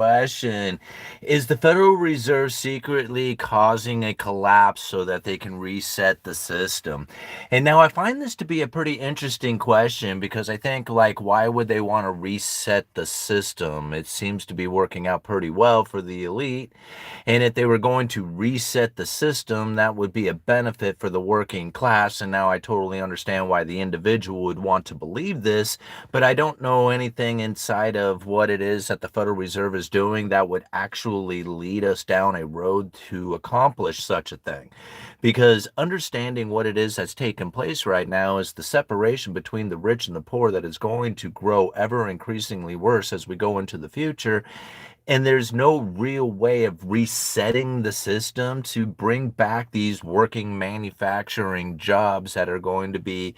question. Is the Federal Reserve secretly causing a collapse so that they can reset the system? And now I find this to be a pretty interesting question because I think, like, why would they want to reset the system? It seems to be working out pretty well for the elite. And if they were going to reset the system, that would be a benefit for the working class. And now I totally understand why the individual would want to believe this, but I don't know anything inside of what it is that the Federal Reserve is doing that would actually lead us down a road to accomplish such a thing. Because understanding what it is that's taking place right now is the separation between the rich and the poor that is going to grow ever increasingly worse as we go into the future. And there's no real way of resetting the system to bring back these working manufacturing jobs that are going to be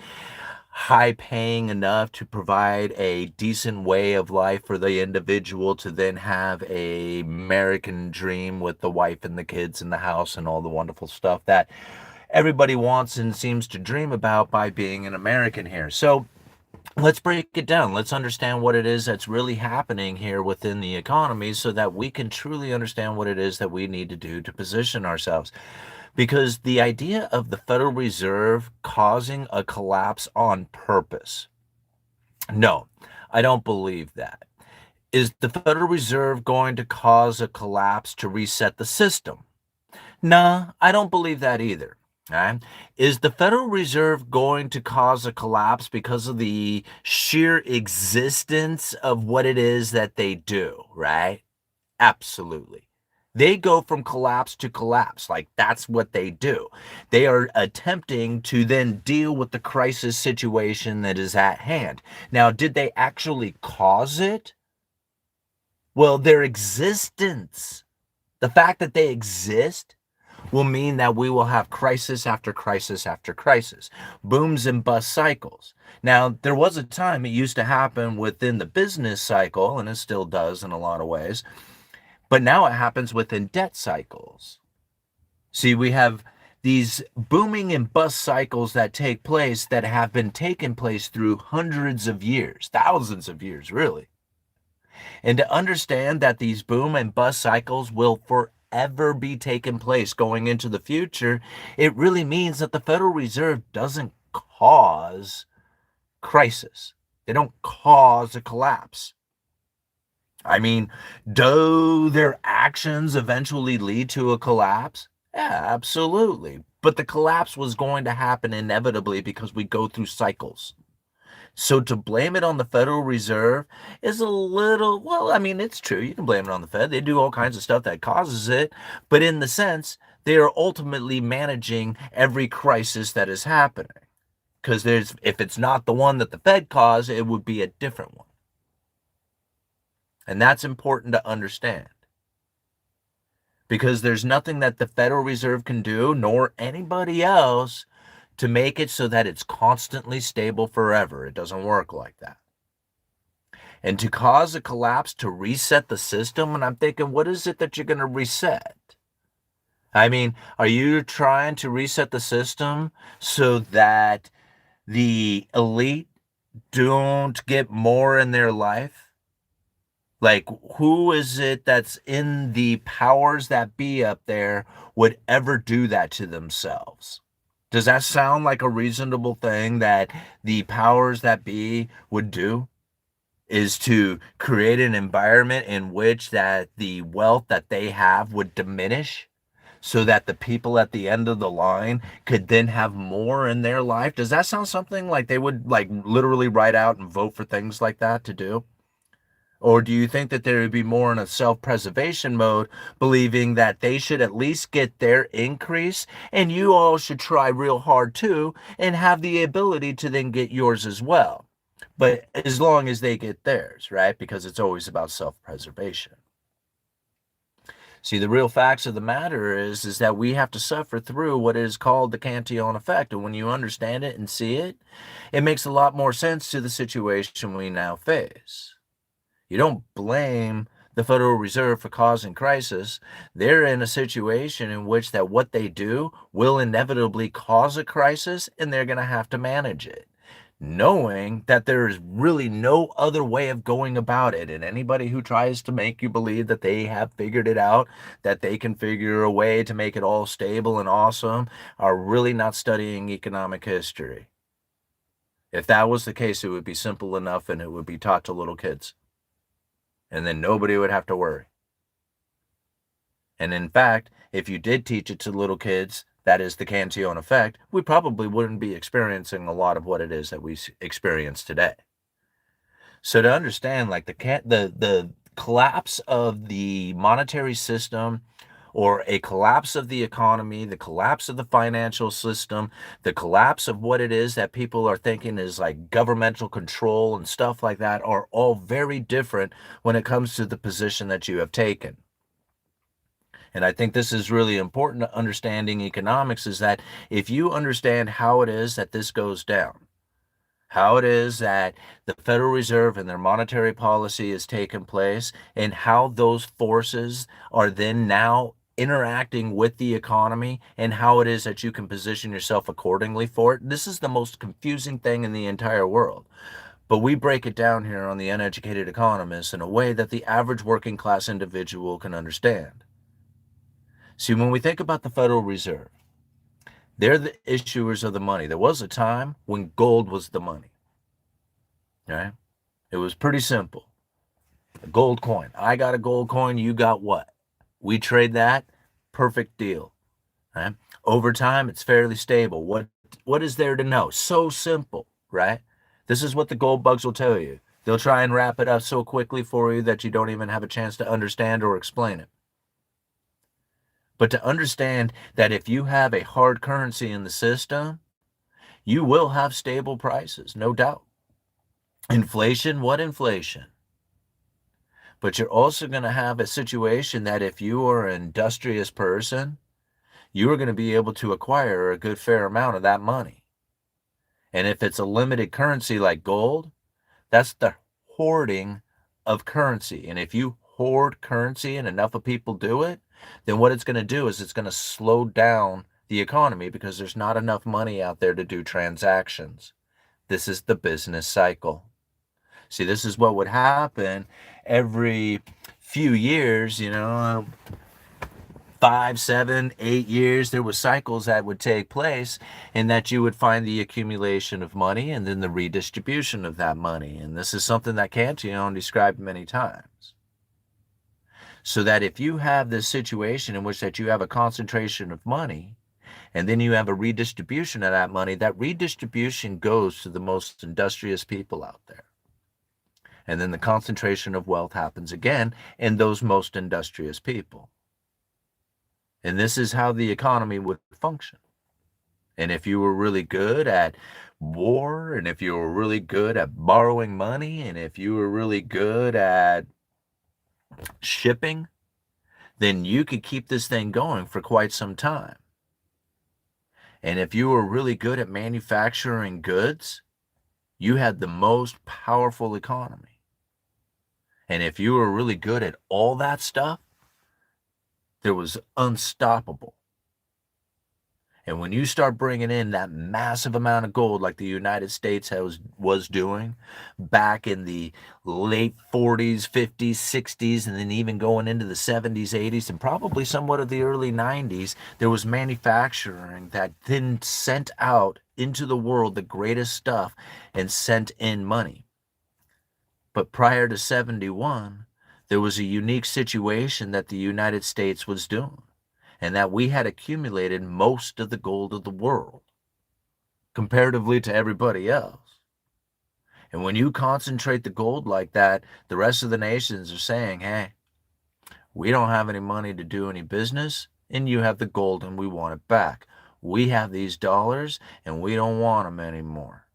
high paying enough to provide a decent way of life for the individual to then have a American dream with the wife and the kids and the house and all the wonderful stuff that everybody wants and seems to dream about by being an American here. So let's break it down. Let's understand what it is that's really happening here within the economy so that we can truly understand what it is that we need to do to position ourselves. Because the idea of the Federal Reserve causing a collapse on purpose, no, I don't believe that. Is the Federal Reserve going to cause a collapse to reset the system? Nah, I don't believe that either. Right? Is the Federal Reserve going to cause a collapse because of the sheer existence of what it is that they do, right? Absolutely. They go from collapse to collapse. Like that's what they do. They are attempting to then deal with the crisis situation that is at hand. Now, did they actually cause it? Well, their existence, the fact that they exist, will mean that we will have crisis after crisis after crisis, booms and bust cycles. Now, there was a time it used to happen within the business cycle, and it still does in a lot of ways, but now it happens within debt cycles. See, we have these booming and bust cycles that take place that have been taking place through hundreds of years, thousands of years, really. And to understand that these boom and bust cycles will forever be taking place going into the future, it really means that the Federal Reserve doesn't cause crisis. They don't cause a collapse. I mean, do their actions eventually lead to a collapse? Yeah, absolutely. But the collapse was going to happen inevitably because we go through cycles. So to blame it on the Federal Reserve is a little, well, I mean, it's true. You can blame it on the Fed. They do all kinds of stuff that causes it. But in the sense, they are ultimately managing every crisis that is happening. Because if it's not the one that the Fed caused, it would be a different one. And that's important to understand. Because there's nothing that the Federal Reserve can do, nor anybody else, to make it so that it's constantly stable forever. It doesn't work like that. And to cause a collapse to reset the system, and I'm thinking, what is it that you're going to reset? I mean, are you trying to reset the system so that the elite don't get more in their life? Like, who is it that's in the powers that be up there would ever do that to themselves? Does that sound like a reasonable thing that the powers that be would do? Is to create an environment in which that the wealth that they have would diminish so that the people at the end of the line could then have more in their life? Does that sound something like they would like literally write out and vote for things like that to do? Or do you think that there would be more in a self-preservation mode, believing that they should at least get their increase and you all should try real hard too and have the ability to then get yours as well? But as long as they get theirs, right? Because it's always about self-preservation. See, the real facts of the matter is that we have to suffer through what is called the Cantillon effect. And when you understand it and see it, it makes a lot more sense to the situation we now face. You don't blame the Federal Reserve for causing crisis. They're in a situation in which that what they do will inevitably cause a crisis and they're going to have to manage it. knowing that there is really no other way of going about it. And anybody who tries to make you believe that they have figured it out, that they can figure a way to make it all stable and awesome, are really not studying economic history. If that was the case, it would be simple enough and it would be taught to little kids. And then nobody would have to worry. And in fact, if you did teach it to little kids, that is the Cantillon effect, we probably wouldn't be experiencing a lot of what it is that we experience today. So to understand, like the collapse of the monetary system, or a collapse of the economy, the collapse of the financial system, the collapse of what it is that people are thinking is like governmental control and stuff like that, are all very different when it comes to the position that you have taken. And I think this is really important to understanding economics, is that if you understand how it is that this goes down, how it is that the Federal Reserve and their monetary policy is taking place, and how those forces are then now interacting with the economy, and how it is that you can position yourself accordingly for it. This is the most confusing thing in the entire world. But we break it down here on the Uneducated Economist in a way that the average working class individual can understand. See, when we think about the Federal Reserve, they're the issuers of the money. There was a time when gold was the money, right? It was pretty simple. A gold coin. I got a gold coin. You got what? We trade that. Perfect deal. Right? Over time, it's fairly stable. What is there to know? So simple, right? This is what the gold bugs will tell you. They'll try and wrap it up so quickly for you that you don't even have a chance to understand or explain it. But to understand that if you have a hard currency in the system, you will have stable prices, no doubt. Inflation, what inflation? But you're also going to have a situation that if you are an industrious person, you are going to be able to acquire a good fair amount of that money. And if it's a limited currency like gold, that's the hoarding of currency. And if you hoard currency and enough of people do it, then what it's going to do is it's going to slow down the economy because there's not enough money out there to do transactions. This is the business cycle. See, this is what would happen every few years, 5, 7, 8 years. There were cycles that would take place, and that you would find the accumulation of money and then the redistribution of that money. And this is something that Cantillon described many times. So that if you have this situation in which that you have a concentration of money, and then you have a redistribution of that money, that redistribution goes to the most industrious people out there. And then the concentration of wealth happens again in those most industrious people. And this is how the economy would function. And if you were really good at war, and if you were really good at borrowing money, and if you were really good at shipping, then you could keep this thing going for quite some time. And if you were really good at manufacturing goods, you had the most powerful economy. And if you were really good at all that stuff, there was unstoppable. And when you start bringing in that massive amount of gold like the United States was doing back in the late 40s, 50s, 60s, and then even going into the 70s, 80s, and probably somewhat of the early 90s, there was manufacturing that then sent out into the world the greatest stuff and sent in money. But prior to 71, there was a unique situation that the United States was doing, and that we had accumulated most of the gold of the world comparatively to everybody else. And when you concentrate the gold like that, the rest of the nations are saying, hey, we don't have any money to do any business, and you have the gold and we want it back. We have these dollars and we don't want them anymore.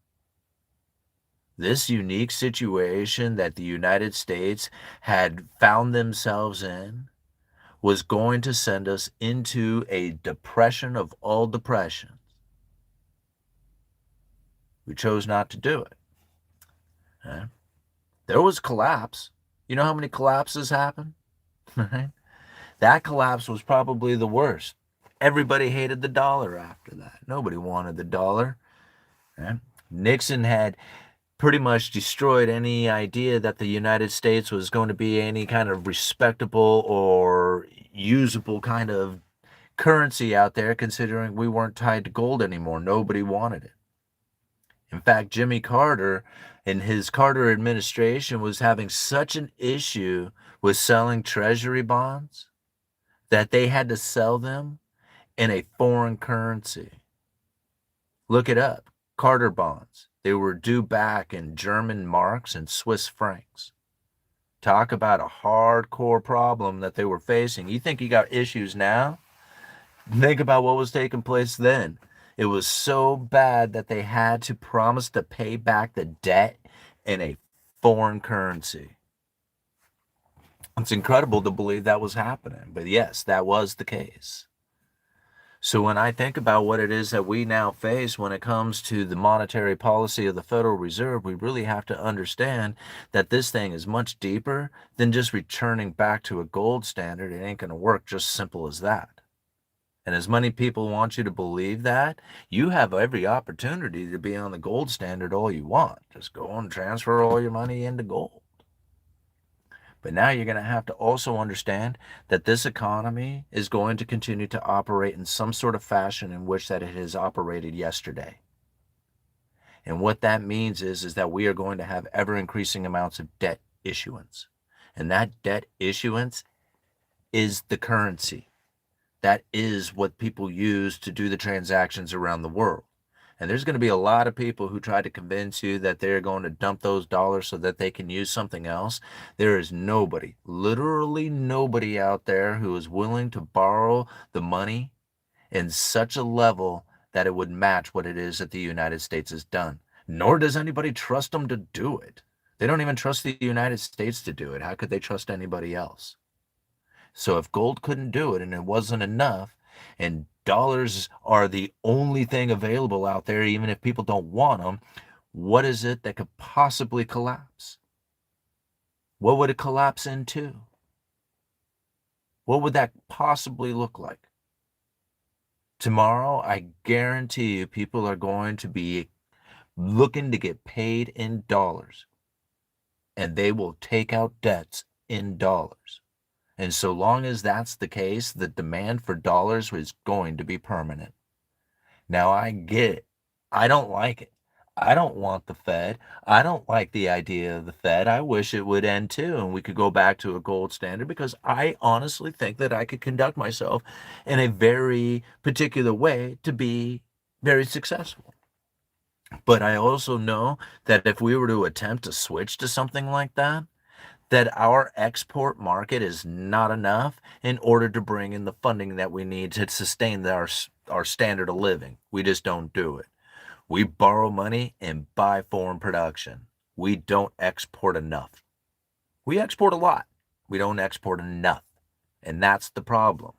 This unique situation that the United States had found themselves in was going to send us into a depression of all depressions. We chose not to do it. Right? There was collapse. You know how many collapses happened? Right? That collapse was probably the worst. Everybody hated the dollar after that. Nobody wanted the dollar. Right? Nixon had pretty much destroyed any idea that the United States was going to be any kind of respectable or usable kind of currency out there, considering we weren't tied to gold anymore. Nobody wanted it. In fact, Jimmy Carter and his Carter administration was having such an issue with selling treasury bonds that they had to sell them in a foreign currency. Look it up. Carter bonds. They were due back in German marks and Swiss francs. Talk about a hardcore problem that they were facing. You think you got issues now? Think about what was taking place then. It was so bad that they had to promise to pay back the debt in a foreign currency. It's incredible to believe that was happening, but yes, that was the case. So when I think about what it is that we now face when it comes to the monetary policy of the Federal Reserve, we really have to understand that this thing is much deeper than just returning back to a gold standard. It ain't going to work just simple as that. And as many people want you to believe that, you have every opportunity to be on the gold standard all you want. Just go and transfer all your money into gold. But now you're going to have to also understand that this economy is going to continue to operate in some sort of fashion in which that it has operated yesterday. And what that means is that we are going to have ever increasing amounts of debt issuance. And that debt issuance is the currency. That is what people use to do the transactions around the world. And there's going to be a lot of people who try to convince you that they're going to dump those dollars so that they can use something else. There is nobody, literally nobody out there who is willing to borrow the money in such a level that it would match what it is that the United States has done. Nor does anybody trust them to do it. They don't even trust the United States to do it. How could they trust anybody else? So if gold couldn't do it and it wasn't enough, and dollars are the only thing available out there, even if people don't want them, what is it that could possibly collapse? What would it collapse into? What would that possibly look like? Tomorrow, I guarantee you, people are going to be looking to get paid in dollars, and they will take out debts in dollars. And so long as that's the case, the demand for dollars is going to be permanent. Now I get it. I don't like it. I don't want the Fed. I don't like the idea of the Fed. I wish it would end too and we could go back to a gold standard because I honestly think that I could conduct myself in a very particular way to be very successful. But I also know that if we were to attempt to switch to something like that, that our export market is not enough in order to bring in the funding that we need to sustain our standard of living. We just don't do it. We borrow money and buy foreign production. We don't export enough. We export a lot. We don't export enough. And that's the problem.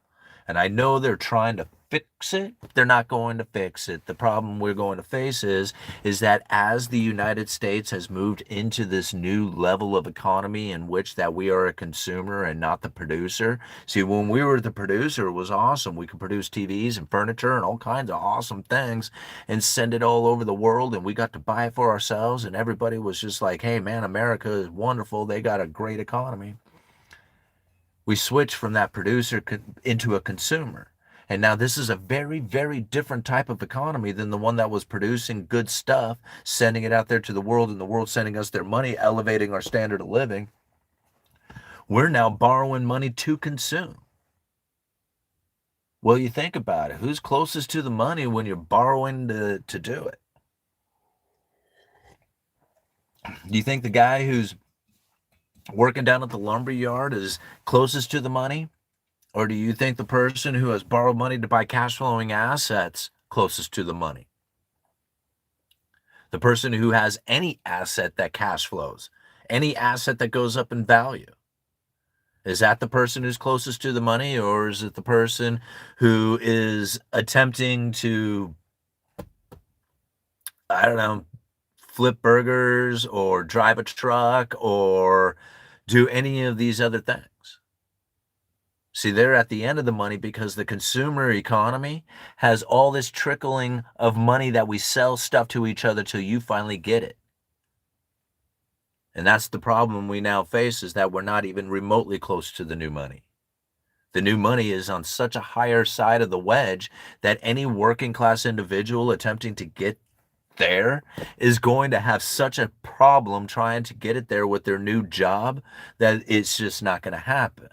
And I know they're trying to fix it. They're not going to fix it. The problem we're going to face is that as the United States has moved into this new level of economy in which that we are a consumer and not the producer. See, when we were the producer, it was awesome. We could produce TVs and furniture and all kinds of awesome things and send it all over the world, and we got to buy it for ourselves, and everybody was just like, hey man, America is wonderful. They got a great economy. We switch from that producer into a consumer. And now this is a very, very different type of economy than the one that was producing good stuff, sending it out there to the world, and the world sending us their money, elevating our standard of living. We're now borrowing money to consume. Well, you think about it. Who's closest to the money when you're borrowing to do it? Do you think the guy who's working down at the lumber yard is closest to the money? Or do you think the person who has borrowed money to buy cash flowing assets closest to the money? The person who has any asset that cash flows, any asset that goes up in value. Is that the person who's closest to the money, or is it the person who is attempting to, I don't know, flip burgers or drive a truck or do any of these other things? See, they're at the end of the money because the consumer economy has all this trickling of money that we sell stuff to each other till you finally get it. And that's the problem we now face, is that we're not even remotely close to the new money. The new money is on such a higher side of the wedge that any working class individual attempting to get there is going to have such a problem trying to get it there with their new job that it's just not going to happen.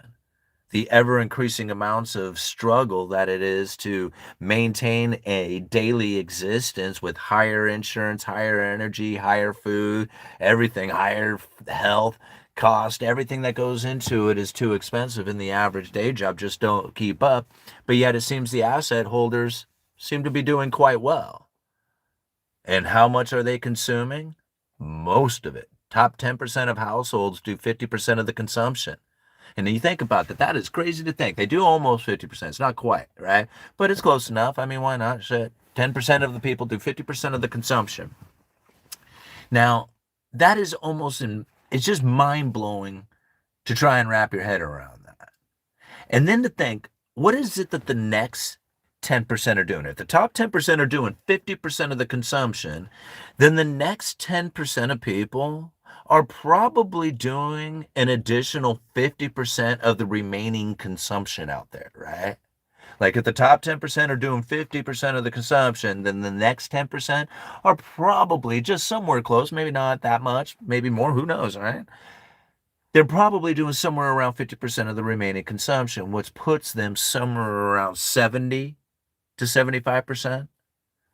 The ever increasing amounts of struggle that it is to maintain a daily existence with higher insurance, higher energy, higher food, everything, higher health cost, everything that goes into it is too expensive, and the average day job just don't keep up. But yet it seems the asset holders seem to be doing quite well. And how much are they consuming? Most of it. Top 10% of households do 50% of the consumption. And then you think about that, that is crazy to think. They do almost 50%. It's not quite, right? But it's close enough. I mean, why not? Shit. 10% of the people do 50% of the consumption. Now, that is it's just mind blowing to try and wrap your head around that. And then to think, what is it that the next 10% are doing? If the top 10% are doing 50% of the consumption, then the next 10% of people are probably doing an additional 50% of the remaining consumption out there, right? Like if the top 10% are doing 50% of the consumption, then the next 10% are probably just somewhere close, maybe not that much, maybe more, who knows, right? They're probably doing somewhere around 50% of the remaining consumption, which puts them somewhere around 70 to 75%,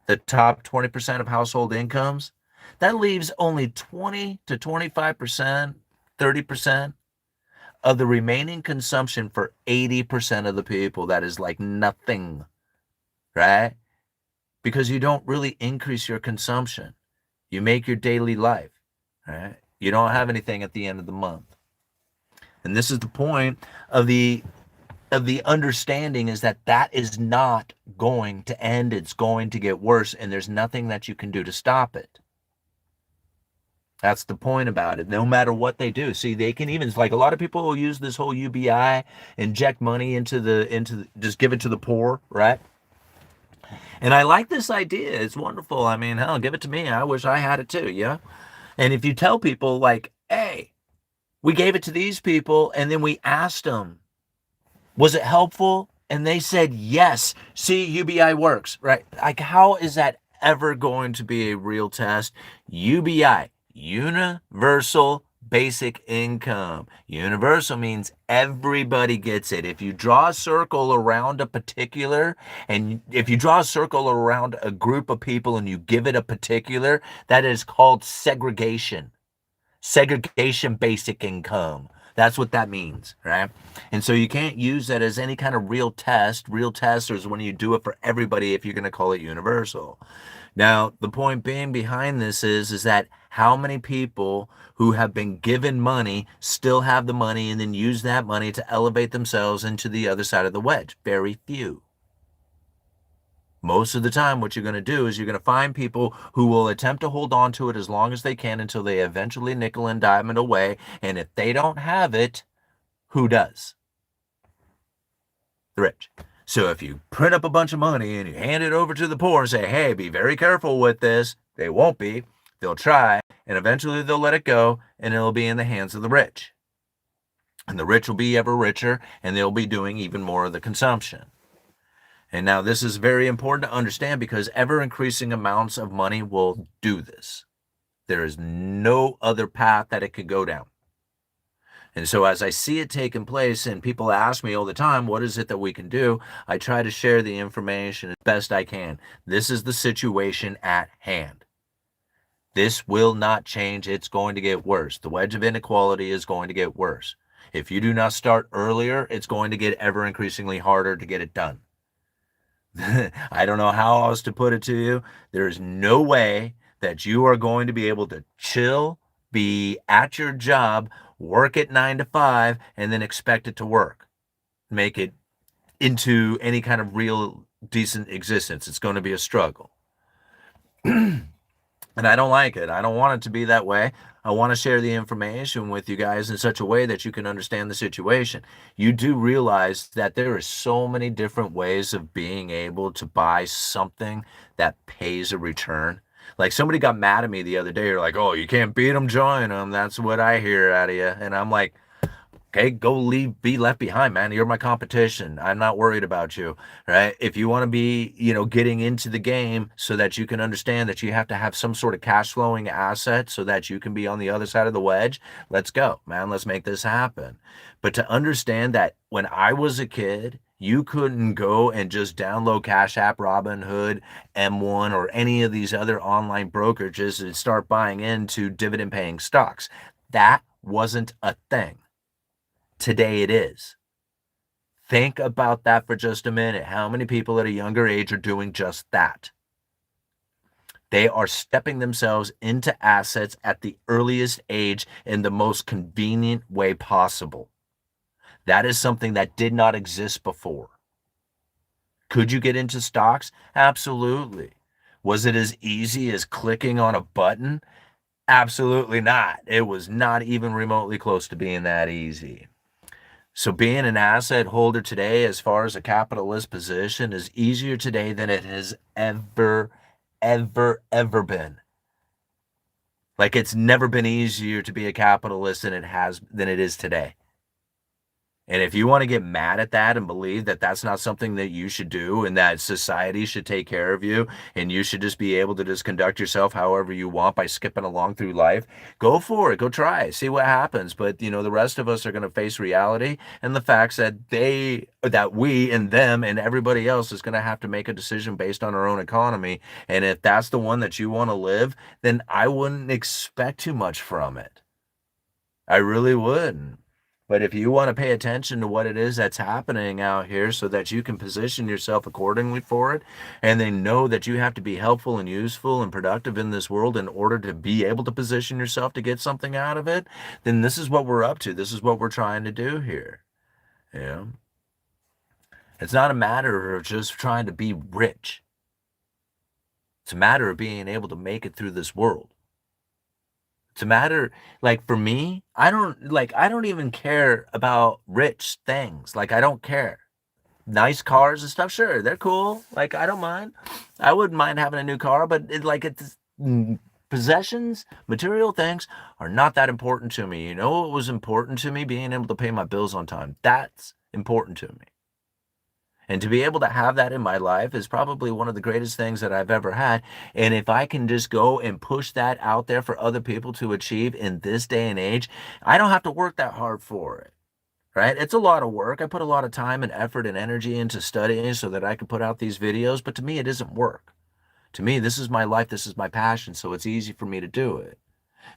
the top 20% of household incomes. That leaves only 20 to 25%, 30% of the remaining consumption for 80% of the people. That is like nothing, right? Because you don't really increase your consumption. You make your daily life, right? You don't have anything at the end of the month. And this is the point of the understanding, is that that is not going to end. It's going to get worse, and there's nothing that you can do to stop it. That's the point about it. No matter what they do, see, they can even, like, a lot of people will use this whole UBI, inject money just give it to the poor, right? And I like this idea. It's wonderful. I mean, hell, give it to me. I wish I had it too. Yeah. And if you tell people, like, hey, we gave it to these people, and then we asked them, was it helpful? And they said yes. See, UBI works, right? Like, how is that ever going to be a real test? UBI, Universal Basic Income. Universal means everybody gets it. If you draw a circle around a particular, and if you draw a circle around a group of people and you give it a particular, that is called segregation. Segregation basic income. That's what that means, right? And so you can't use that as any kind of real test. Real test is when you do it for everybody if you're going to call it universal. Now, the point being behind this is that how many people who have been given money still have the money and then use that money to elevate themselves into the other side of the wedge? Very few. Most of the time, what you're going to do is you're going to find people who will attempt to hold on to it as long as they can until they eventually nickel and dime it away. And if they don't have it, who does? The rich. So if you print up a bunch of money and you hand it over to the poor and say, hey, be very careful with this, they won't be. They'll try, and eventually they'll let it go, and it'll be in the hands of the rich. And the rich will be ever richer, and they'll be doing even more of the consumption. And now this is very important to understand, because ever increasing amounts of money will do this. There is no other path that it could go down. And so as I see it taking place, and people ask me all the time, what is it that we can do? I try to share the information as best I can. This is the situation at hand. This will not change. It's going to get worse. The wedge of inequality is going to get worse. If you do not start earlier, it's going to get ever increasingly harder to get it done. I don't know how else to put it to you. There's no way that you are going to be able to chill, be at your job, work at 9 to 5, and then expect it to work. Make it into any kind of real decent existence. It's going to be a struggle. And I don't like it. I don't want it to be that way. I want to share the information with you guys in such a way that you can understand the situation. You do realize that there are so many different ways of being able to buy something that pays a return. Like somebody got mad at me the other day. You're like, "Oh, you can't beat them, join them." That's what I hear out of you. And I'm like, okay, go leave, be left behind, man. You're my competition. I'm not worried about you, right? If you want to be, getting into the game so that you can understand that you have to have some sort of cash flowing asset so that you can be on the other side of the wedge, let's go, man. Let's make this happen. But to understand that when I was a kid, you couldn't go and just download Cash App, Robinhood, M1, or any of these other online brokerages and start buying into dividend paying stocks. That wasn't a thing. Today it is. Think about that for just a minute. How many people at a younger age are doing just that? They are stepping themselves into assets at the earliest age in the most convenient way possible. That is something that did not exist before. Could you get into stocks? Absolutely. Was it as easy as clicking on a button? Absolutely not. It was not even remotely close to being that easy. So being an asset holder today, as far as a capitalist position, is easier today than it has ever been. Like it's never been easier to be a capitalist than it is today. And if you want to get mad at that and believe that that's not something that you should do and that society should take care of you and you should just be able to just conduct yourself however you want by skipping along through life, go for it. Go try it. See what happens. But, the rest of us are going to face reality and the facts that we and them and everybody else is going to have to make a decision based on our own economy. And if that's the one that you want to live, then I wouldn't expect too much from it. I really wouldn't. But if you want to pay attention to what it is that's happening out here so that you can position yourself accordingly for it, and then know that you have to be helpful and useful and productive in this world in order to be able to position yourself to get something out of it, then this is what we're up to. This is what we're trying to do here. You know? It's not a matter of just trying to be rich. It's a matter of being able to make it through this world. It's a matter like for me, I don't even care about rich things. Like I don't care. Nice cars and stuff, sure, they're cool. Like I don't mind. I wouldn't mind having a new car, but possessions, material things are not that important to me. You know what was important to me? Being able to pay my bills on time. That's important to me. And to be able to have that in my life is probably one of the greatest things that I've ever had. And if I can just go and push that out there for other people to achieve in this day and age, I don't have to work that hard for it. Right? It's a lot of work. I put a lot of time and effort and energy into studying so that I can put out these videos. But to me, it isn't work. To me, this is my life. This is my passion. So it's easy for me to do it.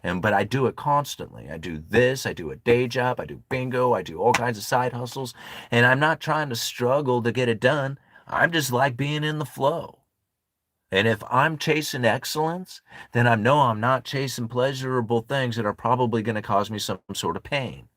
But I do it constantly. I do this, I do a day job, I do bingo, I do all kinds of side hustles, and I'm not trying to struggle to get it done. I'm just like being in the flow. And if I'm chasing excellence, then I know I'm not chasing pleasurable things that are probably going to cause me some sort of pain,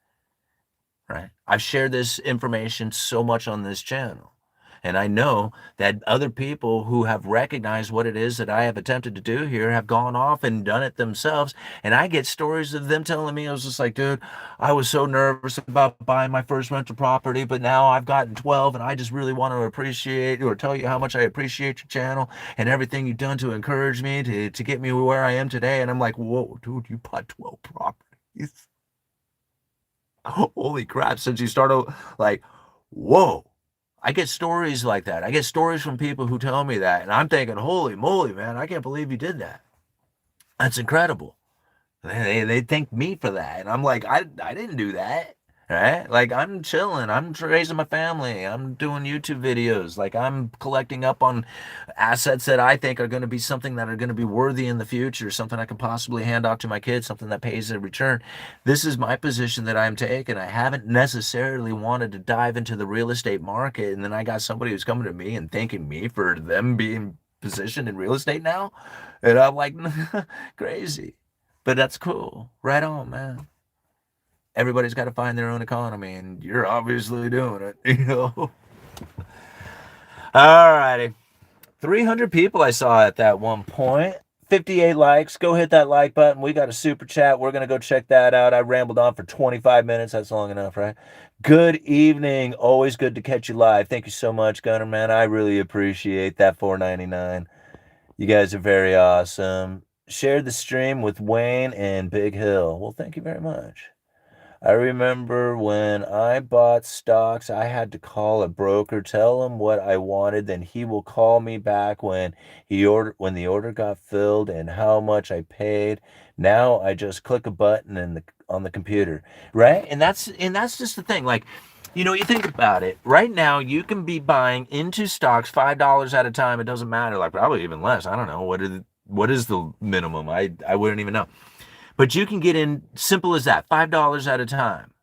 right? I've shared this information so much on this channel. And I know that other people who have recognized what it is that I have attempted to do here have gone off and done it themselves. And I get stories of them telling me, I was just like, dude, I was so nervous about buying my first rental property, but now I've gotten 12 and I just really want to appreciate or tell you how much I appreciate your channel and everything you've done to encourage me to get me where I am today. And I'm like, whoa, dude, you bought 12 properties. Holy crap. Since you started, like, whoa. I get stories like that. I get stories from people who tell me that. And I'm thinking, holy moly, man, I can't believe you did that. That's incredible. They thank me for that. And I'm like, I didn't do that. Right? Like I'm chilling. I'm raising my family. I'm doing YouTube videos. Like I'm collecting up on assets that I think are going to be something that are going to be worthy in the future, something I can possibly hand off to my kids, something that pays a return. This is my position that I'm taking. I haven't necessarily wanted to dive into the real estate market. And then I got somebody who's coming to me and thanking me for them being positioned in real estate now. And I'm like, crazy. But that's cool. Right on, man. Everybody's got to find their own economy, and you're obviously doing it, All righty. 300 people I saw at that one point. 58 likes. Go hit that like button. We got a super chat. We're going to go check that out. I rambled on for 25 minutes. That's long enough, right? Good evening. Always good to catch you live. Thank you so much, Gunner, man. I really appreciate that 4.99. You guys are very awesome. Shared the stream with Wayne and Big Hill. Well, thank you very much. I remember when I bought stocks, I had to call a broker, tell him what I wanted, then he will call me back when the order got filled and how much I paid. Now I just click a button on the computer, right? And that's just the thing. Like, you think about it. Right now, you can be buying into stocks $5 at a time. It doesn't matter. Like probably even less. I don't know what is the minimum. I wouldn't even know. But you can get in simple as that, $5 at a time.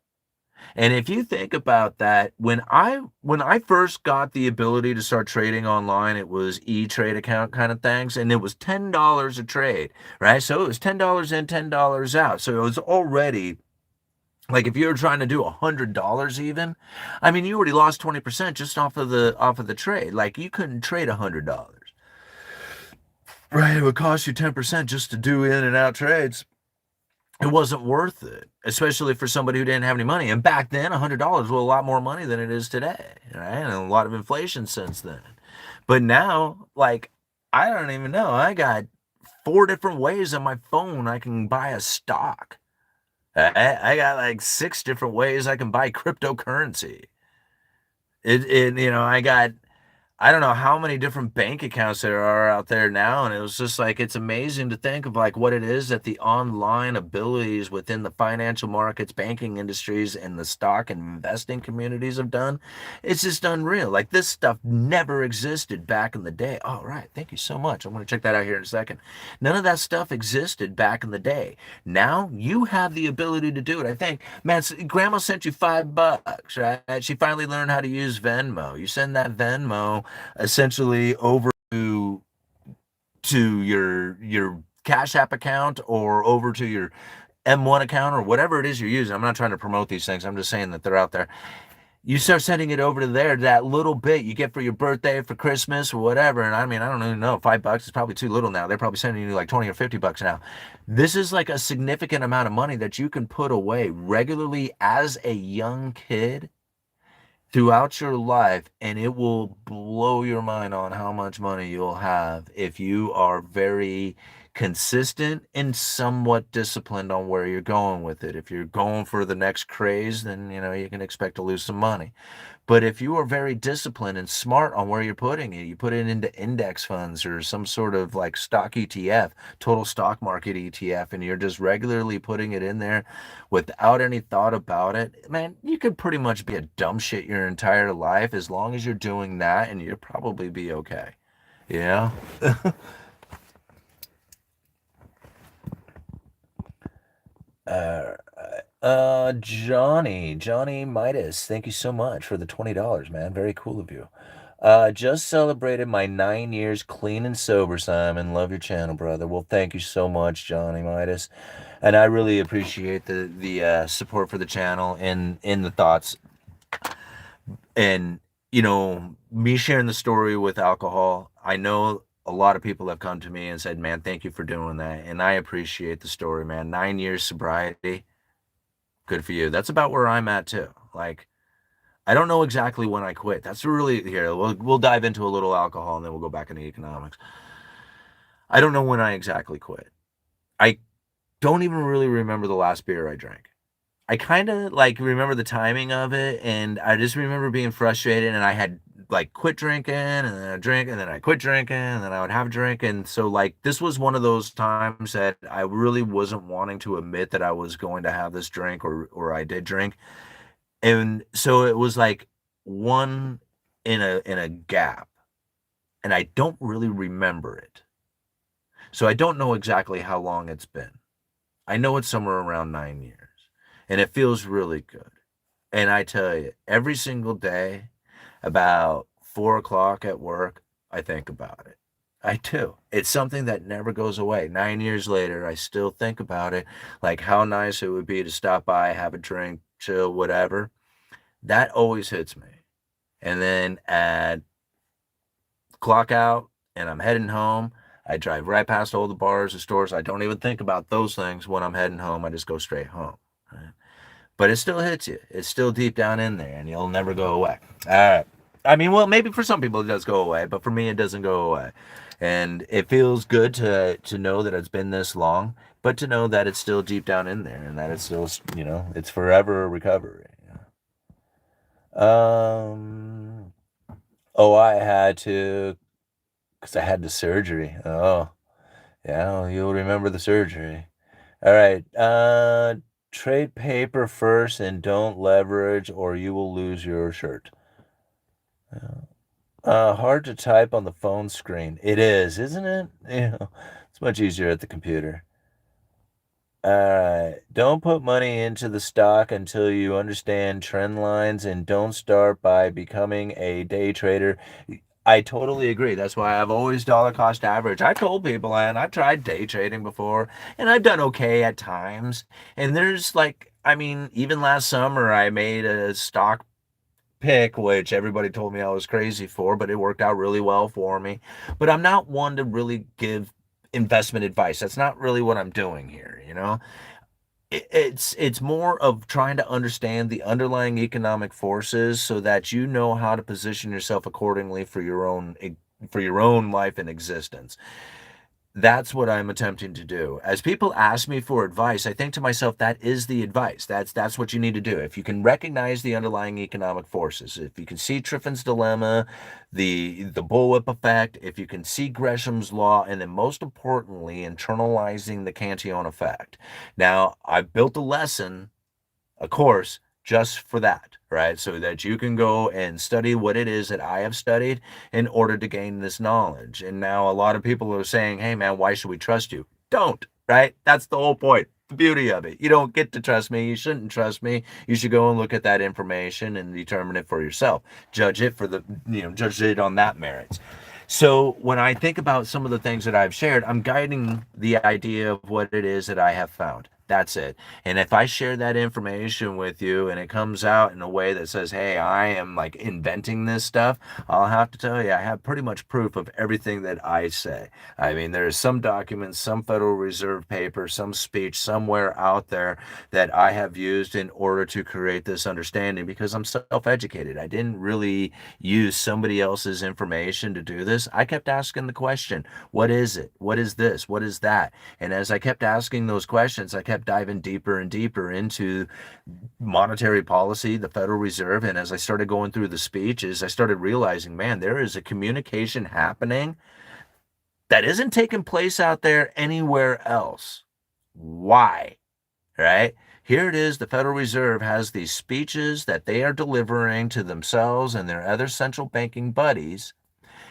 And if you think about that, when I first got the ability to start trading online, it was e-trade account kind of things, and it was $10 a trade, right? So it was $10 in, $10 out. So it was already like if you were trying to do $100 even, I mean, you already lost 20% just off of the trade. Like you couldn't trade $100. Right, it would cost you 10% just to do in and out trades. It wasn't worth it, especially for somebody who didn't have any money. And back then, $100 was a lot more money than it is today, right? And a lot of inflation since then. But now, like, I don't even know. I got four different ways on my phone I can buy a stock. I got like six different ways I can buy cryptocurrency. I don't know how many different bank accounts there are out there now, and it was just like it's amazing to think of like what it is that the online abilities within the financial markets, banking industries, and the stock and investing communities have done. It's just unreal. Like this stuff never existed back in the day. All right, thank you so much. I'm going to check that out here in a second. None of that stuff existed back in the day. Now you have the ability to do it. I think, man, Grandma sent you $5, right? She finally learned how to use Venmo. You send that Venmo essentially over to your Cash App account or over to your M1 account or whatever it is you're using. I'm not trying to promote these things. I'm just saying that they're out there. You start sending it over to there, that little bit you get for your birthday, for Christmas, or whatever. And I mean, I don't even know, $5 is probably too little now. They're probably sending you like 20 or $50 now. This is like a significant amount of money that you can put away regularly as a young kid throughout your life, and it will blow your mind on how much money you'll have if you are very consistent and somewhat disciplined on where you're going with it. If you're going for the next craze, then you can expect to lose some money. But if you are very disciplined and smart on where you're putting it, you put it into index funds or some sort of like stock ETF, total stock market ETF, and you're just regularly putting it in there without any thought about it, man, you could pretty much be a dumb shit your entire life as long as you're doing that, and you'll probably be okay. You know? uh, Johnny Midas, thank you so much for the $20, man. Very cool of you. Just celebrated my 9 years clean and sober, Simon. Love your channel, brother. Well, thank you so much, Johnny Midas. And I really appreciate the support for the channel and in the thoughts. And, me sharing the story with alcohol, I know a lot of people have come to me and said, man, thank you for doing that. And I appreciate the story, man. 9 years sobriety. Good for you. That's about where I'm at too. Like, I don't know exactly when I quit. That's really here. We'll dive into a little alcohol and then we'll go back into economics. I don't know when I exactly quit. I don't even really remember the last beer I drank. I kind of like remember the timing of it, and I just remember being frustrated, and I had like quit drinking, and then I drink, and then I quit drinking, and then I would have a drink, and so like this was one of those times that I really wasn't wanting to admit that I was going to have this drink or I did drink, and so it was like one in a gap, and I don't really remember it, so I don't know exactly how long it's been. I know it's somewhere around 9 years, and it feels really good. And I tell you, every single day, about 4 o'clock at work, I think about it. I do. It's something that never goes away. 9 years later, I still think about it, like how nice it would be to stop by, have a drink, chill, whatever. That always hits me. And then at clock out and I'm heading home, I drive right past all the bars, the stores. I don't even think about those things when I'm heading home. I just go straight home. Right? But it still hits you. It's still deep down in there, and you'll never go away. All right. I mean, well, maybe for some people it does go away, but for me it doesn't go away. And it feels good to know that it's been this long, but to know that it's still deep down in there and that it's still, it's forever a recovery. Um, oh, I had to, because I had the surgery. Oh, yeah, well, you'll remember the surgery. All right. Trade paper first and don't leverage, or you will lose your shirt. Hard to type on the phone screen. It is, isn't it? It's much easier at the computer. Don't put money into the stock until you understand trend lines and don't start by becoming a day trader. I totally agree. That's why I've always dollar cost average. I told people, and I've tried day trading before, and I've done okay at times. And there's like, I mean, even last summer, I made a stock pick, which everybody told me I was crazy for, but it worked out really well for me. But I'm not one to really give investment advice. That's not really what I'm doing here. It's more of trying to understand the underlying economic forces so that you know how to position yourself accordingly for your own life and existence. That's what I'm attempting to do. As people ask me for advice, I think to myself, that is the advice. That's what you need to do. If you can recognize the underlying economic forces, if you can see Triffin's dilemma, the bullwhip effect, if you can see Gresham's law, and then most importantly, internalizing the Cantillon effect. Now, I've built a lesson, a course, just for that, right? So that you can go and study what it is that I have studied in order to gain this knowledge. And now a lot of people are saying, hey, man, why should we trust you? Don't, right? That's the whole point. The beauty of it. You don't get to trust me. You shouldn't trust me. You should go and look at that information and determine it for yourself. Judge it judge it on that merits. So when I think about some of the things that I've shared, I'm guiding the idea of what it is that I have found. That's it. And if I share that information with you and it comes out in a way that says, hey, I am like inventing this stuff, I'll have to tell you, I have pretty much proof of everything that I say. I mean, there's some documents, some Federal Reserve paper, some speech somewhere out there that I have used in order to create this understanding because I'm self-educated. I didn't really use somebody else's information to do this. I kept asking the question, what is it? What is this? What is that? And as I kept asking those questions, I kept diving deeper and deeper into monetary policy, the Federal Reserve. And as I started going through the speeches, I started realizing, man, there is a communication happening that isn't taking place out there anywhere else. Why? Right? Here it is. The Federal Reserve has these speeches that they are delivering to themselves and their other central banking buddies.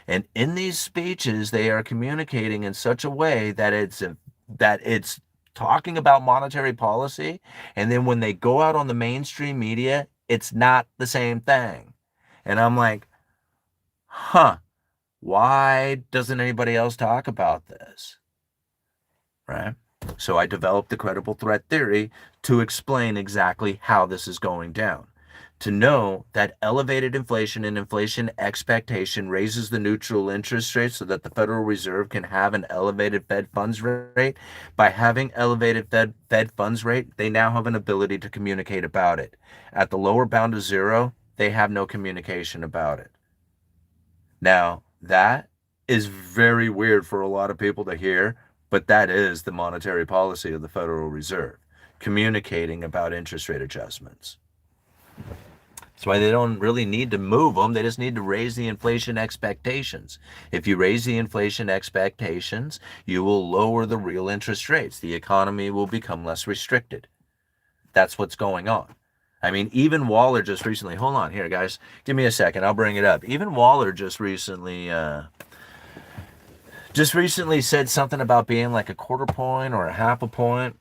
And in these speeches, they are communicating in such a way that it's talking about monetary policy. And then when they go out on the mainstream media, it's not the same thing. And I'm like, huh, why doesn't anybody else talk about this? Right? So I developed the credible threat theory to explain exactly how this is going down. To know that elevated inflation and inflation expectation raises the neutral interest rate so that the Federal Reserve can have an elevated Fed funds rate. By having elevated Fed funds rate, they now have an ability to communicate about it. At the lower bound of zero, they have no communication about it. Now, that is very weird for a lot of people to hear, but that is the monetary policy of the Federal Reserve, communicating about interest rate adjustments. That's why they don't really need to move them. They just need to raise the inflation expectations. If you raise the inflation expectations, you will lower the real interest rates. The economy will become less restricted. That's what's going on. I mean, even Waller just recently, hold on here, guys. Give me a second. I'll bring it up. Even Waller just recently said something about being like a quarter point or a half a point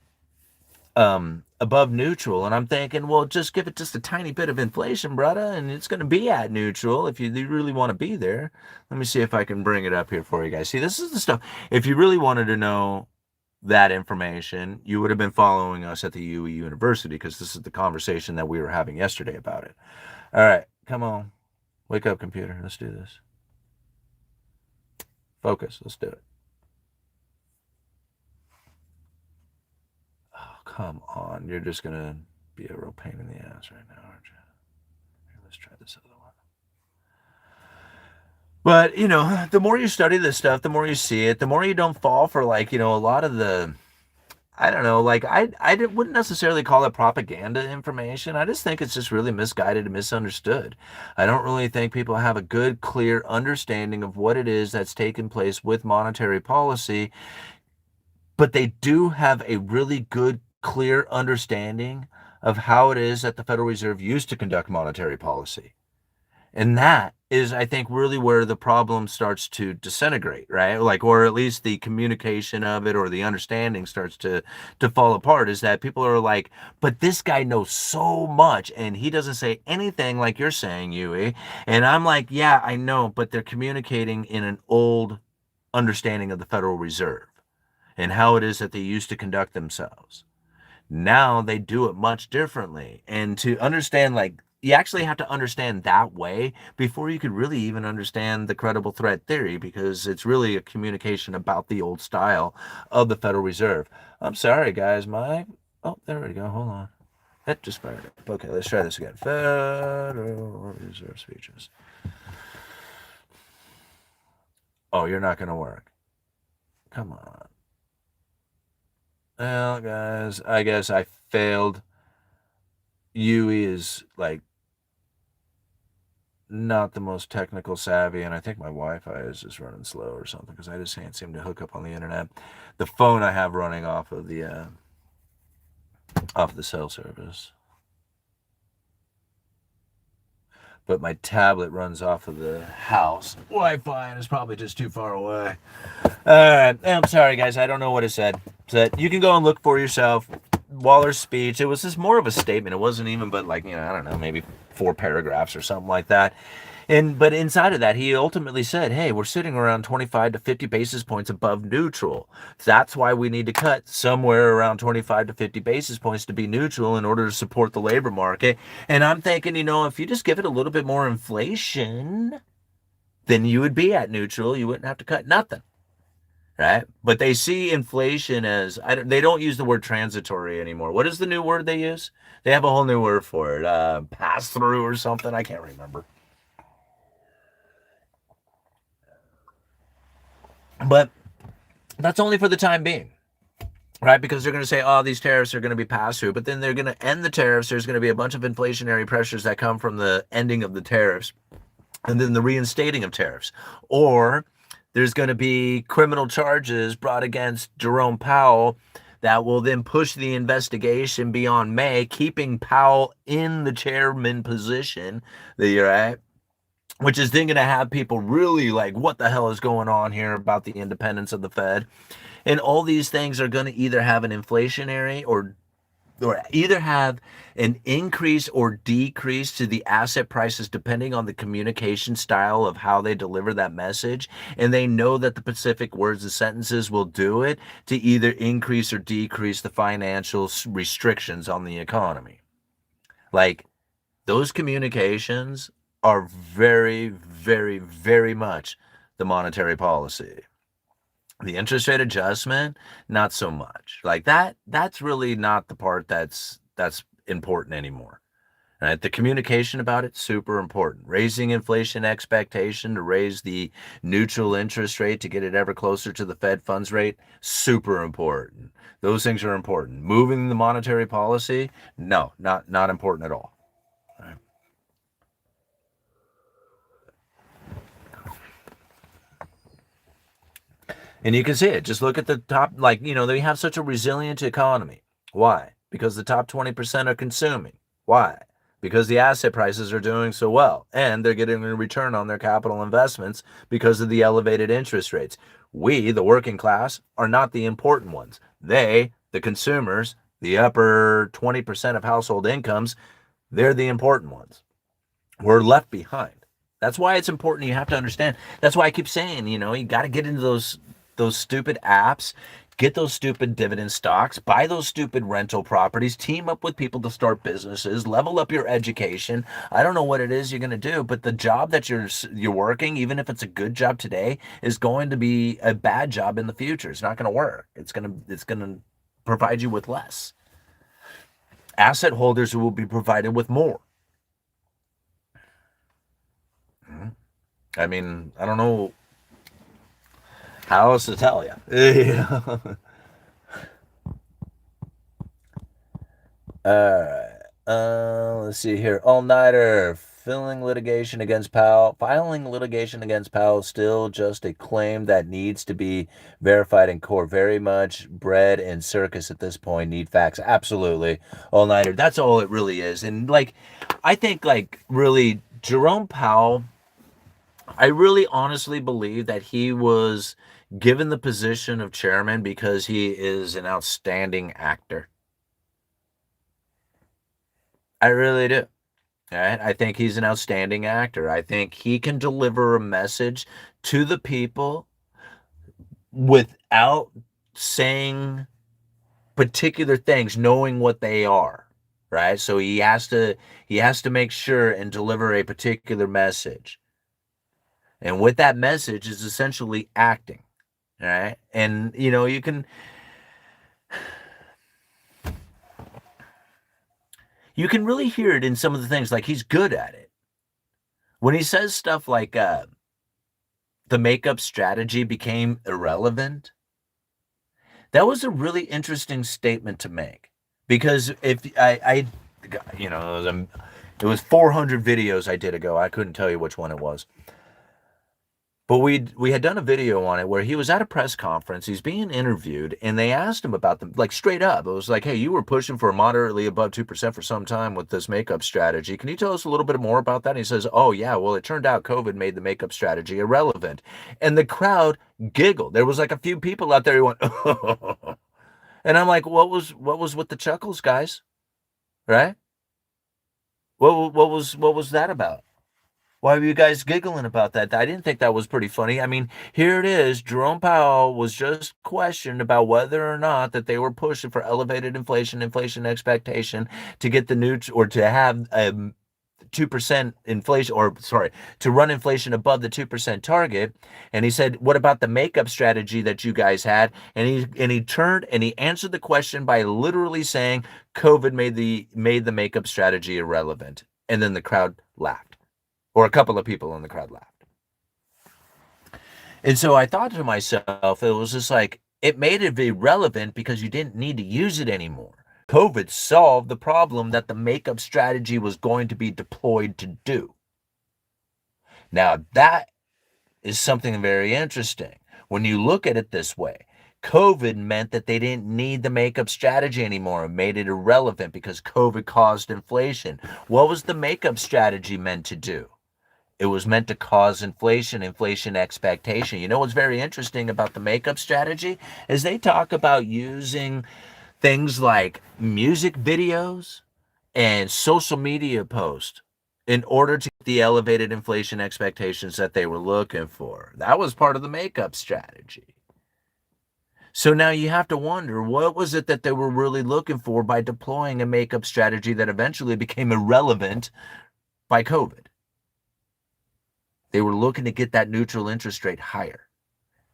above neutral. And I'm thinking, well, just give it just a tiny bit of inflation, brother, and it's going to be at neutral if you really want to be there. Let me see if I can bring it up here for you guys. See, this is the stuff. If you really wanted to know that information, you would have been following us at the UE University because this is the conversation that we were having yesterday about it. All right, come on. Wake up, computer. Let's do this. Focus. Let's do it. come on. You're just going to be a real pain in the ass right now, aren't you? Here, let's try this other one. But, the more you study this stuff, the more you see it, the more you don't fall for, like, a lot of the, I don't know, like, wouldn't necessarily call it propaganda information. I just think it's just really misguided and misunderstood. I don't really think people have a good, clear understanding of what it is that's taken place with monetary policy, but they do have a really good, clear understanding of how it is that the Federal Reserve used to conduct monetary policy. And that is, I think, really where the problem starts to disintegrate, right? Like, or at least the communication of it or the understanding starts to fall apart, is that people are like, but this guy knows so much and he doesn't say anything like you're saying, Yui. And I'm like, yeah, I know, but they're communicating in an old understanding of the Federal Reserve and how it is that they used to conduct themselves. Now they do it much differently. And to understand, like, you actually have to understand that way before you could really even understand the credible threat theory, because it's really a communication about the old style of the Federal Reserve. I'm sorry, guys. Oh, there we go. Hold on. That just fired up. Okay, let's try this again. Federal Reserve speeches. Oh, you're not going to work. Come on. Well, guys, I guess I failed. Yui is like not the most technical savvy, and I think my Wi-Fi is just running slow or something because I just can't seem to hook up on the internet. The phone I have running off of the cell service, but my tablet runs off of the house Wi-Fi and is probably just too far away. All right, I'm sorry, guys. I don't know what it said. So you can go and look for yourself. Waller's speech. It was just more of a statement. It wasn't even but like, I don't know, maybe 4 paragraphs or something like that. But inside of that, he ultimately said, hey, we're sitting around 25 to 50 basis points above neutral. That's why we need to cut somewhere around 25 to 50 basis points to be neutral in order to support the labor market. And I'm thinking, if you just give it a little bit more inflation, then you would be at neutral. You wouldn't have to cut nothing. Right? But they see inflation as, they don't use the word transitory anymore. What is the new word they use? They have a whole new word for it. Pass through or something. I can't remember. But that's only for the time being, right? Because they're going to say, oh, these tariffs are going to be passed through, but then they're going to end the tariffs. There's going to be a bunch of inflationary pressures that come from the ending of the tariffs and then the reinstating of tariffs. Or there's going to be criminal charges brought against Jerome Powell that will then push the investigation beyond May, keeping Powell in the chairman position, right? Which is then going to have people really like, what the hell is going on here about the independence of the Fed? And all these things are going to either have an inflationary or either have an increase or decrease to the asset prices depending on the communication style of how they deliver that message. And they know that the specific words and sentences will do it to either increase or decrease the financial restrictions on the economy. Like, those communications are very, very, very much the monetary policy. The interest rate adjustment, not so much. Like that's really not the part that's important anymore. Right? The communication about it, super important. Raising inflation expectation to raise the neutral interest rate to get it ever closer to the Fed funds rate, super important. Those things are important. Moving the monetary policy, no, not important at all. Right? And you can see it. Just look at the top, like, they have such a resilient economy. Why? Because the top 20% are consuming. Why? Because the asset prices are doing so well and they're getting a return on their capital investments because of the elevated interest rates. We, the working class, are not the important ones. They, the consumers, the upper 20% of household incomes, they're the important ones. We're left behind. That's why it's important. You have to understand. That's why I keep saying, you got to get into those stupid apps, get those stupid dividend stocks, buy those stupid rental properties, team up with people to start businesses, level up your education. I don't know what it is you're going to do, but the job that you're working, even if it's a good job today, is going to be a bad job in the future. It's not going to work. It's going to provide you with less. asset holders will be provided with more. I mean, I don't know how else to tell you. Let's see here. All nighter. Filing litigation against Powell still just a claim that needs to be verified in court. Very much bread and circus at this point. Need facts. Absolutely. All nighter. That's all it really is. And like, I think like really Jerome Powell, I really honestly believe that he was given the position of chairman because he is an outstanding actor. I really do. Right? I think he's an outstanding actor. I think he can deliver a message to the people without saying particular things, knowing what they are. Right? So he has to make sure and deliver a particular message. And with that message is essentially acting. Right? And you can really hear it in some of the things, like he's good at it. When he says stuff like the makeup strategy became irrelevant, that was a really interesting statement to make. Because if it was 400 videos I did ago. I couldn't tell you which one it was. But we had done a video on it where he was at a press conference. He's being interviewed, and they asked him about them, like straight up. It was like, "Hey, you were pushing for moderately above 2% for some time with this makeup strategy. Can you tell us a little bit more about that?" And he says, "Oh yeah, well, it turned out COVID made the makeup strategy irrelevant," and the crowd giggled. There was like a few people out there who went, and I'm like, "What was with the chuckles, guys? Right? What was that about?" Why were you guys giggling about that? I didn't think that was pretty funny. I mean, here it is. Jerome Powell was just questioned about whether or not that they were pushing for elevated inflation expectation to get the new or to have 2% inflation, or sorry, to run inflation above the 2% target. And he said, "What about the makeup strategy that you guys had?" And he turned and he answered the question by literally saying, "COVID made the makeup strategy irrelevant." And then the crowd laughed, or a couple of people in the crowd laughed. And so I thought to myself, it was just like, it made it irrelevant because you didn't need to use it anymore. COVID solved the problem that the makeup strategy was going to be deployed to do. Now, that is something very interesting. When you look at it this way, COVID meant that they didn't need the makeup strategy anymore and made it irrelevant because COVID caused inflation. What was the makeup strategy meant to do? It was meant to cause inflation expectation. You know what's very interesting about the makeup strategy is they talk about using things like music videos and social media posts in order to get the elevated inflation expectations that they were looking for. That was part of the makeup strategy. So now you have to wonder, what was it that they were really looking for by deploying a makeup strategy that eventually became irrelevant by COVID? They were looking to get that neutral interest rate higher.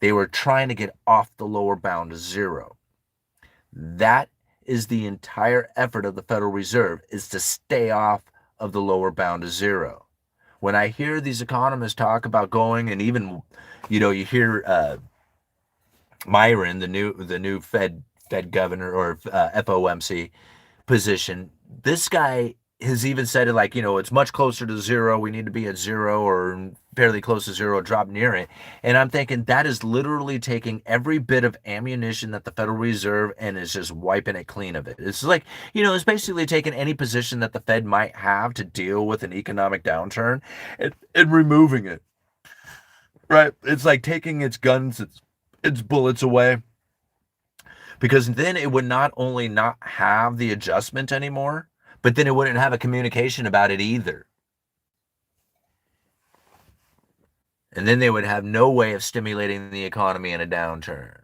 They were trying to get off the lower bound to zero. That is the entire effort of the Federal Reserve, is to stay off of the lower bound to zero. When I hear these economists talk about going, and even, you hear Myron, the new Fed governor, or FOMC position, this guy has even said it like, it's much closer to zero. We need to be at zero or fairly close to zero, drop near it. And I'm thinking that is literally taking every bit of ammunition that the Federal Reserve and is just wiping it clean of it. It's like, it's basically taking any position that the Fed might have to deal with an economic downturn and removing it. Right? It's like taking its guns, its bullets away, because then it would not only not have the adjustment anymore, but then it wouldn't have a communication about it either. And then they would have no way of stimulating the economy in a downturn.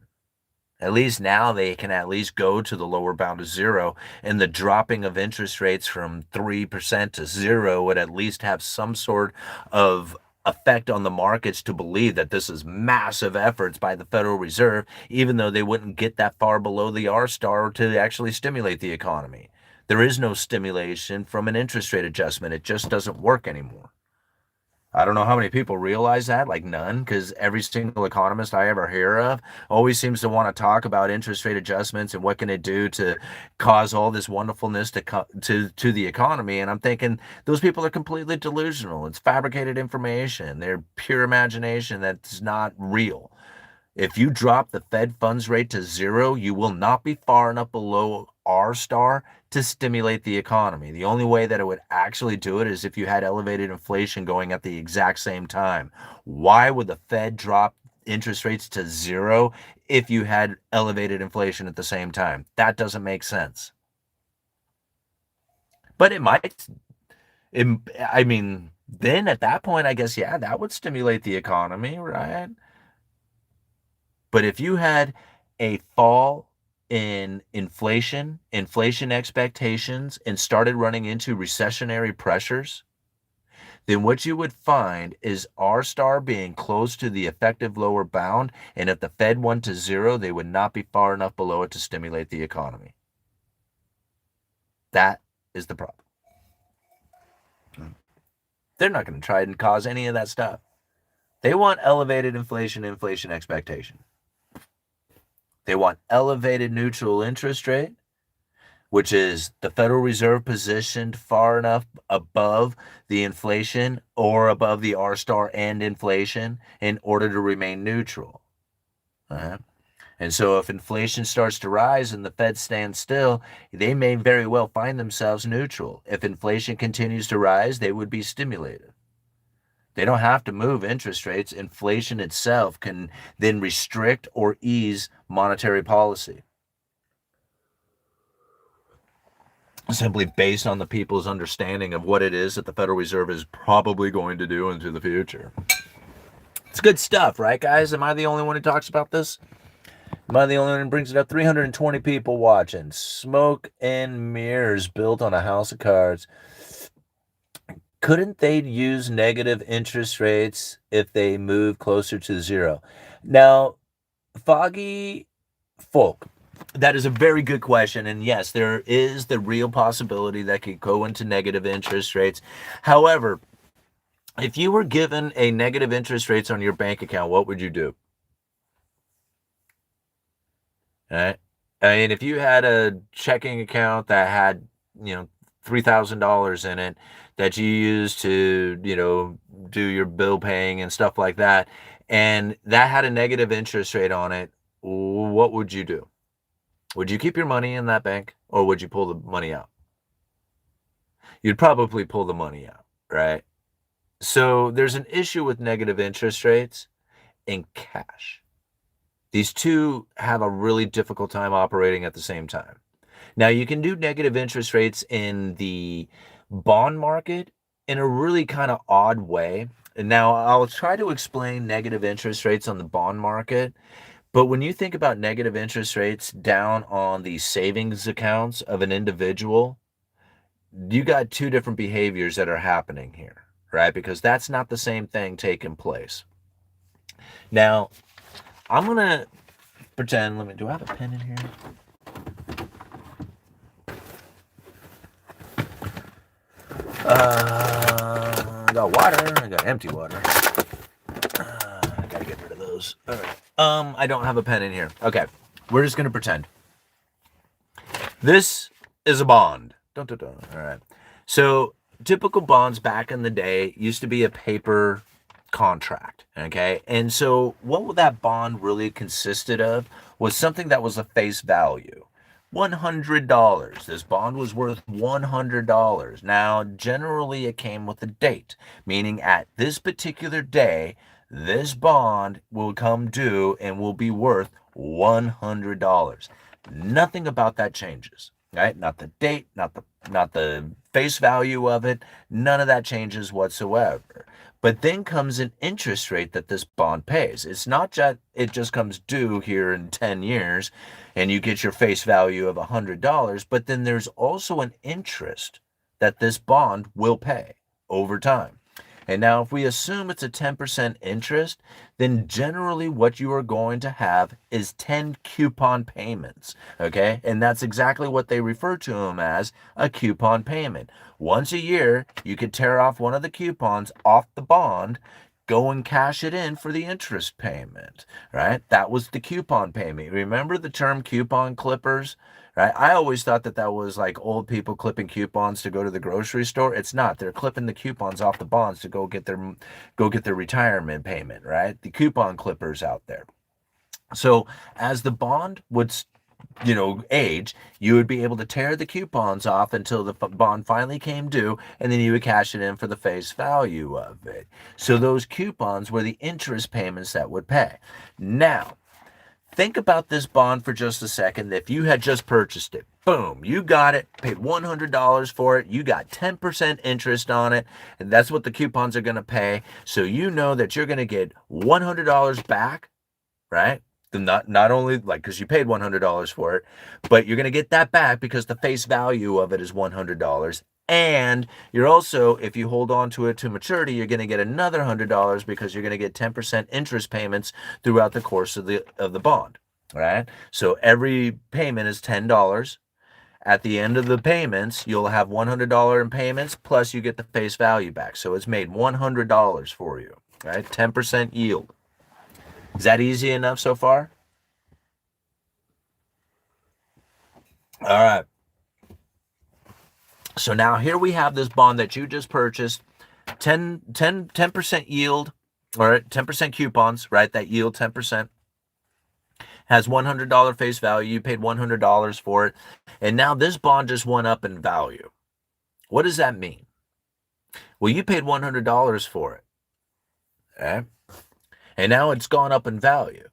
At least now they can at least go to the lower bound of zero, and the dropping of interest rates from 3% to zero would at least have some sort of effect on the markets to believe that this is massive efforts by the Federal Reserve, even though they wouldn't get that far below the R star to actually stimulate the economy. There is no stimulation from an interest rate adjustment. It just doesn't work anymore. I don't know how many people realize that, like none, because every single economist I ever hear of always seems to want to talk about interest rate adjustments and what can it do to cause all this wonderfulness to the economy. And I'm thinking those people are completely delusional. It's fabricated information. They're pure imagination that's not real. If you drop the Fed funds rate to zero, you will not be far enough below R star to stimulate the economy. The only way that it would actually do it is if you had elevated inflation going at the exact same time. Why would the Fed drop interest rates to zero if you had elevated inflation at the same time? That doesn't make sense. But it might. It, I mean, then at that point, I guess, yeah, that would stimulate the economy, right? But if you had a fall in inflation expectations, and started running into recessionary pressures, then what you would find is R star being close to the effective lower bound. And if the Fed went to zero, they would not be far enough below it to stimulate the economy. That is the problem. They're not going to try and cause any of that stuff. They want elevated inflation expectation. They want elevated neutral interest rate, which is the Federal Reserve positioned far enough above the inflation or above the R star and inflation in order to remain neutral. Uh-huh. And so if inflation starts to rise and the Fed stands still, they may very well find themselves neutral. If inflation continues to rise, they would be stimulated. They don't have to move interest rates. Inflation itself can then restrict or ease monetary policy, simply based on the people's understanding of what it is that the Federal Reserve is probably going to do into the future. It's good stuff, right, guys? Am I the only one who talks about this? Am I the only one who brings it up? 320 people watching. Smoke and mirrors built on a house of cards. Couldn't they use negative interest rates if they move closer to zero? Now, Foggy Folk, that is a very good question. And yes, there is the real possibility that could go into negative interest rates. However, if you were given a negative interest rates on your bank account, what would you do? All right. I mean, if you had a checking account that had, $3,000 in it that you use to, do your bill paying and stuff like that, and that had a negative interest rate on it, what would you do? Would you keep your money in that bank, or would you pull the money out? You'd probably pull the money out, right? So there's an issue with negative interest rates and cash. These two have a really difficult time operating at the same time. Now, you can do negative interest rates in the bond market in a really kind of odd way. And now I'll try to explain negative interest rates on the bond market. But when you think about negative interest rates down on the savings accounts of an individual, you got two different behaviors that are happening here, right? Because that's not the same thing taking place. Now, I'm going to pretend, do I have a pen in here? I got water. I got empty water. I gotta get rid of those. All right. I don't have a pen in here. Okay. We're just gonna pretend. This is a bond. Dun, dun, dun. All right. So typical bonds back in the day used to be a paper contract. Okay. And so what that bond really consisted of was something that was a face value. $100. This bond was worth $100. Now, generally, it came with a date, meaning at this particular day, this bond will come due and will be worth $100. Nothing about that changes, right? Not the date, not the face value of it. None of that changes whatsoever. But then comes an interest rate that this bond pays. It's not just it just comes due here in 10 years and you get your face value of $100, but then there's also an interest that this bond will pay over time. And now, if we assume it's a 10% interest, then generally what you are going to have is 10 coupon payments. Okay. And that's exactly what they refer to them as, a coupon payment. Once a year, you could tear off one of the coupons off the bond, go and cash it in for the interest payment, right? That was the coupon payment. Remember the term coupon clippers? Right? I always thought that that was like old people clipping coupons to go to the grocery store. It's not. They're clipping the coupons off the bonds to go get their retirement payment, right? The coupon clippers out there. So as the bond would age, you would be able to tear the coupons off until the bond finally came due, and then you would cash it in for the face value of it. So those coupons were the interest payments that would pay. Now, think about this bond for just a second. If you had just purchased it, boom, you got it, paid $100 for it, you got 10% interest on it, and that's what the coupons are going to pay. So you know that you're going to get $100 back, right? Not only like because you paid $100 for it, but you're going to get that back because the face value of it is $100. And you're also, if you hold on to it to maturity, you're going to get another $100 because you're going to get 10% interest payments throughout the course of the bond. Right? So every payment is $10. At the end of the payments, you'll have $100 in payments, plus you get the face value back. So it's made $100 for you. Right? 10% yield. Is that easy enough so far? All right. So now here we have this bond that you just purchased, 10% yield, or 10% coupons, right? That yield 10%, has $100 face value. You paid $100 for it. And now this bond just went up in value. What does that mean? Well, you paid $100 for it. Okay? And now it's gone up in value.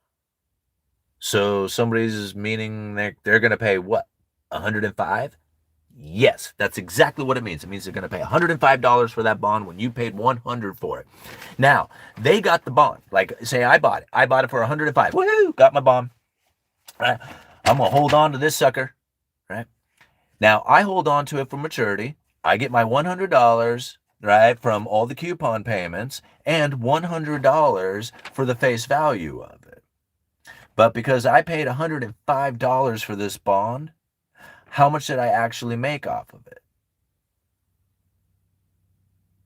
So somebody's meaning they're going to pay what? 105? Yes, that's exactly what it means. It means they're going to pay $105 for that bond when you paid 100 for it. Now, they got the bond. Like, say I bought it. I bought it for 105. Woohoo! Got my bond. Right? I'm going to hold on to this sucker. Right? Now, I hold on to it for maturity. I get my $100, right, from all the coupon payments and $100 for the face value of it. But because I paid $105 for this bond, how much did I actually make off of it?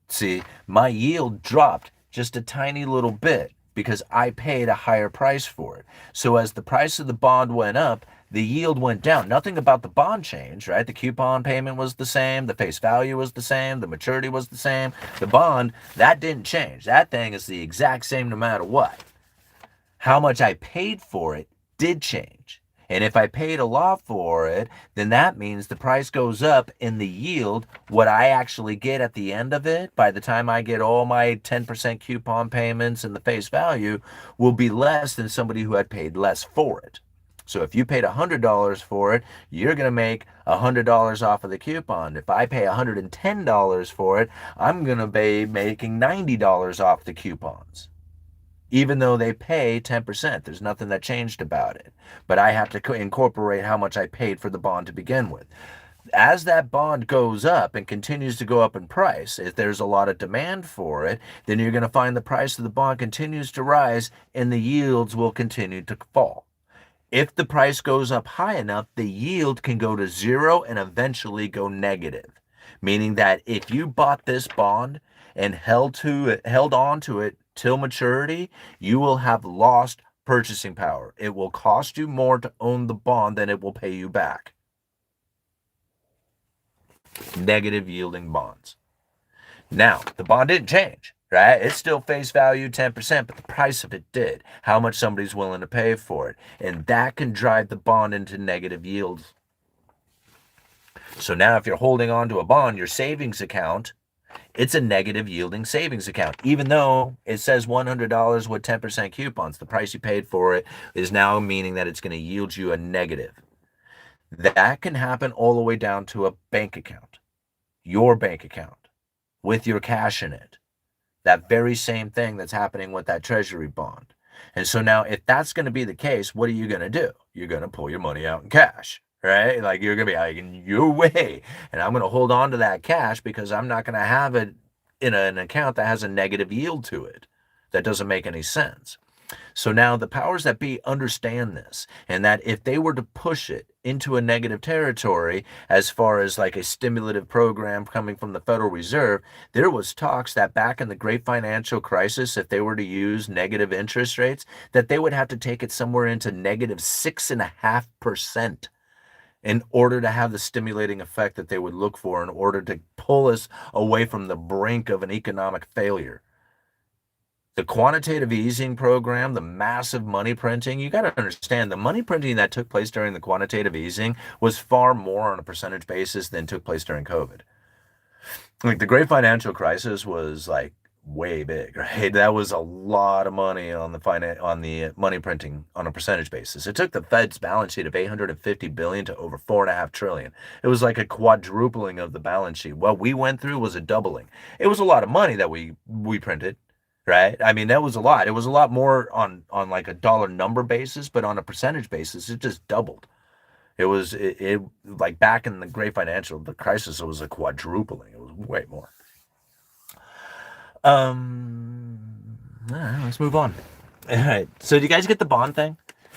See, my yield dropped just a tiny little bit because I paid a higher price for it. So as the price of the bond went up, the yield went down. Nothing about the bond changed, right? The coupon payment was the same, the face value was the same, the maturity was the same. The bond, that didn't change. That thing is the exact same no matter what. How much I paid for it did change. And if I paid a lot for it, then that means the price goes up and the yield, what I actually get at the end of it, by the time I get all my 10% coupon payments and the face value, will be less than somebody who had paid less for it. So if you paid $100 for it, you're going to make $100 off of the coupon. If I pay $110 for it, I'm going to be making $90 off the coupons. Even though they pay 10%, there's nothing that changed about it. But I have to incorporate how much I paid for the bond to begin with. As that bond goes up and continues to go up in price, if there's a lot of demand for it, then you're going to find the price of the bond continues to rise and the yields will continue to fall. If the price goes up high enough, the yield can go to zero and eventually go negative. Meaning that if you bought this bond and held on to it till maturity, you will have lost purchasing power. It will cost you more to own the bond than it will pay you back. Negative yielding bonds. Now, the bond didn't change, right? It's still face value 10%, but the price of it did. How much somebody's willing to pay for it. And that can drive the bond into negative yields. So now if you're holding on to a bond, your savings account, it's a negative yielding savings account. Even though it says $100 with 10% coupons, the price you paid for it is now meaning that it's going to yield you a negative. That can happen all the way down to a bank account, your bank account, with your cash in it. That very same thing that's happening with that treasury bond. And so now if that's going to be the case, what are you going to do? You're going to pull your money out in cash, right? Like you're going to be like, in your way. And I'm going to hold on to that cash because I'm not going to have it in an account that has a negative yield to it. That doesn't make any sense. So now the powers that be understand this, and that if they were to push it into a negative territory as far as like a stimulative program coming from the Federal Reserve, there was talks that back in the great financial crisis, if they were to use negative interest rates, that they would have to take it somewhere into negative 6.5% in order to have the stimulating effect that they would look for in order to pull us away from the brink of an economic failure. The quantitative easing program, the massive money printing, you got to understand the money printing that took place during the quantitative easing was far more on a percentage basis than took place during COVID. Like the great financial crisis was like way big, right? That was a lot of money on the money printing on a percentage basis. It took the Fed's balance sheet of 850 billion to over 4.5 trillion. It was like a quadrupling of the balance sheet. What we went through was a doubling. It was a lot of money that we printed, right? I mean, that was a lot. It was a lot more on like a dollar number basis, but on a percentage basis, it just doubled. It like back in the great financial the crisis, it was a quadrupling. It was way more. All right, let's move on. All right. So, do you guys get the bond thing?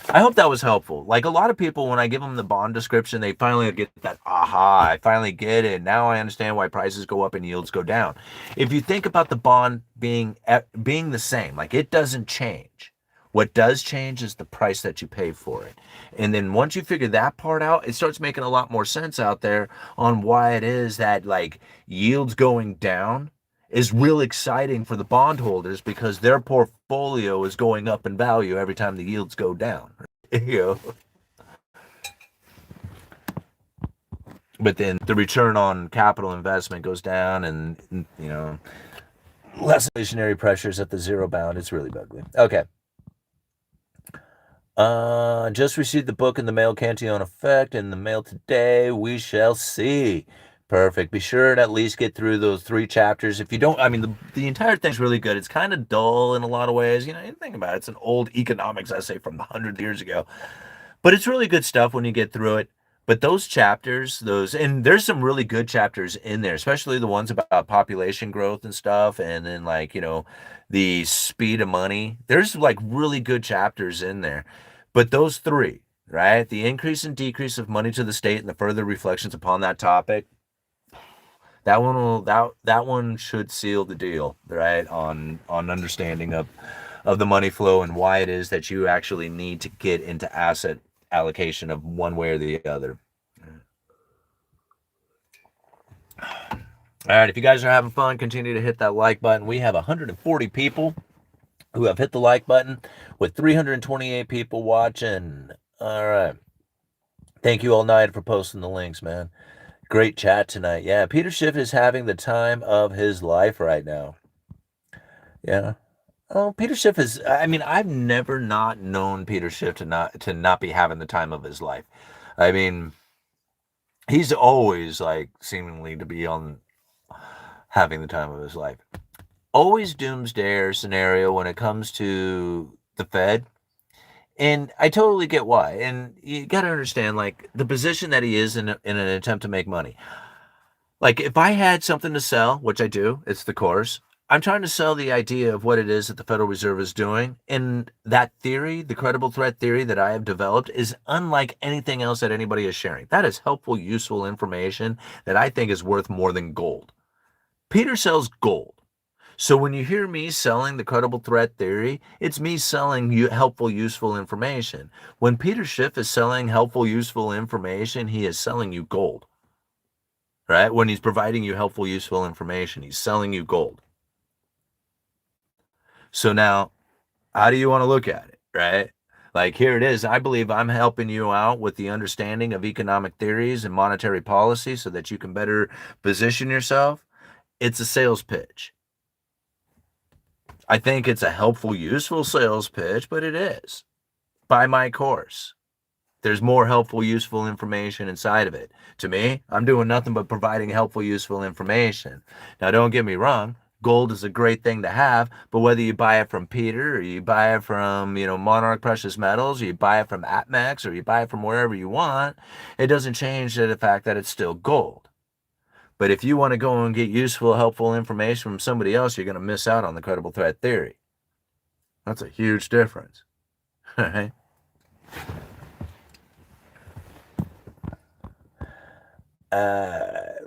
I hope that was helpful. Like a lot of people, when I give them the bond description, they finally get that, aha, I finally get it. Now I understand why prices go up and yields go down. If you think about the bond being the same, like it doesn't change. What does change is the price that you pay for it. And then once you figure that part out, it starts making a lot more sense out there on why it is that like yields going down is real exciting for the bondholders because their portfolio is going up in value every time the yields go down. You know? But then the return on capital investment goes down, and less inflationary pressures at the zero bound. It's really ugly. Okay. Just received the book in the mail, Cantillon Effect, in the mail today. We shall see. Perfect. Be sure to at least get through those 3 chapters. If you don't, I mean, the entire thing's really good. It's kind of dull in a lot of ways. You think about it. It's an old economics essay from 100 years ago. But it's really good stuff when you get through it. But those chapters, and there's some really good chapters in there, especially the ones about population growth and stuff. And then, like, the speed of money. There's like really good chapters in there. But those 3, right? The increase and decrease of money to the state and the further reflections upon that topic. That one should seal the deal, right? On understanding of the money flow and why it is that you actually need to get into asset allocation of one way or the other. All right, if you guys are having fun, continue to hit that like button. We have 140 people who have hit the like button with 328 people watching. All right. Thank you all night for posting the links, man. Great chat tonight. Yeah, Peter Schiff is having the time of his life right now. Yeah. Oh, Peter Schiff is. I mean, I've never not known Peter Schiff to not be having the time of his life. I mean, he's always like seemingly to be on having the time of his life. Always doomsday scenario when it comes to the Fed. And I totally get why. And you got to understand, like, the position that he is in an attempt to make money. Like, if I had something to sell, which I do, it's the course. I'm trying to sell the idea of what it is that the Federal Reserve is doing. And that theory, the credible threat theory that I have developed, is unlike anything else that anybody is sharing. That is helpful, useful information that I think is worth more than gold. Peter sells gold. So when you hear me selling the credible threat theory, it's me selling you helpful, useful information. When Peter Schiff is selling helpful, useful information, he is selling you gold. Right? When he's providing you helpful, useful information, he's selling you gold. So now, how do you want to look at it? Right? Like here it is. I believe I'm helping you out with the understanding of economic theories and monetary policy so that you can better position yourself. It's a sales pitch. I think it's a helpful, useful sales pitch, but it is. Buy my course. There's more helpful, useful information inside of it. To me, I'm doing nothing but providing helpful, useful information. Now, don't get me wrong. Gold is a great thing to have, but whether you buy it from Peter or you buy it from, Monarch Precious Metals, or you buy it from APMEX, or you buy it from wherever you want, it doesn't change the fact that it's still gold. But if you want to go and get useful, helpful information from somebody else, you're going to miss out on the credible threat theory. That's a huge difference. Right?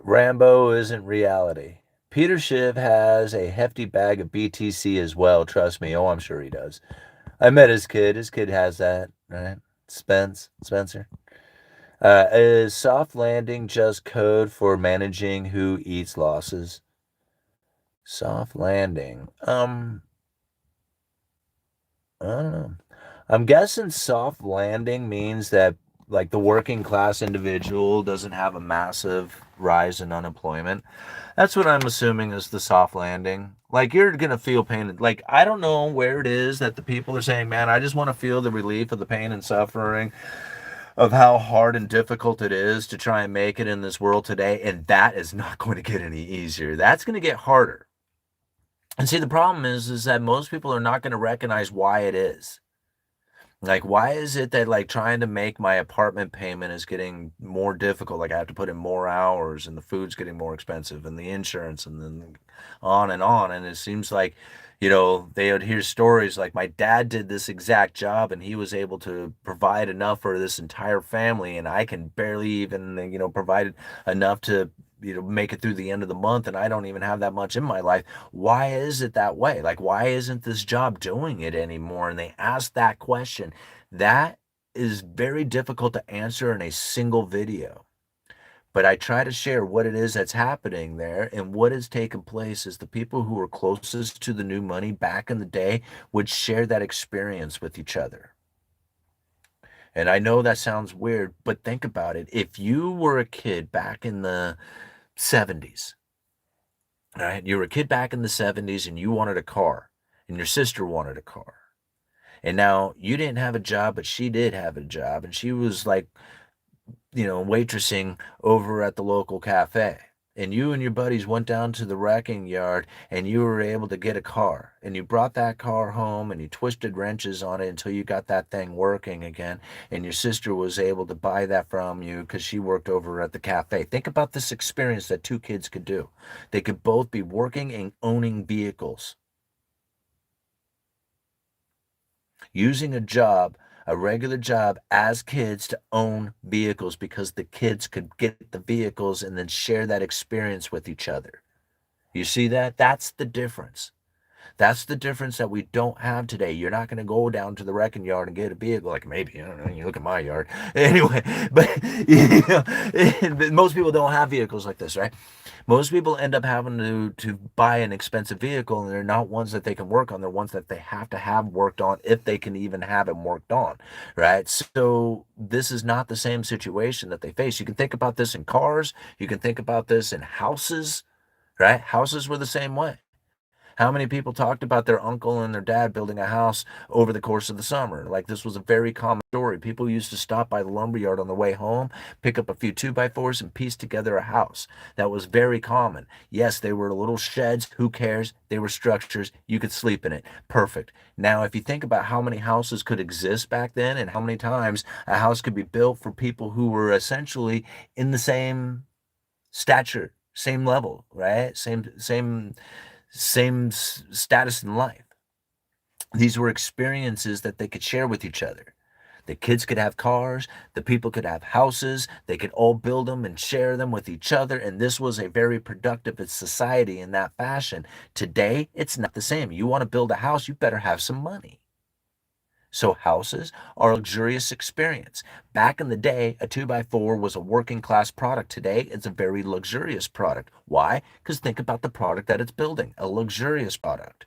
Rambo isn't reality. Peter Schiff has a hefty bag of BTC as well. Trust me. Oh, I'm sure he does. I met his kid. His kid has that, right? Spencer. Is soft landing just code for managing who eats losses? Soft landing. I don't know. I'm guessing soft landing means that like the working class individual doesn't have a massive rise in unemployment. That's what I'm assuming is the soft landing. Like you're gonna feel pain. Like I don't know where it is that the people are saying, man, I just want to feel the relief of the pain and suffering of how hard and difficult it is to try and make it in this world today, and that is not going to get any easier. That's going to get harder. And see, the problem is that most people are not going to recognize why it is. Like, why is it that like trying to make my apartment payment is getting more difficult? Like I have to put in more hours and the food's getting more expensive and the insurance and then on and on. And it seems like, they would hear stories like my dad did this exact job and he was able to provide enough for this entire family and I can barely even, provide enough to, make it through the end of the month and I don't even have that much in my life. Why is it that way? Like, why isn't this job doing it anymore? And they ask that question. That is very difficult to answer in a single video. But I try to share what it is that's happening there. And what has taken place is the people who were closest to the new money back in the day would share that experience with each other. And I know that sounds weird, but think about it. If you were a kid back in the 70s, all right, you were a kid back in the 70s and you wanted a car, and your sister wanted a car. And now you didn't have a job, but she did have a job, and she was like, waitressing over at the local cafe. And you and your buddies went down to the wrecking yard and you were able to get a car. And you brought that car home and you twisted wrenches on it until you got that thing working again. And your sister was able to buy that from you because she worked over at the cafe. Think about this experience that two kids could do. They could both be working and owning vehicles, using a regular job as kids to own vehicles because the kids could get the vehicles and then share that experience with each other. You see that? That's the difference. That's the difference that we don't have today. You're not going to go down to the wrecking yard and get a vehicle. Like maybe, I don't know, you look at my yard. Anyway, but most people don't have vehicles like this, right? Most people end up having to buy an expensive vehicle, and they're not ones that they can work on. They're ones that they have to have worked on if they can even have them worked on, right? So this is not the same situation that they face. You can think about this in cars. You can think about this in houses, right? Houses were the same way. How many people talked about their uncle and their dad building a house over the course of the summer? Like this was a very common story. People used to stop by the lumberyard on the way home, pick up a few 2x4s and piece together a house. That was very common. Yes, they were little sheds. Who cares? They were structures. You could sleep in it. Perfect. Now, if you think about how many houses could exist back then and how many times a house could be built for people who were essentially in the same stature, same level, right? Same status in life. These were experiences that they could share with each other. The kids could have cars, the people could have houses, they could all build them and share them with each other. And this was a very productive society in that fashion. Today, it's not the same. You want to build a house, you better have some money. So houses are a luxurious experience. Back in the day, a 2x4 was a working class product. Today, it's a very luxurious product. Why? Because think about the product that it's building, a luxurious product.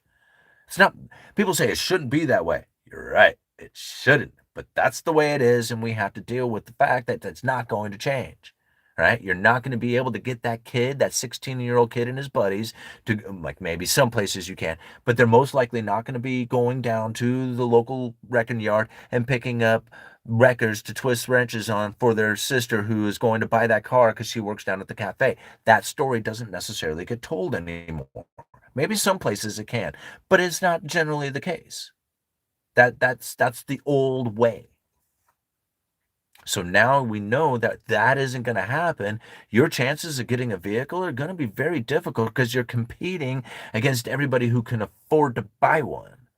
It's not, people say it shouldn't be that way. You're right, it shouldn't. But that's the way it is, and we have to deal with the fact that that's not going to change. Right? You're not going to be able to get that kid, that 16-year-old kid and his buddies to, like maybe some places you can, but they're most likely not going to be going down to the local wrecking yard and picking up wreckers to twist wrenches on for their sister who is going to buy that car because she works down at the cafe. That story doesn't necessarily get told anymore. Maybe some places it can, but it's not generally the case. That's the old way. So now we know that that isn't going to happen. Your chances of getting a vehicle are going to be very difficult because you're competing against everybody who can afford to buy one.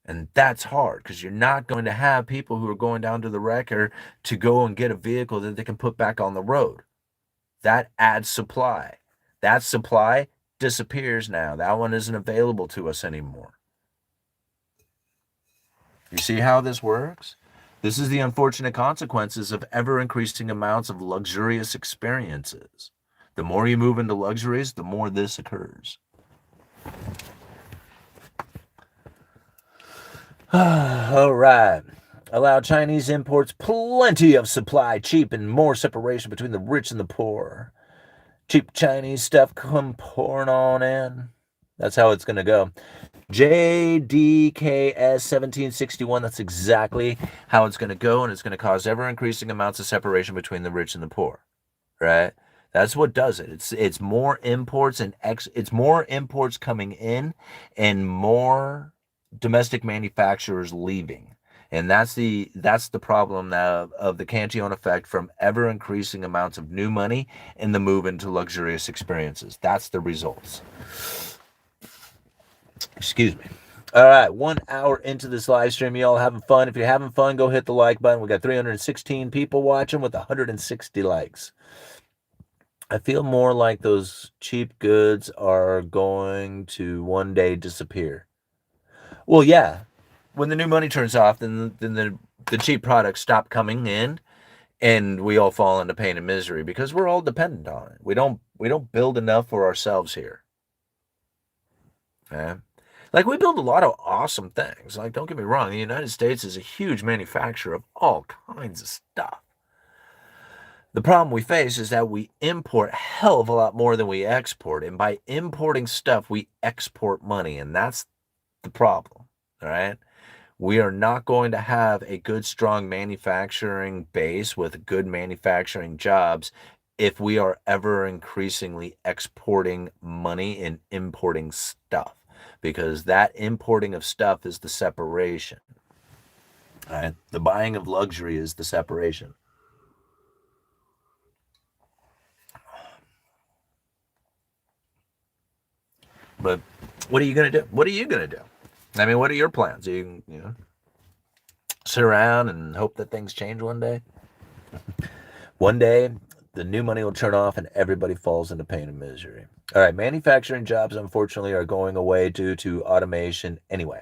And that's hard because you're not going to have people who are going down to the wrecker to go and get a vehicle that they can put back on the road. That adds supply. That supply disappears now. That one isn't available to us anymore. You see how this works? This is the unfortunate consequences of ever increasing amounts of luxurious experiences. The more you move into luxuries, the more this occurs. All right. Allow Chinese imports plenty of supply, cheap, and more separation between the rich and the poor. Cheap Chinese stuff come pouring on in. That's how it's going to go. JDKS 1761, that's exactly how it's going to go, and it's going to cause ever increasing amounts of separation between the rich and the poor, right? That's what does it. It's more imports and it's more imports coming in and more domestic manufacturers leaving. And that's the problem now of the Cantillon effect from ever increasing amounts of new money and the move into luxurious experiences. That's the results. Excuse me. All right, 1 hour into this live stream. You all having fun? If you're having fun, go hit the like button. We got 316 people watching with 160 likes. I feel more like those cheap goods are going to one day disappear. Well, yeah. When the new money turns off, then the cheap products stop coming in, and we all fall into pain and misery because we're all dependent on it. We don't build enough for ourselves here. Okay? Like, we build a lot of awesome things. Like, don't get me wrong, the United States is a huge manufacturer of all kinds of stuff. The problem we face is that we import a hell of a lot more than we export. And by importing stuff, we export money. And that's the problem. All right. We are not going to have a good, strong manufacturing base with good manufacturing jobs if we are ever increasingly exporting money and importing stuff, because that importing of stuff is the separation. All right. The buying of luxury is the separation. But what are you going to do? What are you going to do? I mean, what are your plans? You sit around and hope that things change one day? One day, the new money will turn off and everybody falls into pain and misery. All right, manufacturing jobs, unfortunately, are going away due to automation anyway.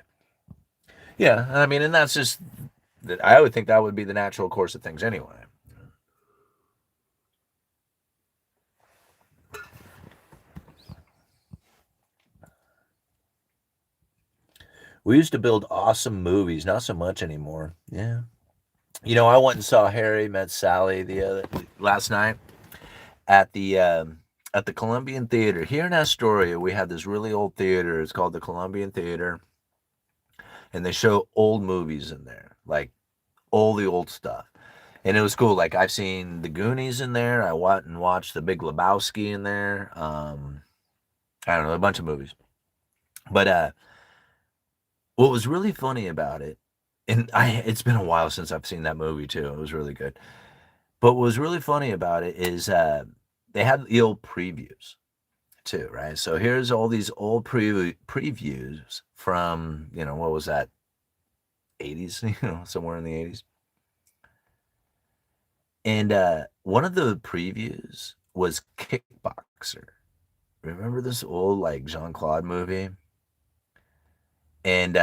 Yeah, I mean, and that's just, I would think that would be the natural course of things anyway. We used to build awesome movies, not so much anymore. Yeah. I went and saw Harry Met Sally last night at the Columbian Theater here in Astoria. We had this really old theater. It's called the Columbian Theater, and they show old movies in there, like all the old stuff. And it was cool. Like, I've seen The Goonies in there. I went and watched The Big Lebowski in there. I don't know, a bunch of movies. But what was really funny about it, and it's been a while since I've seen that movie too. It was really good. But what was really funny about it is they had the old previews too, right? So here's all these old previews from, what was that, 80s, somewhere in the 80s. And one of the previews was Kickboxer. Remember this old, like, Jean-Claude movie? And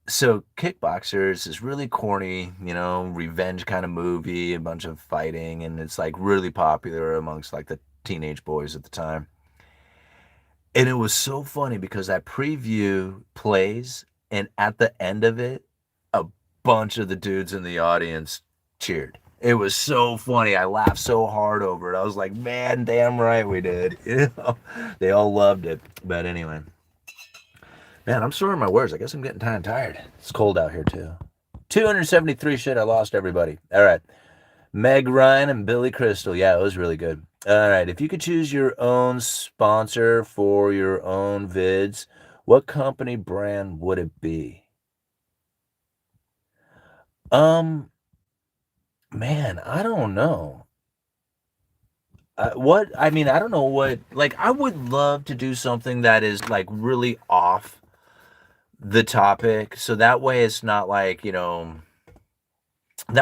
so Kickboxer is this really corny, revenge kind of movie, a bunch of fighting, and it's like really popular amongst like the teenage boys at the time. And it was so funny because that preview plays, and at the end of it, a bunch of the dudes in the audience cheered. It was so funny. I laughed so hard over it. I was like, man, damn right we did. They all loved it. But anyway, man, I'm storing my words. I guess I'm getting kind of tired. It's cold out here too. 273 shit. I lost everybody. All right. Meg Ryan and Billy Crystal. Yeah, it was really good. All right. If you could choose your own sponsor for your own vids, what company brand would it be? Um, Man, I don't know. What I mean, I don't know what. Like, I would love to do something that is like really off the topic, so that way it's not like that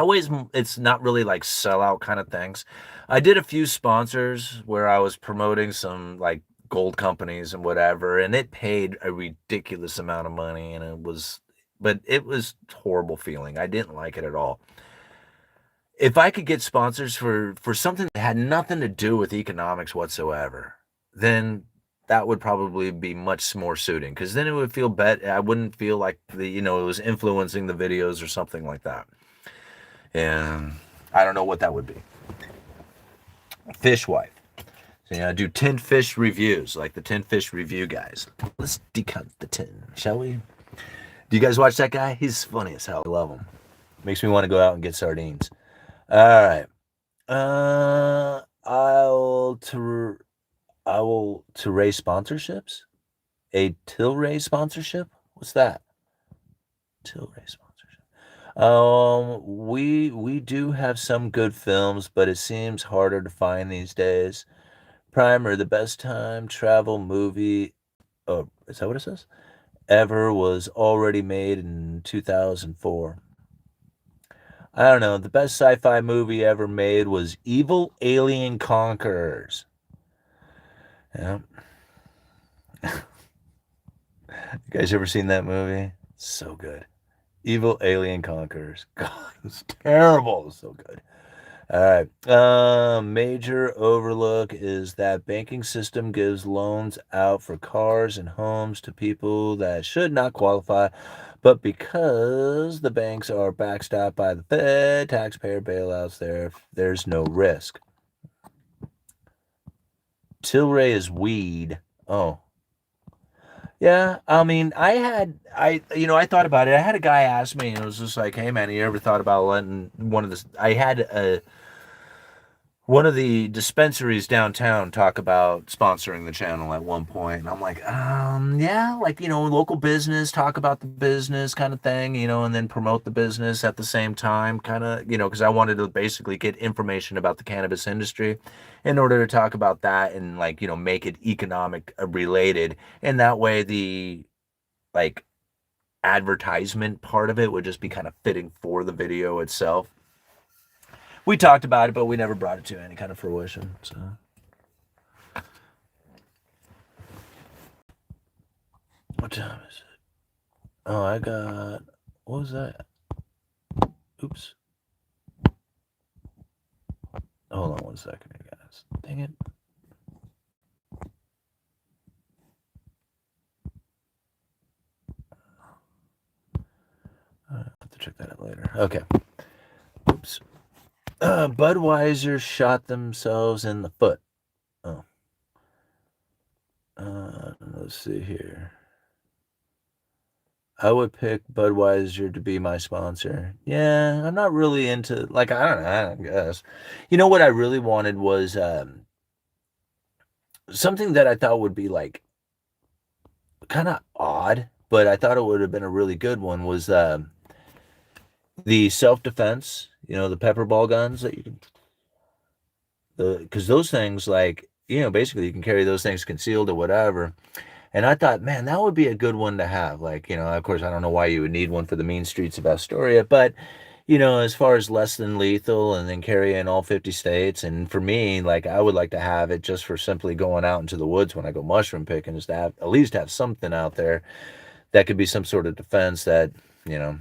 way it's not really like sellout kind of things. I did a few sponsors where I was promoting some like gold companies and whatever, and it paid a ridiculous amount of money, and but it was horrible feeling. I didn't like it at all. If I could get sponsors for something that had nothing to do with economics whatsoever, then that would probably be much more suiting because then it would feel better. I wouldn't feel like it was influencing the videos or something like that. And I don't know what that would be. Fish wife. So, I do 10 fish reviews, like the 10 fish review guys. Let's decut the 10, shall we? Do you guys watch that guy? He's funny as hell. I love him. Makes me want to go out and get sardines. All right. Uh, I'll to I will to raise sponsorships. A Tilray sponsorship. What's that? Tilray sponsorship. We do have some good films, but it seems harder to find these days. Primer, the best time travel movie. Oh, is that what it says? Ever was already made in 2004. I don't know. The best sci-fi movie ever made was Evil Alien Conquerors. Yeah. You guys ever seen that movie? So good. Evil Alien Conquerors. God, it was terrible. It was so good. All right. Major overlook is that banking system gives loans out for cars and homes to people that should not qualify, but because the banks are backstopped by the Fed, taxpayer bailouts, there's no risk. Tilray is weed. Oh, yeah. I mean, I thought about it. I had a guy ask me, and it was just like, "Hey, man, you ever thought about letting one of the?" I had one of the dispensaries downtown talk about sponsoring the channel at one point, and I'm like, yeah, like local business, talk about the business kind of thing, and then promote the business at the same time, kind of, because I wanted to basically get information about the cannabis industry in order to talk about that and like make it economic related, and that way the like advertisement part of it would just be kind of fitting for the video itself. We talked about it, but we never brought it to any kind of fruition. So, what time is it? Oh, I got. What was that? Oops. Hold on one second, guys. Dang it. I have to check that out later. Okay. Oops. Budweiser shot themselves in the foot. Oh. Let's see here. I would pick Budweiser to be my sponsor. Yeah, I'm not really into like I don't know, I guess. What I really wanted was something that I thought would be like kind of odd, but I thought it would have been a really good one was the self defense. The pepper ball guns that you can because those things like basically you can carry those things concealed or whatever. And I thought, man, that would be a good one to have. Like, of course, I don't know why you would need one for the mean streets of Astoria, but, as far as less than lethal and then carry in all 50 states. And for me, like, I would like to have it just for simply going out into the woods when I go mushroom picking, is to have at least have something out there that could be some sort of defense that, you know,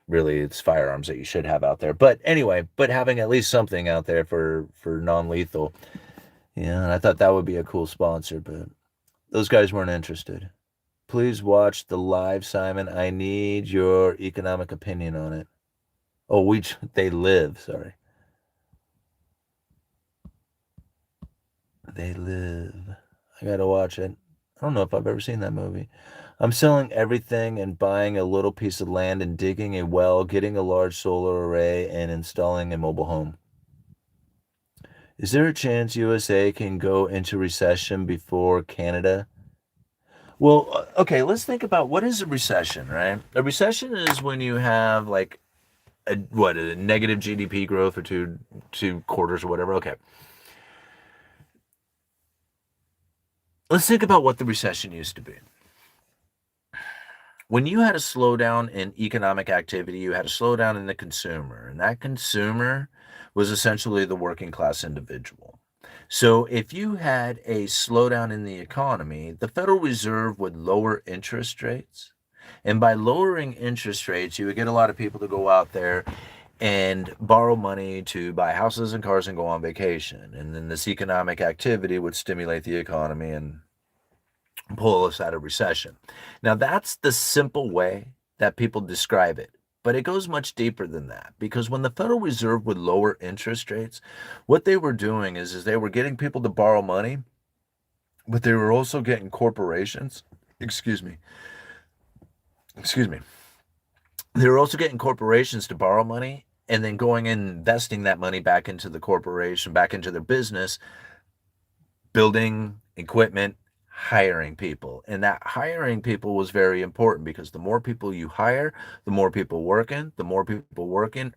really it's firearms that you should have out there. But anyway, but having at least something out there for non-lethal. Yeah, and I thought that would be a cool sponsor, but those guys weren't interested. Please watch the live, Simon. I need your economic opinion on it. Oh, they live. Sorry, they live. I gotta watch it. I don't know if I've ever seen that movie. I'm selling everything and buying a little piece of land and digging a well, getting a large solar array, and installing a mobile home. Is there a chance USA can go into recession before Canada? Well, okay, let's think about what is a recession, right? A recession is when you have like a negative GDP growth or two quarters or whatever. Okay, let's think about what the recession used to be. When you had a slowdown in economic activity, you had a slowdown in the consumer, and that consumer was essentially the working class individual. So if you had a slowdown in the economy, the Federal Reserve would lower interest rates. And by lowering interest rates, you would get a lot of people to go out there and borrow money to buy houses and cars and go on vacation. And then this economic activity would stimulate the economy and pull us out of recession. Now, that's the simple way that people describe it. But it goes much deeper than that because when the Federal Reserve would lower interest rates, what they were doing is they were getting people to borrow money, but they were also getting corporations, excuse me, excuse me, they were also getting corporations to borrow money and then going and investing that money back into the corporation, back into their business, building equipment, hiring people. And that hiring people was very important because the more people you hire, the more people working,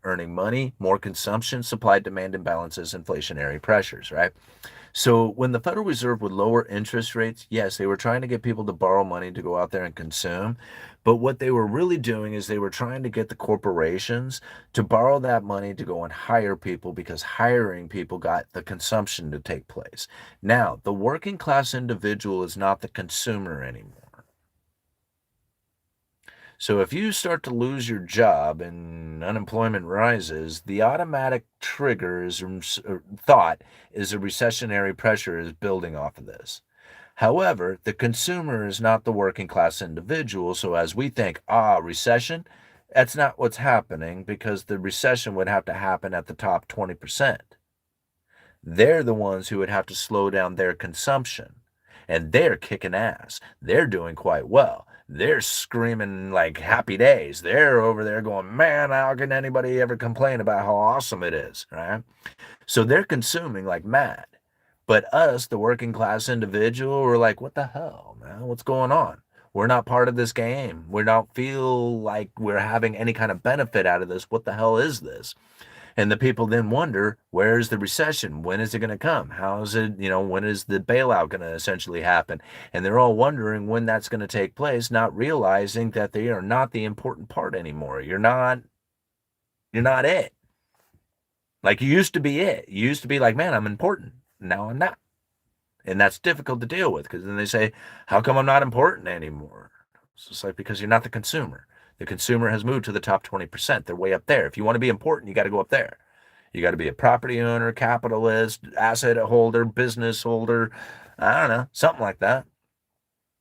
earning money, more consumption, supply demand imbalances, inflationary pressures, right? So when the Federal Reserve would lower interest rates, yes, they were trying to get people to borrow money to go out there and consume. But what they were really doing is they were trying to get the corporations to borrow that money to go and hire people because hiring people got the consumption to take place. Now, the working class individual is not the consumer anymore. So if you start to lose your job and unemployment rises, the automatic trigger is thought is a recessionary pressure is building off of this. However, the consumer is not the working class individual. So as we think, recession, that's not what's happening because the recession would have to happen at the top 20%. They're the ones who would have to slow down their consumption. And they're kicking ass. They're doing quite well. They're screaming like happy days. They're over there going, man, how can anybody ever complain about how awesome it is, right? So they're consuming like mad. But us, the working class individual, we're like, what the hell, man? What's going on? We're not part of this game. We don't feel like we're having any kind of benefit out of this. What the hell is this? And the people then wonder, where's the recession? When is it going to come? How is it, when is the bailout going to essentially happen? And they're all wondering when that's going to take place, not realizing that they are not the important part anymore. You're not it. Like you used to be it. You used to be like, man, I'm important. Now I'm not. And that's difficult to deal with because then they say, how come I'm not important anymore? It's just like because you're not the consumer. The consumer has moved to the top 20%. They're way up there. If you want to be important, you got to go up there. You got to be a property owner, capitalist, asset holder, business holder. I don't know, something like that.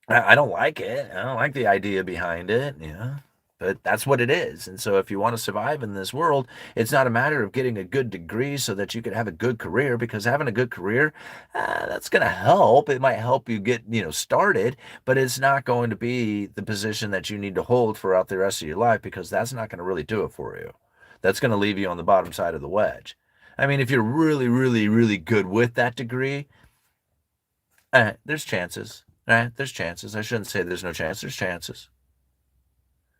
I don't like it. I don't like the idea behind it, but that's what it is. And so if you want to survive in this world, it's not a matter of getting a good degree so that you can have a good career because having a good career, that's going to help. It might help you get, started, but it's not going to be the position that you need to hold throughout the rest of your life because that's not going to really do it for you. That's going to leave you on the bottom side of the wedge. I mean, if you're really, really, really good with that degree, there's chances. There's chances. I shouldn't say there's no chance. There's chances.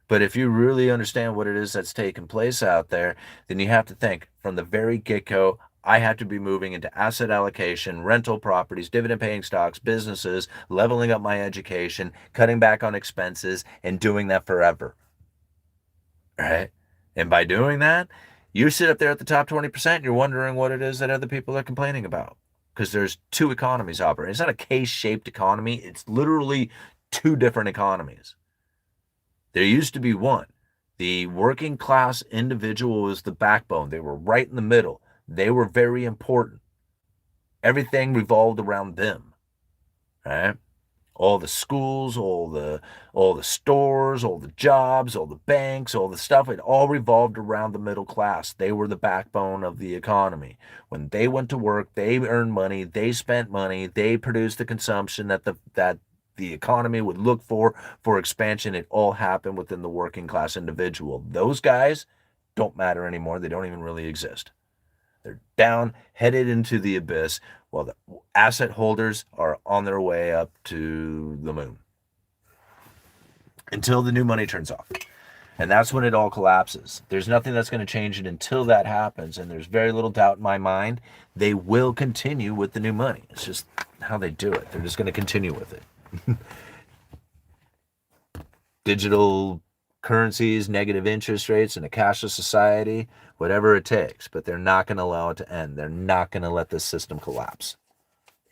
But if you really understand what it is that's taking place out there, then you have to think from the very get go, I have to be moving into asset allocation, rental properties, dividend paying stocks, businesses, leveling up my education, cutting back on expenses, and doing that forever. Right? And by doing that, you sit up there at the top 20%, you're wondering what it is that other people are complaining about. Because there's two economies operating. It's not a K-shaped economy. It's literally two different economies. There used to be one. The working class individual was the backbone. They were right in the middle. They were very important. Everything revolved around them. Right? All the schools, all the stores, all the jobs, all the banks, all the stuff, it all revolved around the middle class. They were the backbone of the economy. When they went to work, they earned money, they spent money, they produced the consumption that the economy would look for expansion. It all happened within the working class individual. Those guys don't matter anymore. They don't even really exist. They're down, headed into the abyss, while the asset holders are on their way up to the moon until the new money turns off. And that's when it all collapses. There's nothing that's going to change it until that happens. And there's very little doubt in my mind they will continue with the new money. It's just how they do it. They're just going to continue with it. Digital currencies, negative interest rates, and a cashless society, whatever it takes. But they're not going to allow it to end. They're not going to let this system collapse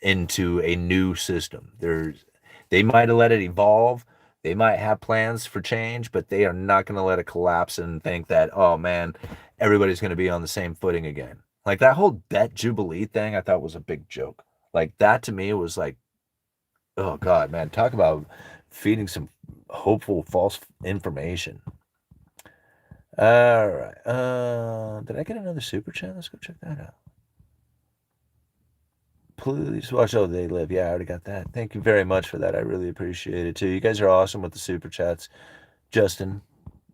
into a new system. They might have let it evolve. They might have plans for change, but they are not going to let it collapse and think that, oh man, everybody's going to be on the same footing again. Like that whole debt jubilee thing, I thought was a big joke. Like that to me was like, oh God, man, talk about feeding some hopeful false information. All right. Did I get another super chat? Let's go check that out. Please watch Oh They Live. Yeah, I already got that. Thank you very much for that. I really appreciate it too. You guys are awesome with the super chats. Justin,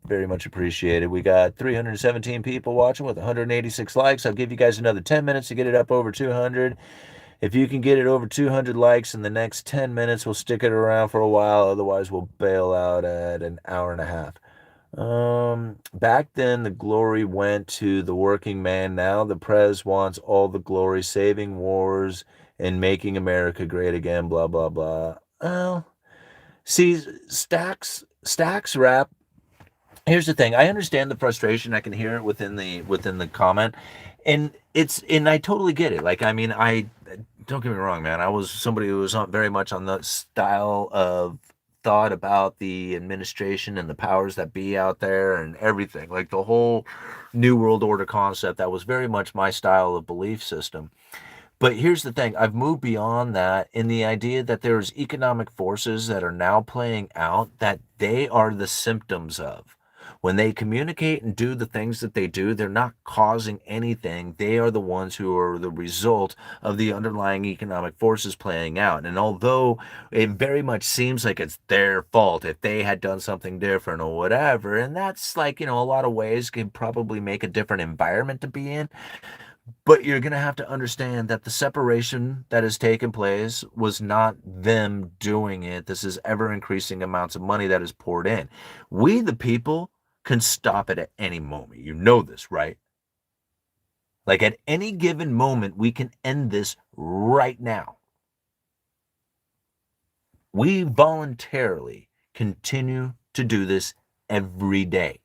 very much appreciated. We got 317 people watching with 186 likes. I'll give you guys another 10 minutes to get it up over 200. If you can get it over 200 likes in the next 10 minutes, we'll stick it around for a while. Otherwise, we'll bail out at an hour and a half. Back then the glory went to the working man. Now the prez wants all the glory, saving wars and making America great again, blah, blah, blah. Well, see, Stacks rap. Here's the thing. I understand the frustration. I can hear it within the comment. And I totally get it. Like, I mean, I don't get me wrong, man. I was somebody who was not very much on the style of thought about the administration and the powers that be out there and everything. Like the whole New World Order concept, that was very much my style of belief system. But here's the thing, I've moved beyond that in the idea that there's economic forces that are now playing out that they are the symptoms of. When they communicate and do the things that they do, they're not causing anything. They are the ones who are the result of the underlying economic forces playing out. And although it very much seems like it's their fault if they had done something different or whatever, and that's like, a lot of ways can probably make a different environment to be in. But you're going to have to understand that the separation that has taken place was not them doing it. This is ever increasing amounts of money that is poured in. We, the people, can stop it at any moment. You know this, right? Like at any given moment, we can end this right now. We voluntarily continue to do this every day.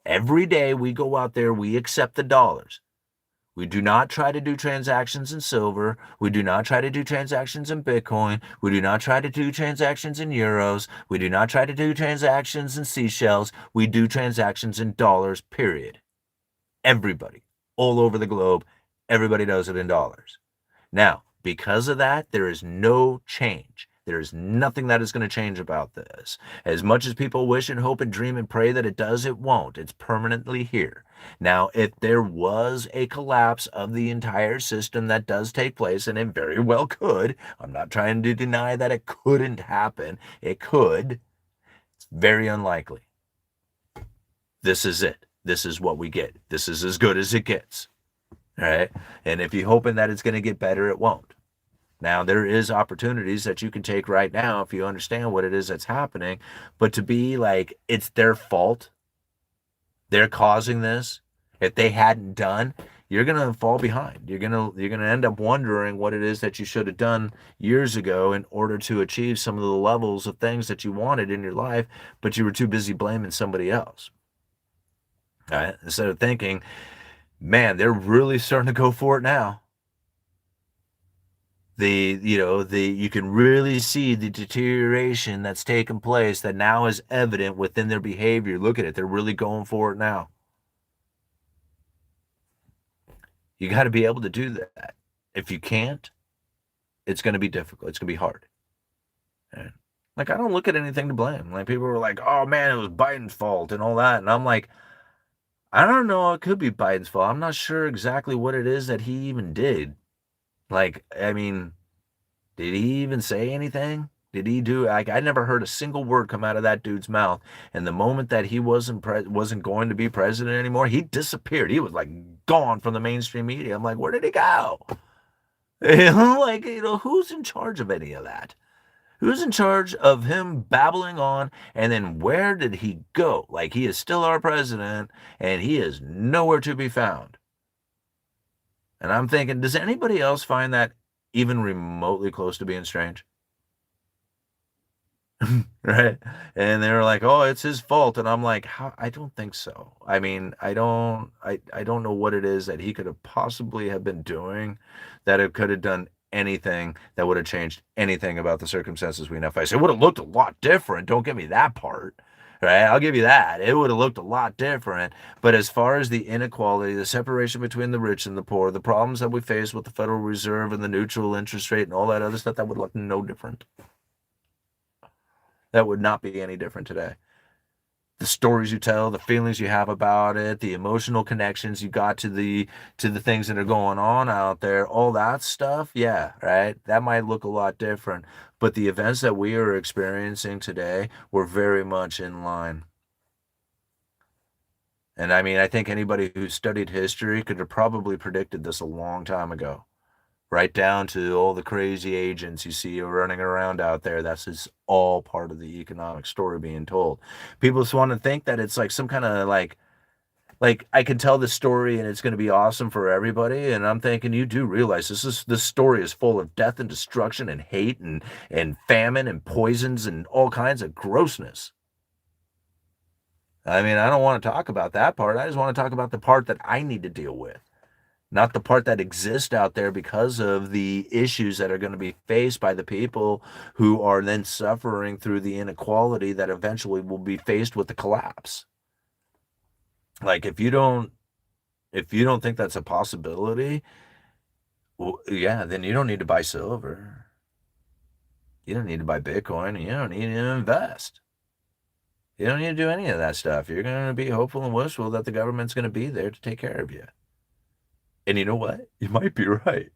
Every day we go out there, we accept the dollars. We do not try to do transactions in silver. We do not try to do transactions in Bitcoin. We do not try to do transactions in euros. We do not try to do transactions in seashells. We do transactions in dollars, period. Everybody, all over the globe, everybody does it in dollars. Now, because of that, there is no change. There is nothing that is going to change about this. As much as people wish and hope and dream and pray that it does, it won't. It's permanently here. Now, if there was a collapse of the entire system that does take place, and it very well could, I'm not trying to deny that it couldn't happen. It could. It's very unlikely. This is it. This is what we get. This is as good as it gets. All right. And if you're hoping that it's going to get better, it won't. Now, there is opportunities that you can take right now if you understand what it is that's happening. But to be like, it's their fault, they're causing this, if they hadn't done, you're going to fall behind. You're going to end up wondering what it is that you should have done years ago in order to achieve some of the levels of things that you wanted in your life, but you were too busy blaming somebody else. All right? Instead of thinking, man, they're really starting to go for it now. You can really see the deterioration that's taken place that now is evident within their behavior. Look at it. They're really going for it now. You got to be able to do that. If you can't, it's going to be difficult. It's going to be hard. And like, I don't look at anything to blame. Like, people were like, oh man, it was Biden's fault and all that. And I'm like, I don't know. It could be Biden's fault. I'm not sure exactly what it is that he even did. Like, I mean, did he even say anything? Did he do like I never heard a single word come out of that dude's mouth. And the moment that he wasn't going to be president anymore, he disappeared. He was like gone from the mainstream media. I'm like, where did he go? Like, who's in charge of any of that? Who's in charge of him babbling on? And then where did he go? Like, he is still our president and he is nowhere to be found. And I'm thinking, does anybody else find that even remotely close to being strange? Right? And they were like, "Oh, it's his fault." And I'm like, "How? I don't think so. I mean, I don't know what it is that he could have possibly have been doing that it could have done anything that would have changed anything about the circumstances we now face. It would have looked a lot different. Don't give me that part. Right? I'll give you that. It would have looked a lot different. But as far as the inequality, the separation between the rich and the poor, the problems that we face with the Federal Reserve and the neutral interest rate and all that other stuff, that would look no different. That would not be any different today. The stories you tell, the feelings you have about it, the emotional connections you got to the things that are going on out there, all that stuff, yeah, right? That might look a lot different, but the events that we are experiencing today were very much in line. And I mean, I think anybody who studied history could have probably predicted this a long time ago. Right down to all the crazy agents you see running around out there. That's just all part of the economic story being told. People just want to think that it's like some kind of like I can tell this story and it's going to be awesome for everybody. And I'm thinking you do realize this story is full of death and destruction and hate and famine and poisons and all kinds of grossness. I mean, I don't want to talk about that part. I just want to talk about the part that I need to deal with, not the part that exists out there because of the issues that are going to be faced by the people who are then suffering through the inequality that eventually will be faced with the collapse. Like if you don't think that's a possibility, well, yeah, then you don't need to buy silver. You don't need to buy Bitcoin. You don't need to invest. You don't need to do any of that stuff. You're going to be hopeful and wishful that the government's going to be there to take care of you. And you know what? You might be right.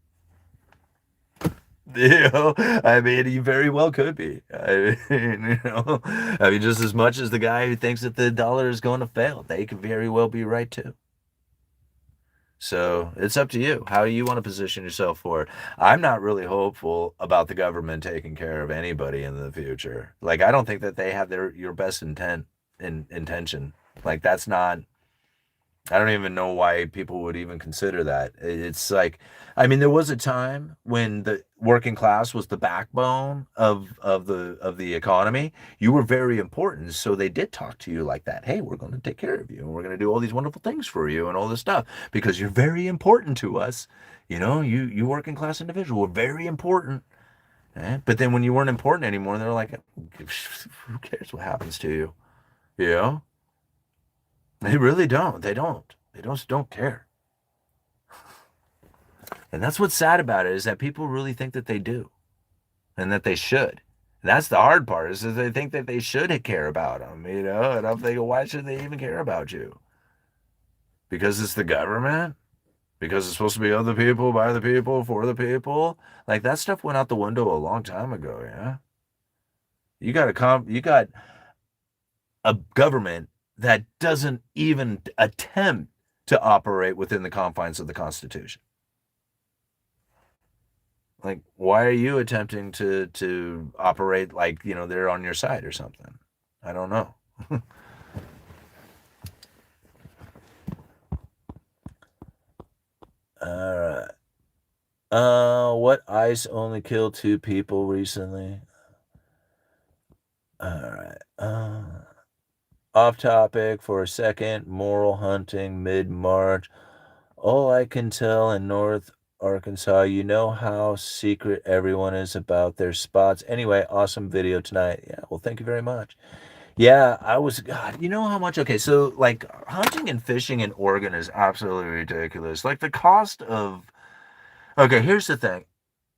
I mean, you very well could be. I mean, I mean, just as much as the guy who thinks that the dollar is going to fail, they could very well be right too. So it's up to you how you want to position yourself for it. I'm not really hopeful about the government taking care of anybody in the future. Like, I don't think that they have your best intention. Like, that's not. I don't even know why people would even consider that. It's like, I mean, there was a time when the working class was the backbone of the economy. You were very important, so they did talk to you like that. Hey, we're going to take care of you, and we're going to do all these wonderful things for you, and all this stuff because you're very important to us. You working class individual were very important. But then when you weren't important anymore, they're like, who cares what happens to you? You know? They really don't. They don't. They don't care. And that's what's sad about it is that people really think that they do and that they should. And that's the hard part is that they think that they should care about them. And I'm thinking, why should they even care about you? Because it's the government? Because it's supposed to be other people, by the people, for the people? Like that stuff went out the window a long time ago, yeah? You got a government that doesn't even attempt to operate within the confines of the Constitution. Like, why are you attempting to operate like they're on your side or something? I don't know. All right. What ice only killed two people recently? All right. Off topic for a second. Moral hunting mid March. All I can tell in North Arkansas, you know how secret everyone is about their spots. Anyway, awesome video tonight. Yeah, well, thank you very much. Yeah, God, you know how much? Okay, so like hunting and fishing in Oregon is absolutely ridiculous. Like the cost of, okay, here's the thing.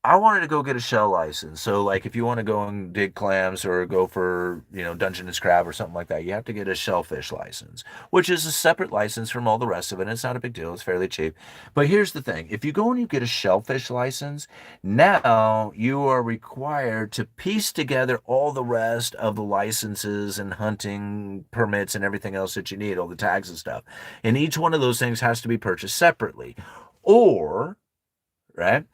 I wanted to go get a shell license. So like if you want to go and dig clams or go for, Dungeness crab or something like that, you have to get a shellfish license, which is a separate license from all the rest of it. It's not a big deal. It's fairly cheap. But here's the thing. If you go and you get a shellfish license, now you are required to piece together all the rest of the licenses and hunting permits and everything else that you need, all the tags and stuff. And each one of those things has to be purchased separately. Or, right?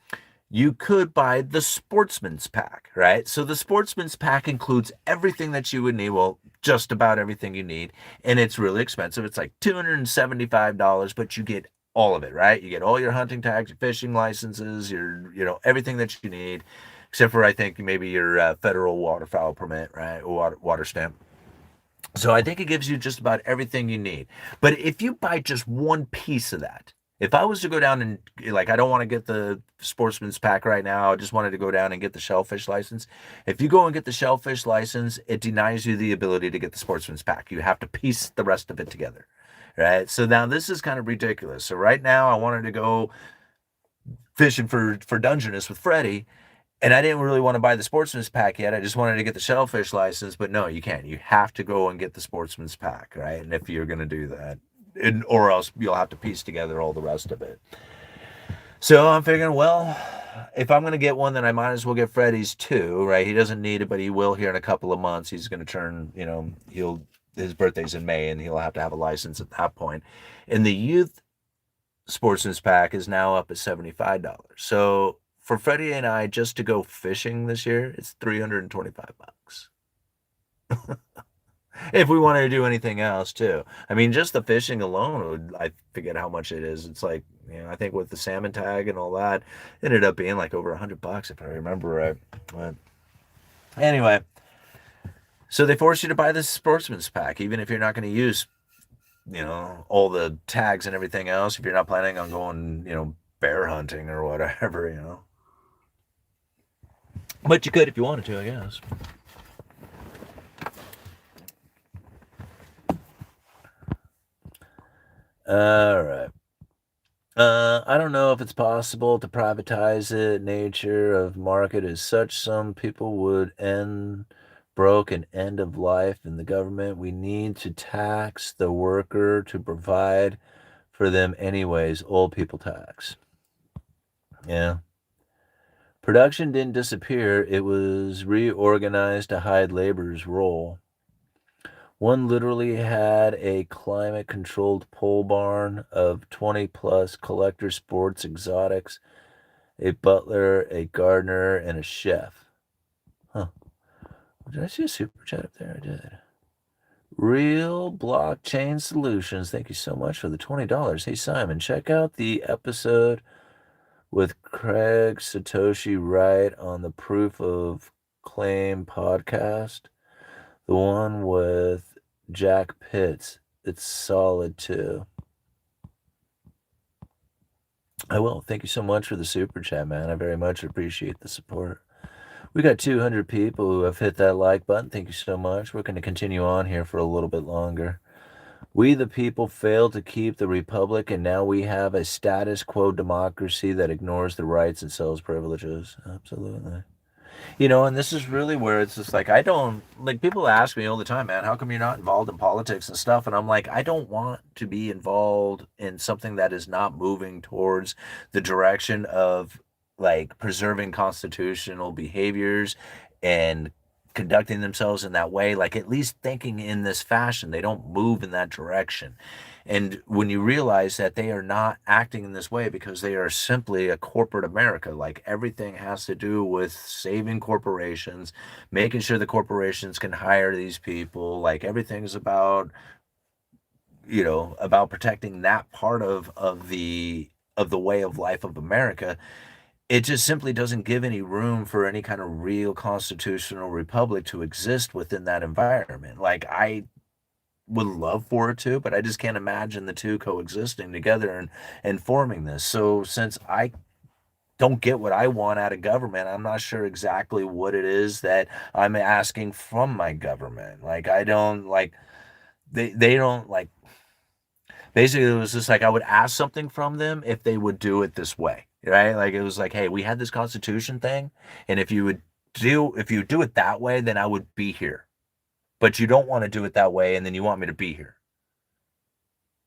you could buy the Sportsman's Pack, right? So the Sportsman's Pack includes everything that you would need. Well, just about everything you need. And it's really expensive. It's like $275, but you get all of it, right? You get all your hunting tags, your fishing licenses, everything that you need, except for I think maybe your federal waterfowl permit, right? Water stamp. So I think it gives you just about everything you need. But if you buy just one piece of that, if I was to go down and like, I don't want to get the Sportsman's Pack right now, I just wanted to go down and get the shellfish license. If you go and get the shellfish license, it denies you the ability to get the Sportsman's Pack. You have to piece the rest of it together, right? So now this is kind of ridiculous. So right now I wanted to go fishing for Dungeness with Freddie, and I didn't really want to buy the Sportsman's Pack yet. I just wanted to get the shellfish license, but no, you can't. You have to go and get the Sportsman's Pack, right? And if you're going to do that, or else you'll have to piece together all the rest of it. So I'm figuring, well, if I'm going to get one, then I might as well get Freddie's too, right? He doesn't need it, but he will here in a couple of months. He's going to turn, his birthday's in May, and he'll have to have a license at that point. And the youth Sportsman's Pack is now up at $75. So for Freddie and I just to go fishing this year, it's $325. If we wanted to do anything else too. I mean, just the fishing alone would, I forget how much it is. It's like, I think with the salmon tag and all that, it ended up being like over $100 if I remember right. But anyway, so they force you to buy this Sportsman's Pack, even if you're not going to use, all the tags and everything else, if you're not planning on going, bear hunting or whatever. But you could if you wanted to, I guess. All right. I don't know if it's possible to privatize it. Nature of market is such some people would end broke and end of life in the government. We need to tax the worker to provide for them anyways. Old people tax. Yeah. Production didn't disappear. It was reorganized to hide labor's role. One literally had a climate-controlled pole barn of 20-plus collector sports exotics, a butler, a gardener, and a chef. Huh. Did I see a super chat up there? I did. Real Blockchain Solutions. Thank you so much for the $20. Hey, Simon, check out the episode with Craig Satoshi Wright on the Proof of Claim podcast. The one with Jack Pitts. It's solid too. I will. Thank you so much for the super chat, man. I very much appreciate the support. We got 200 people who have hit that like button. Thank you so much. We're going to continue on here for a little bit longer. We, the people, failed to keep the republic, and now we have a status quo democracy that ignores the rights and sells privileges. Absolutely. And this is really where it's just like, I don't, like, people ask me all the time, man, how come you're not involved in politics and stuff? And I'm like, I don't want to be involved in something that is not moving towards the direction of, like, preserving constitutional behaviors and conducting themselves in that way, like at least thinking in this fashion. They don't move in that direction. And when you realize that they are not acting in this way because they are simply a corporate America, like everything has to do with saving corporations, making sure the corporations can hire these people, like everything is about, about protecting that part of the way of life of America. It just simply doesn't give any room for any kind of real constitutional republic to exist within that environment. Like, I would love for it to, but I just can't imagine the two coexisting together and forming this. So since I don't get what I want out of government, I'm not sure exactly what it is that I'm asking from my government. Like, I don't like, they don't like, basically it was just like I would ask something from them if they would do it this way, right? Like, it was like, hey, we had this constitution thing, and if you do it that way, then I would be here. But you don't want to do it that way, and then you want me to be here.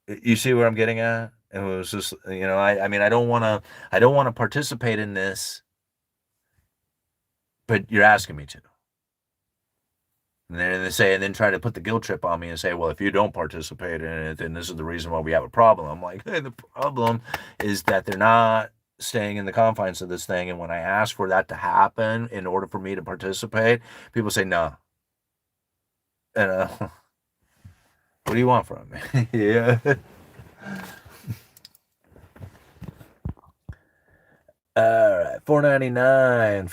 You see where I'm getting at? And it was just, I mean, I don't want to participate in this, but you're asking me to. And then try to put the guilt trip on me and say, well, if you don't participate in it, then this is the reason why we have a problem. I'm like, hey, the problem is that they're not staying in the confines of this thing. And when I ask for that to happen in order for me to participate, people say no. And what do you want from me? Yeah. All right, 4.99.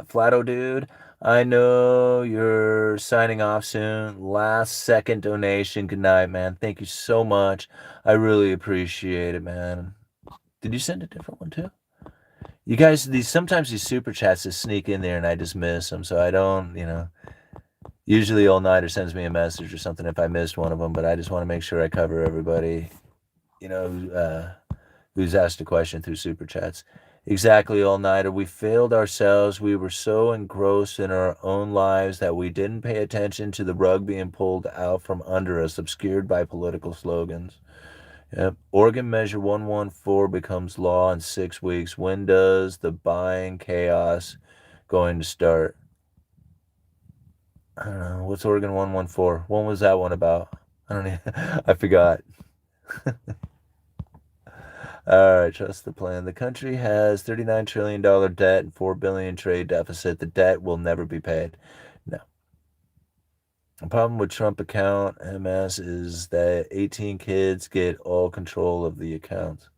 Flatto dude. I know you're signing off soon. Last second donation. Good night, man. Thank you so much. I really appreciate it, man. Did you send a different one too? You guys, these sometimes these super chats just sneak in there and I just miss them. So I don't, usually All Nighter sends me a message or something if I missed one of them, but I just want to make sure I cover everybody, you know, who's asked a question through super chats. Exactly, All Nighter. We failed ourselves. We were so engrossed in our own lives that we didn't pay attention to the rug being pulled out from under us, obscured by political slogans. Yep. Oregon Measure 114 becomes law in 6 weeks. When does the buying chaos going to start? I don't know. What's Oregon 114? When was that one about? I don't even, I forgot. All right, trust the plan. The country has $39 trillion debt and $4 trade deficit. The debt will never be paid. No. The problem with Trump account MS is that 18 kids get all control of the accounts.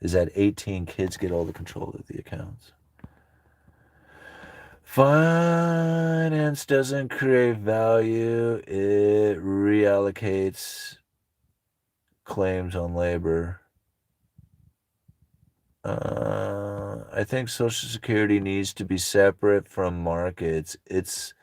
Is that 18 kids get all the control of the accounts. Finance doesn't create value, it reallocates claims on labor. I think Social Security needs to be separate from markets. It's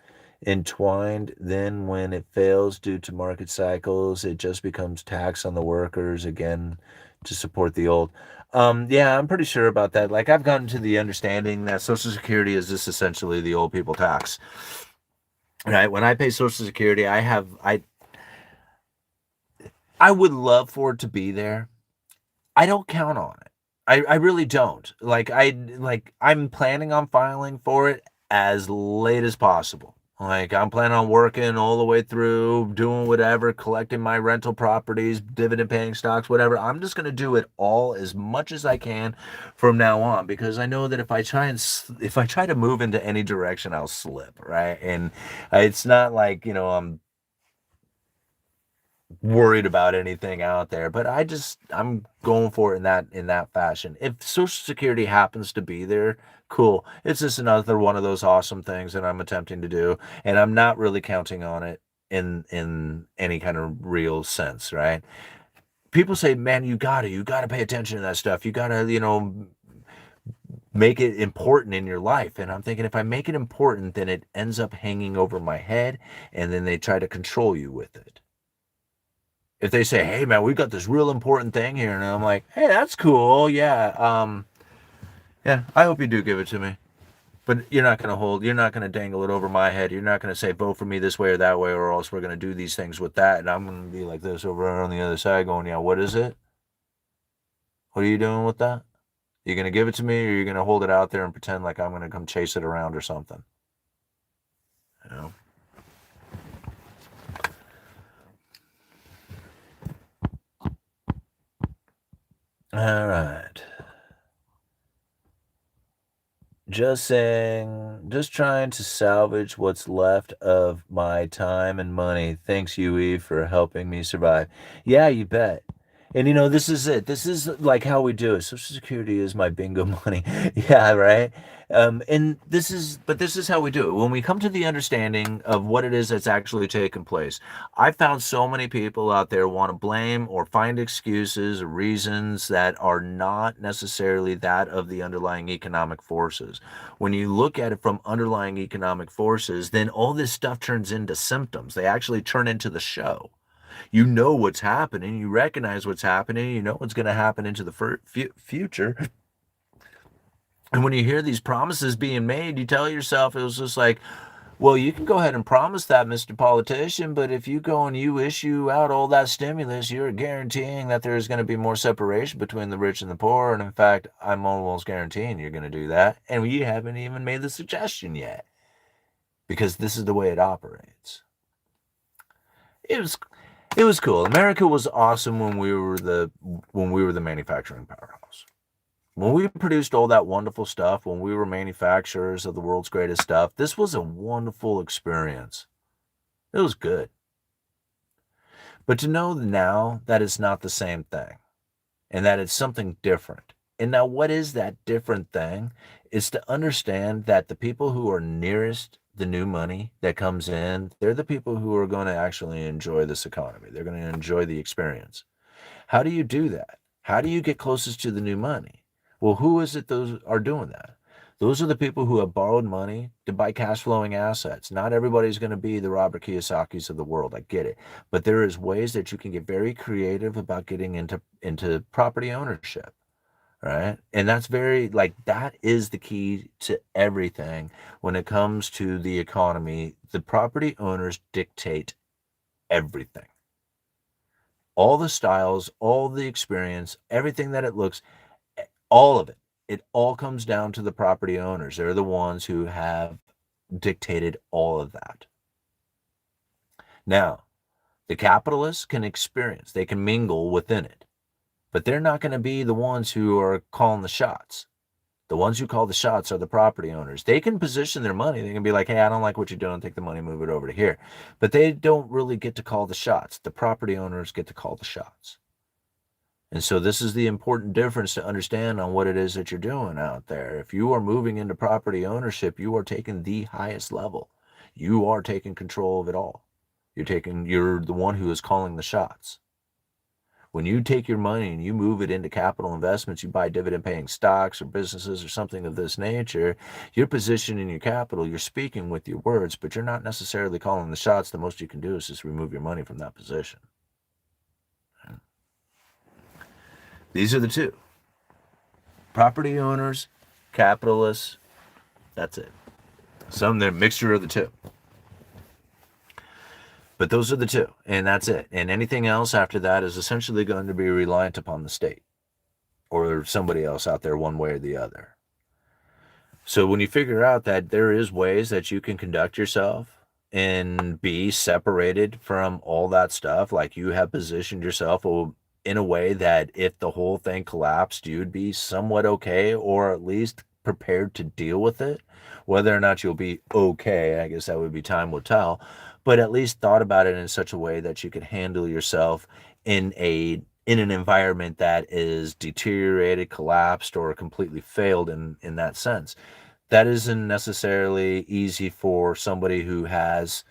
entwined. Then, when it fails due to market cycles, it just becomes tax on the workers again to support the old. Yeah, I'm pretty sure about that. Like, I've gotten to the understanding that Social Security is just essentially the old people tax. Right? When I pay Social Security, I would love for it to be there. I don't count on it. I really don't. I'm planning on filing for it as late as possible. Like I'm planning on working all the way through, doing whatever, collecting my rental properties, dividend paying stocks, whatever. I'm just going to do it all as much as I can from now on because I know that if I try to move into any direction, I'll slip, right? And it's not like, I'm worried about anything out there, but I'm going for it in that fashion. If Social Security happens to be there, cool. It's just another one of those awesome things that I'm attempting to do, and I'm not really counting on it in any kind of real sense, right? People say, "Man, you got to pay attention to that stuff. You got to, make it important in your life." And I'm thinking if I make it important, then it ends up hanging over my head, and then they try to control you with it. If they say, "Hey man, we've got this real important thing here," and I'm like, "Hey, that's cool, yeah, yeah, I hope you do give it to me." But you're not gonna dangle it over my head. You're not gonna say vote for me this way or that way, or else we're gonna do these things with that, and I'm gonna be like this over on the other side, going, "Yeah, what is it? What are you doing with that? You gonna give it to me, or you gonna hold it out there and pretend like I'm gonna come chase it around or something?" You know. All right. Just saying, just trying to salvage what's left of my time and money. Thanks, UE, for helping me survive. Yeah, you bet. And this is it. This is like how we do it. Social Security is my bingo money. Yeah, right. And this is how we do it. When we come to the understanding of what it is that's actually taken place, I found so many people out there want to blame or find excuses or reasons that are not necessarily that of the underlying economic forces. When you look at it from underlying economic forces, then all this stuff turns into symptoms. They actually turn into the show. You know what's happening, you recognize what's happening, you know what's going to happen into the future. And when you hear these promises being made, you tell yourself it was just like, well, you can go ahead and promise that, Mr. Politician, but if you go and you issue out all that stimulus, you're guaranteeing that there's going to be more separation between the rich and the poor. And in fact, I'm almost guaranteeing you're going to do that. And you haven't even made the suggestion yet because this is the way it operates. It was it was cool. America was awesome when we were the manufacturing powerhouse. When we produced all that wonderful stuff, when we were manufacturers of the world's greatest stuff, this was a wonderful experience. It was good. But to know now that it's not the same thing and that it's something different. And now, what is that different thing? Is to understand that the people who are nearest the new money that comes in, they're the people who are going to actually enjoy this economy. They're going to enjoy the experience. How do you do that? How do you get closest to the new money? Well, who is it those are doing that? Those are the people who have borrowed money to buy cash flowing assets. Not everybody's going to be the Robert Kiyosaki's of the world. I get it. But there is ways that you can get very creative about getting into property ownership, right? And that's very like that is the key to everything when it comes to the economy. The property owners dictate everything, all the styles, all the experience, everything that it looks, all of it. It all comes down to the property owners. They're the ones who have dictated all of that. Now, the capitalists can experience, they can mingle within it, but they're not going to be the ones who are calling the shots. The ones who call the shots are the property owners. They can position their money. They can be like, hey, I don't like what you're doing. Take the money, move it over to here. But they don't really get to call the shots. The property owners get to call the shots. And so this is the important difference to understand on what it is that you're doing out there. If you are moving into property ownership, you are taking the highest level. You are taking control of it all. You're the one who is calling the shots. When you take your money and you move it into capital investments, you buy dividend paying stocks or businesses or something of this nature, you're positioning your capital, you're speaking with your words, but you're not necessarily calling the shots. The most you can do is just remove your money from that position. These are the two: property owners, capitalists. That's it. They're a mixture of the two. But those are the two, and that's it. And anything else after that is essentially going to be reliant upon the state or somebody else out there, one way or the other. So when you figure out that there is ways that you can conduct yourself and be separated from all that stuff, like you have positioned yourself in a way that if the whole thing collapsed, you'd be somewhat okay, or at least prepared to deal with it. Whether or not you'll be okay, I guess that would be time will tell, but at least thought about it in such a way that you could handle yourself in an environment that is deteriorated, collapsed, or completely failed in that sense. That isn't necessarily easy for somebody who has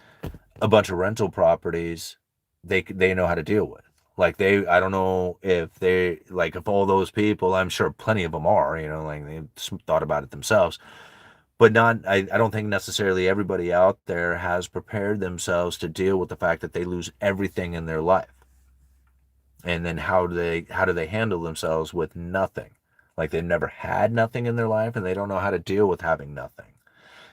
a bunch of rental properties. They know how to deal with. Like I don't know if they like if all those people, I'm sure plenty of them are, like they thought about it themselves, but not. I don't think necessarily everybody out there has prepared themselves to deal with the fact that they lose everything in their life, and then how do they handle themselves with nothing? Like they've never had nothing in their life, and they don't know how to deal with having nothing.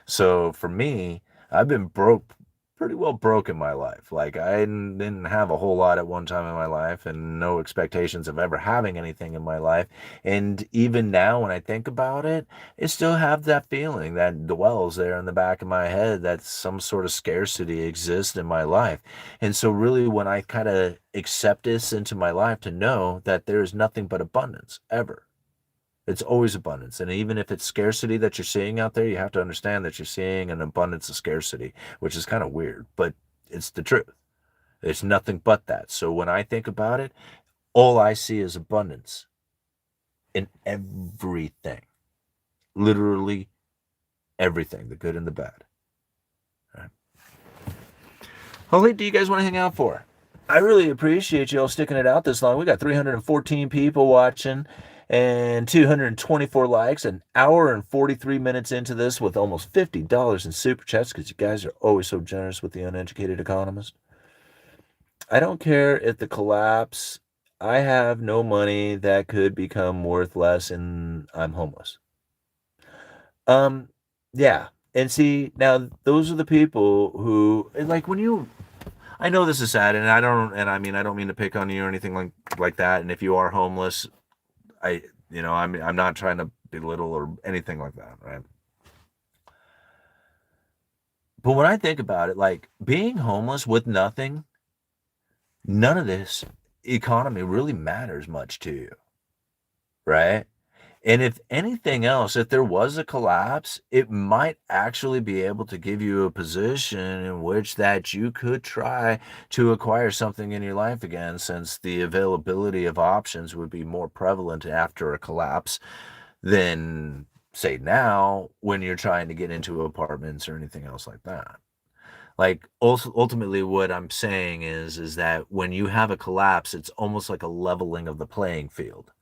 So for me, I've been pretty well broke in my life. Like I didn't have a whole lot at one time in my life and no expectations of ever having anything in my life. And even now when I think about it, I still have that feeling that dwells there in the back of my head that some sort of scarcity exists in my life. And so really when I kind of accept this into my life to know that there is nothing but abundance ever. It's always abundance. And even if it's scarcity that you're seeing out there, you have to understand that you're seeing an abundance of scarcity, which is kind of weird, but it's the truth. It's nothing but that. So when I think about it, all I see is abundance in everything. Literally everything, the good and the bad. All right. How late do you guys want to hang out for? I really appreciate you all sticking it out this long. We got 314 people watching and 224 likes, an hour and 43 minutes into this with almost $50 in super chats because you guys are always so generous with the Uneducated Economist. I don't care if the collapse, I have no money that could become worth less and I'm homeless. Um, yeah. And see, now those are the people who, like when you I know this is sad, and I don't mean to pick on you or anything like that. And if you are homeless, I'm not trying to belittle or anything like that, right? But when I think about it, like being homeless with nothing, none of this economy really matters much to you, right? And if anything else, if there was a collapse, it might actually be able to give you a position in which that you could try to acquire something in your life again, since the availability of options would be more prevalent after a collapse than, say, now when you're trying to get into apartments or anything else like that. Like, also, ultimately, what I'm saying is that when you have a collapse, it's almost like a leveling of the playing field.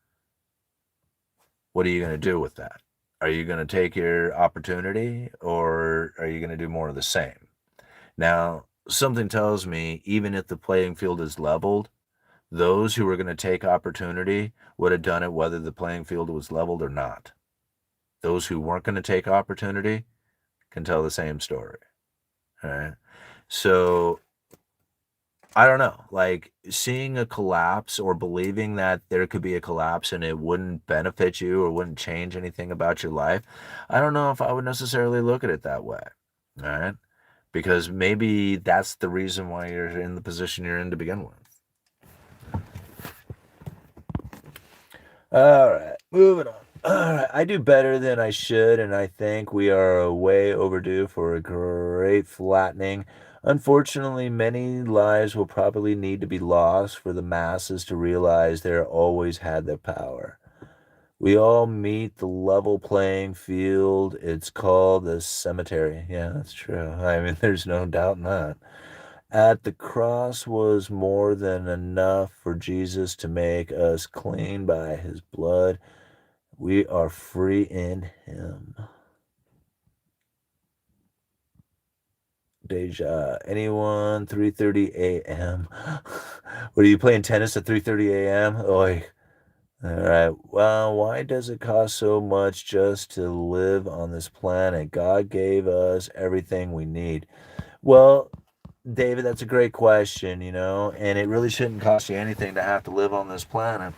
What are you gonna do with that? Are you gonna take your opportunity, or are you gonna do more of the same? Now, something tells me even if the playing field is leveled, those who are gonna take opportunity would have done it whether the playing field was leveled or not. Those who weren't gonna take opportunity can tell the same story, alright? So, I don't know, like, seeing a collapse or believing that there could be a collapse and it wouldn't benefit you or wouldn't change anything about your life, I don't know if I would necessarily look at it that way, alright? Because maybe that's the reason why you're in the position you're in to begin with. Alright, moving on. Alright, I do better than I should, and I think we are way overdue for a great flattening. Unfortunately, many lives will probably need to be lost for the masses to realize they always had the power. We all meet the level playing field. It's called the cemetery. Yeah, that's true. I mean, there's no doubt in that. At the cross was more than enough for Jesus to make us clean by his blood. We are free in him. Deja, anyone? 3:30 a.m. What are you playing tennis at 3:30 a.m.? Oi. All right. Well, why does it cost so much just to live on this planet? God gave us everything we need. Well, David, that's a great question, and it really shouldn't cost you anything to have to live on this planet.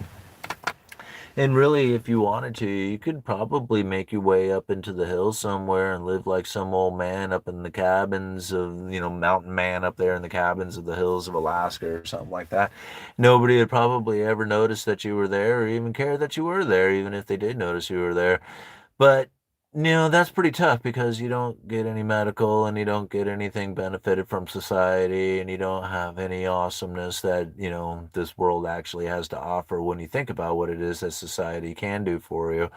And really, if you wanted to, you could probably make your way up into the hills somewhere and live like some old man up in the cabins of, mountain man up there in the cabins of the hills of Alaska or something like that. Nobody would probably ever notice that you were there or even care that you were there, even if they did notice you were there. But, that's pretty tough because you don't get any medical and you don't get anything benefited from society and you don't have any awesomeness that, this world actually has to offer when you think about what it is that society can do for you,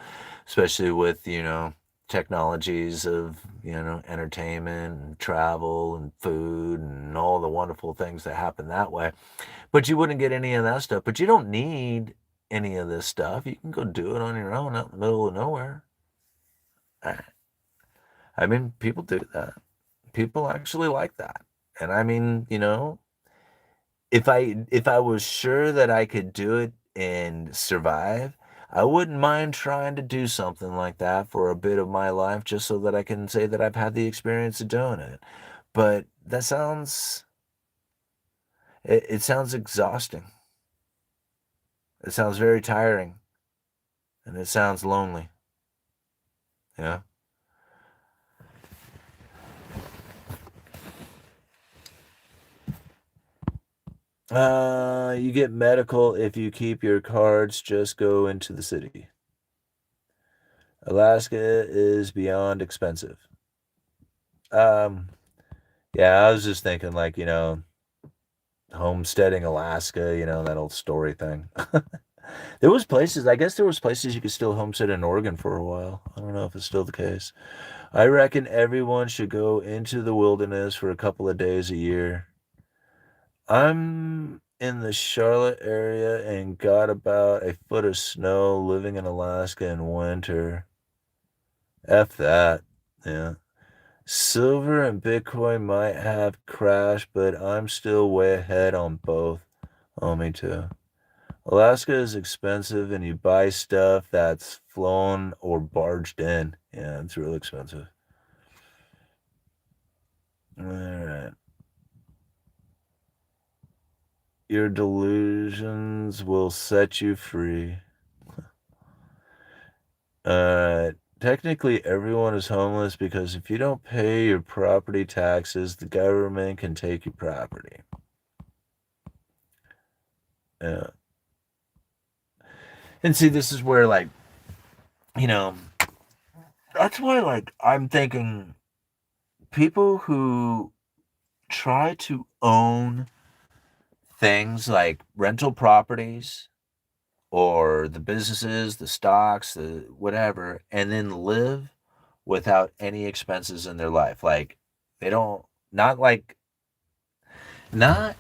especially with, technologies of, entertainment and travel and food and all the wonderful things that happen that way. But you wouldn't get any of that stuff. But you don't need any of this stuff. You can go do it on your own out in the middle of nowhere. I mean, people do that. People actually like that. And I mean, if I was sure that I could do it and survive, I wouldn't mind trying to do something like that for a bit of my life just so that I can say that I've had the experience of doing it. But it sounds exhausting. It sounds very tiring and it sounds lonely. Yeah. You get medical if you keep your cards, just go into the city. Alaska is beyond expensive. Um, yeah, I was just thinking like, homesteading Alaska, that old story thing. I guess there was places you could still homestead in Oregon for a while. I don't know if it's still the case. I reckon everyone should go into the wilderness for a couple of days a year. I'm in the Charlotte area and got about a foot of snow living in Alaska in winter. F that. Yeah. Silver and Bitcoin might have crashed, but I'm still way ahead on both. Oh, me too. Alaska is expensive and you buy stuff that's flown or barged in. Yeah, it's real expensive. All right. Your delusions will set you free. Technically, everyone is homeless because if you don't pay your property taxes, the government can take your property. Yeah. And see, this is where, like, you know, that's why, like, I'm thinking people who try to own things like rental properties or the businesses, the stocks, the whatever, and then live without any expenses in their life. Like they don't, not like, not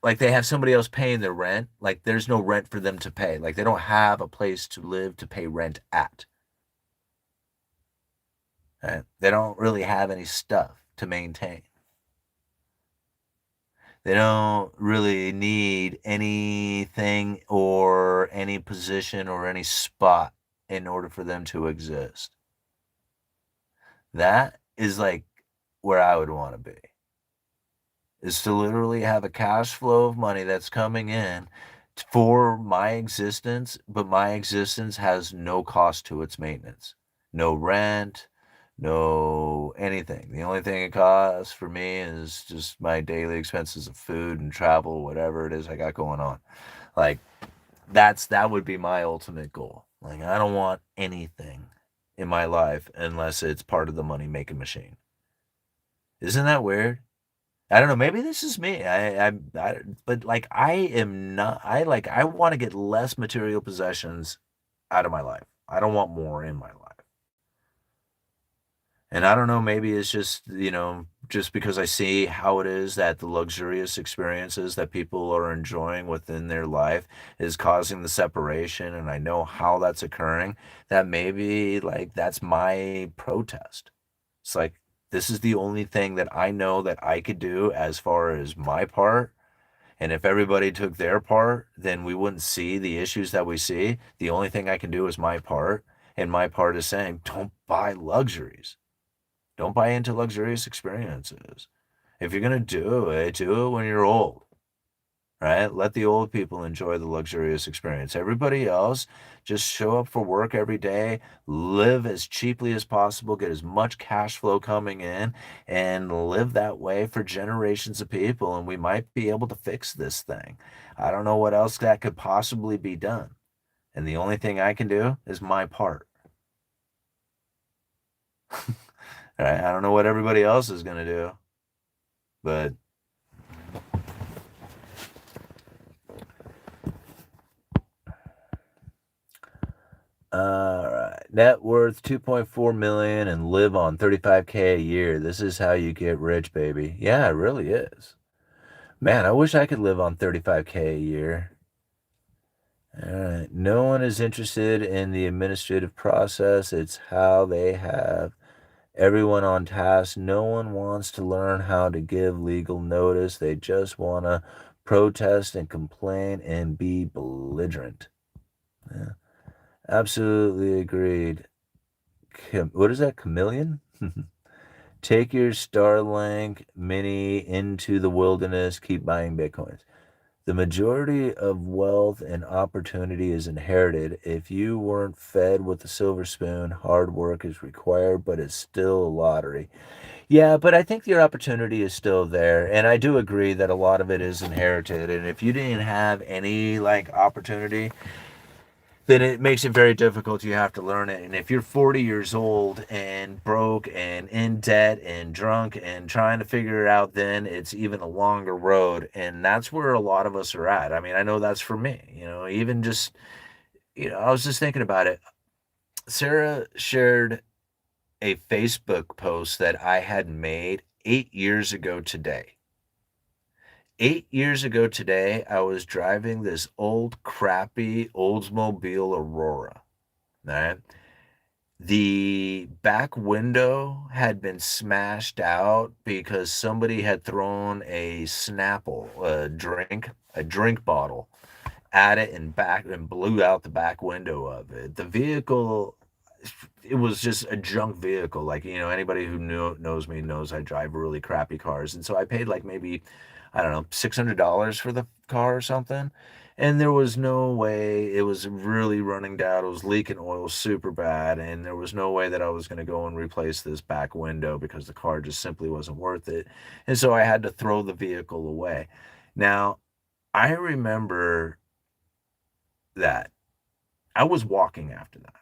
like they have somebody else paying their rent. Like there's no rent for them to pay. Like they don't have a place to live to pay rent at. Right? They don't really have any stuff to maintain. They don't really need anything or any position or any spot in order for them to exist. That is like where I would want to be. Is to literally have a cash flow of money that's coming in for my existence, but my existence has no cost to its maintenance. No rent, no anything. The only thing it costs for me is just my daily expenses of food and travel, whatever it is I got going on. Like that would be my ultimate goal. Like I don't want anything in my life unless it's part of the money making machine. Isn't that weird? I don't know. Maybe this is me. But like, I am not. I like. I want to get less material possessions out of my life. I don't want more in my life. And I don't know. Maybe it's just just because I see how it is that the luxurious experiences that people are enjoying within their life is causing the separation, and I know how that's occurring. That maybe like that's my protest. It's like this is the only thing that I know that I could do as far as my part. And if everybody took their part, then we wouldn't see the issues that we see. The only thing I can do is my part. And my part is saying, don't buy luxuries. Don't buy into luxurious experiences. If you're going to do it when you're old, right? Let the old people enjoy the luxurious experience. Everybody else, just show up for work every day, live as cheaply as possible, get as much cash flow coming in, and live that way for generations of people. And we might be able to fix this thing. I don't know what else that could possibly be done. And the only thing I can do is my part. Right? I don't know what everybody else is going to do, but all right. Net worth 2.4 million and live on 35K a year. This is how you get rich, baby. Yeah, it really is. Man, I wish I could live on 35K a year. All right. No one is interested in the administrative process. It's how they have everyone on task. No one wants to learn how to give legal notice. They just want to protest and complain and be belligerent. Yeah, absolutely agreed. What is that? Chameleon? Take your Starlink Mini into the wilderness. Keep buying Bitcoins. The majority of wealth and opportunity is inherited. If you weren't fed with a silver spoon, hard work is required, but it's still a lottery. Yeah, but I think your opportunity is still there. And I do agree that a lot of it is inherited. And if you didn't have any like opportunity, then it makes it very difficult. You have to learn it. And if you're 40 years old and broke and in debt and drunk and trying to figure it out, then it's even a longer road. And that's where a lot of us are at. I mean, I know that's for me, even just, I was just thinking about it. Sarah shared a Facebook post that I had made 8 years ago today. 8 years ago today, I was driving this old, crappy Oldsmobile Aurora. All right. The back window had been smashed out because somebody had thrown a Snapple, a drink bottle at it and blew out the back window of it. The vehicle, it was just a junk vehicle. Like, anybody who knows me knows I drive really crappy cars. And so I paid like maybe, I don't know, $600 for the car or something. And there was no way it was really running down. It was leaking oil super bad. And there was no way that I was going to go and replace this back window because the car just simply wasn't worth it. And so I had to throw the vehicle away. Now, I remember that. I was walking after that.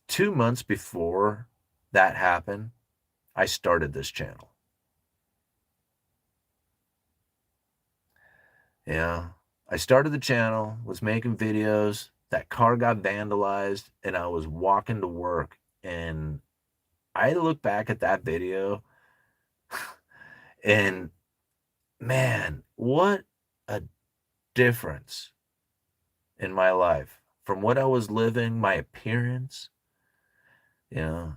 2 months before that happened, I started this channel. Yeah. I started the channel, was making videos. That car got vandalized, and I was walking to work. And I look back at that video, and man, what a difference in my life from what I was living, my appearance,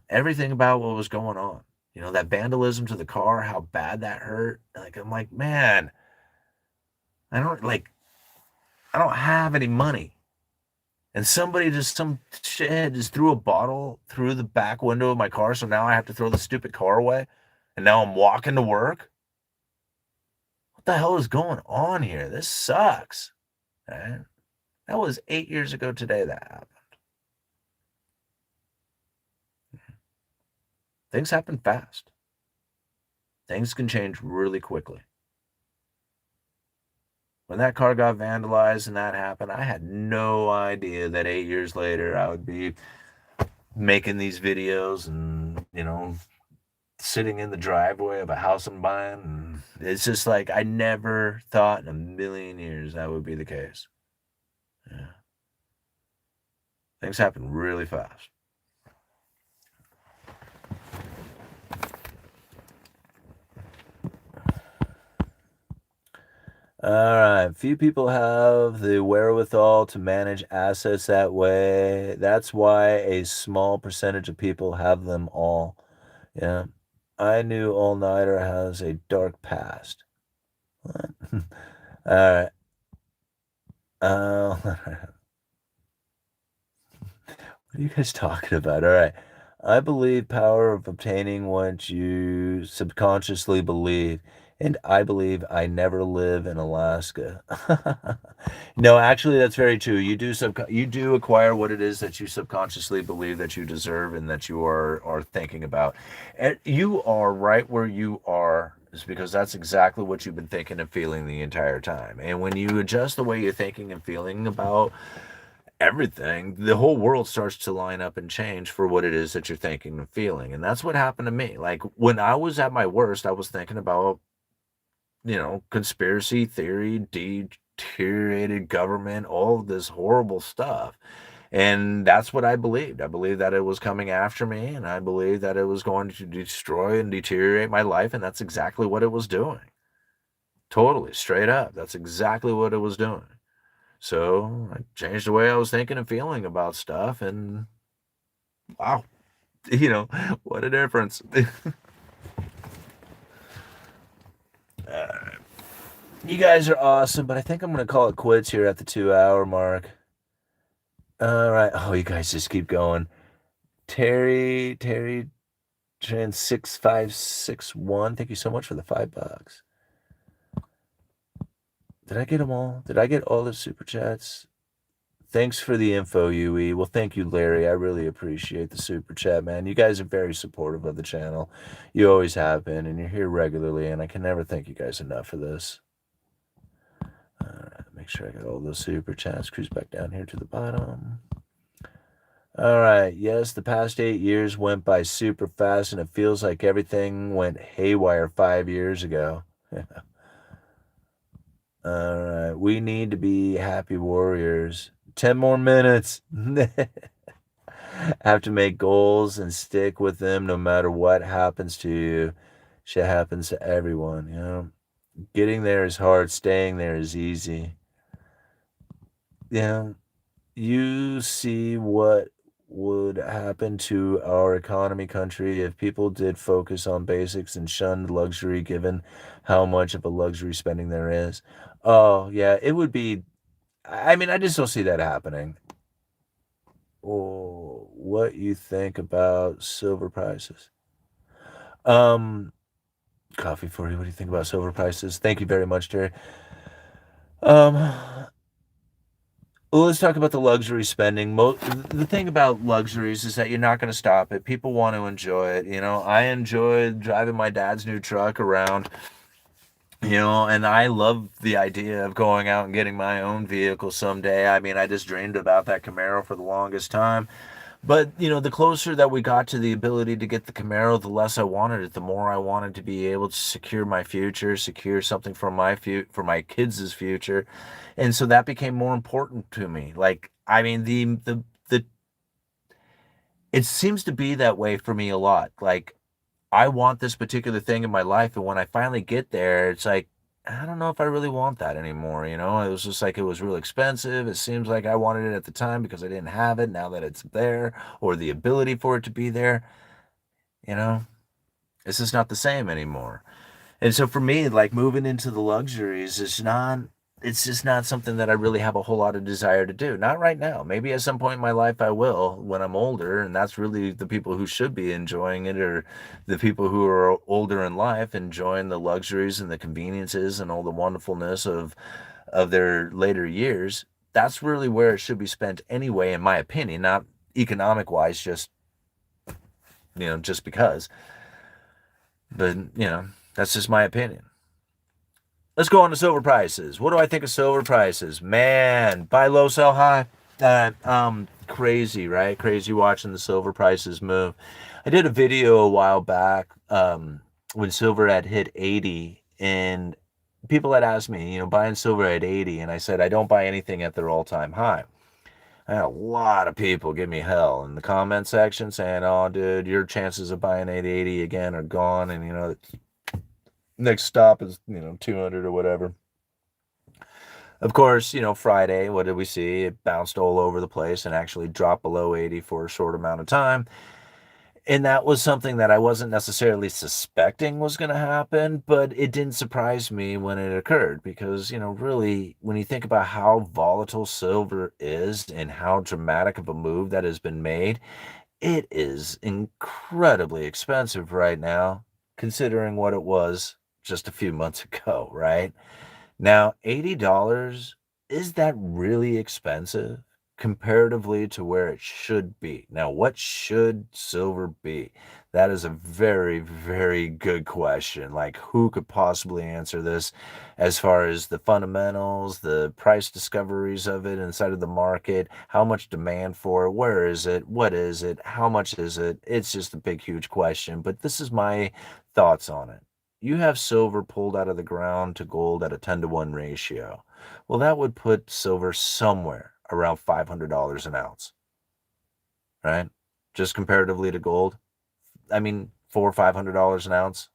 everything about what was going on. That vandalism to the car, how bad that hurt. Like, I'm like, man, I don't like, I don't have any money. And some shithead just threw a bottle through the back window of my car. So now I have to throw the stupid car away. And now I'm walking to work. What the hell is going on here? This sucks. Right? That was 8 years ago today that happened. Things happen fast. Things can change really quickly. When that car got vandalized and that happened, I had no idea that 8 years later I would be making these videos and, sitting in the driveway of a house I'm buying. And it's just like I never thought in a million years that would be the case. Yeah. Things happen really fast. All right. Few people have the wherewithal to manage assets that way. That's why a small percentage of people have them all. Yeah. I knew All Nighter has a dark past. What? All right. What are you guys talking about? All right. I believe power of obtaining what you subconsciously believe, and I believe I never live in Alaska. No, actually, that's very true. You do acquire what it is that you subconsciously believe that you deserve and that you are thinking about. And you are right where you are is because that's exactly what you've been thinking and feeling the entire time. And when you adjust the way you're thinking and feeling about everything, the whole world starts to line up and change for what it is that you're thinking and feeling. And that's what happened to me. Like when I was at my worst, I was thinking about, conspiracy theory, deteriorated government, all of this horrible stuff. And that's what I believed. I believed that it was coming after me, and I believed that it was going to destroy and deteriorate my life. And that's exactly what it was doing. Totally, straight up. That's exactly what it was doing. So I changed the way I was thinking and feeling about stuff, and wow, what a difference. You guys are awesome, but I think I'm going to call it quits here at the 2 hour mark. All right. Oh, you guys just keep going. Terry Trans 6561. Thank you so much for the $5. Did I get them all? Did I get all the super chats? Thanks for the info, UE. Well, thank you, Larry. I really appreciate the super chat, man. You guys are very supportive of the channel. You always have been, and you're here regularly, and I can never thank you guys enough for this. All right, make sure I got all those super chats. Cruise back down here to the bottom. All right. Yes, the past 8 years went by super fast, and it feels like everything went haywire 5 years ago. All right. We need to be happy warriors. 10 more minutes. Have to make goals and stick with them no matter what happens to you. Shit happens to everyone. Getting there is hard, staying there is easy. You see what would happen to our economy country if people did focus on basics and shunned luxury given how much of a luxury spending there is. Oh, yeah, it would be. I mean, I just don't see that happening. Oh, what you think about silver prices? Coffee for you. What do you think about silver prices? Thank you very much, Jerry. Well, let's talk about the luxury spending. The thing about luxuries is that you're not going to stop it. People want to enjoy it. I enjoyed driving my dad's new truck around, And I love the idea of going out and getting my own vehicle someday. I mean, I just dreamed about that Camaro for the longest time. But, the closer that we got to the ability to get the Camaro, the less I wanted it, the more I wanted to be able to secure my future, secure something for for my kids' future. And so that became more important to me. Like, I mean, the it seems to be that way for me a lot. Like, I want this particular thing in my life, and when I finally get there, it's like, I don't know if I really want that anymore, It was just like it was real expensive. It seems like I wanted it at the time because I didn't have it. Now that it's there, or the ability for it to be there, you know, it's just not the same anymore. And so for me, like moving into the luxuries is not, it's just not something that I really have a whole lot of desire to do. Not right now. Maybe at some point in my life I will when I'm older. And that's really the people who should be enjoying it, or the people who are older in life enjoying the luxuries and the conveniences and all the wonderfulness of their later years. That's really where it should be spent anyway, in my opinion, not economic wise, just because. But, that's just my opinion. Let's go on to silver prices. What do I think of silver prices? Man, buy low, sell high. Crazy, right? Crazy watching the silver prices move. I did a video a while back, when silver had hit 80, and people had asked me, buying silver at 80, and I said I don't buy anything at their all-time high. I had a lot of people give me hell in the comment section saying, "Oh, dude, your chances of buying 880 again are gone," and next stop is 200 or whatever. Of course, Friday, what did we see? It bounced all over the place and actually dropped below 80 for a short amount of time. And that was something that I wasn't necessarily suspecting was going to happen, but it didn't surprise me when it occurred because, really, when you think about how volatile silver is and how dramatic of a move that has been made, it is incredibly expensive right now, considering what it was just a few months ago, right? Now, $80, is that really expensive comparatively to where it should be? Now, what should silver be? That is a very, very good question. Like, who could possibly answer this as far as the fundamentals, the price discoveries of it inside of the market, how much demand for it, where is it, what is it, how much is it? It's just a big, huge question. But this is my thoughts on it. You have silver pulled out of the ground to gold at a 10-to-1 ratio. Well, that would put silver somewhere around $500 an ounce, right? Just comparatively to gold. I mean, $400 or $500 an ounce.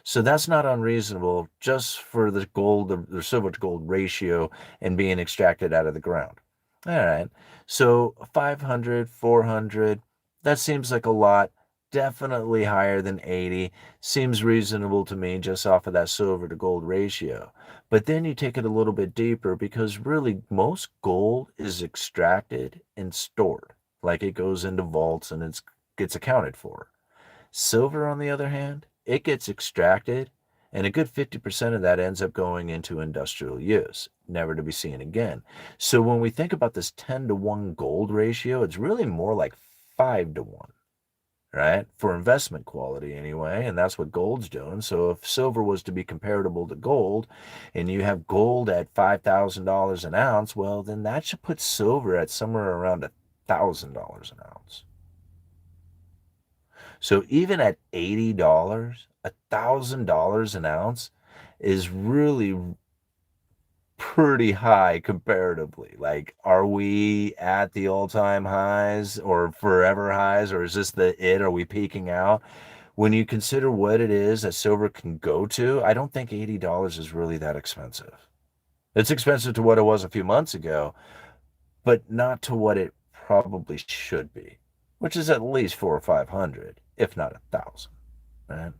So that's not unreasonable just for the gold, the silver to gold ratio and being extracted out of the ground. All right. So 500, 400, that seems like a lot. Definitely higher than 80. Seems reasonable to me just off of that silver to gold ratio. But then you take it a little bit deeper because really most gold is extracted and stored. Like it goes into vaults and it gets accounted for. Silver, on the other hand, it gets extracted, and a good 50% of that ends up going into industrial use, never to be seen again. So when we think about this 10-to-1 gold ratio, it's really more like 5-to-1, right? For investment quality anyway, and that's what gold's doing. So if silver was to be comparable to gold, and you have gold at $5,000 an ounce, well, then that should put silver at somewhere around $1,000 an ounce. So even at $80, $1,000 an ounce is really pretty high comparatively. Like, are we at the all-time highs or forever highs, or is this Are we peaking out? When you consider what it is that silver can go to, I don't think $80 is really that expensive. It's expensive to what it was a few months ago, but not to what it probably should be, which is at least 400 or 500, if not 1,000. Right?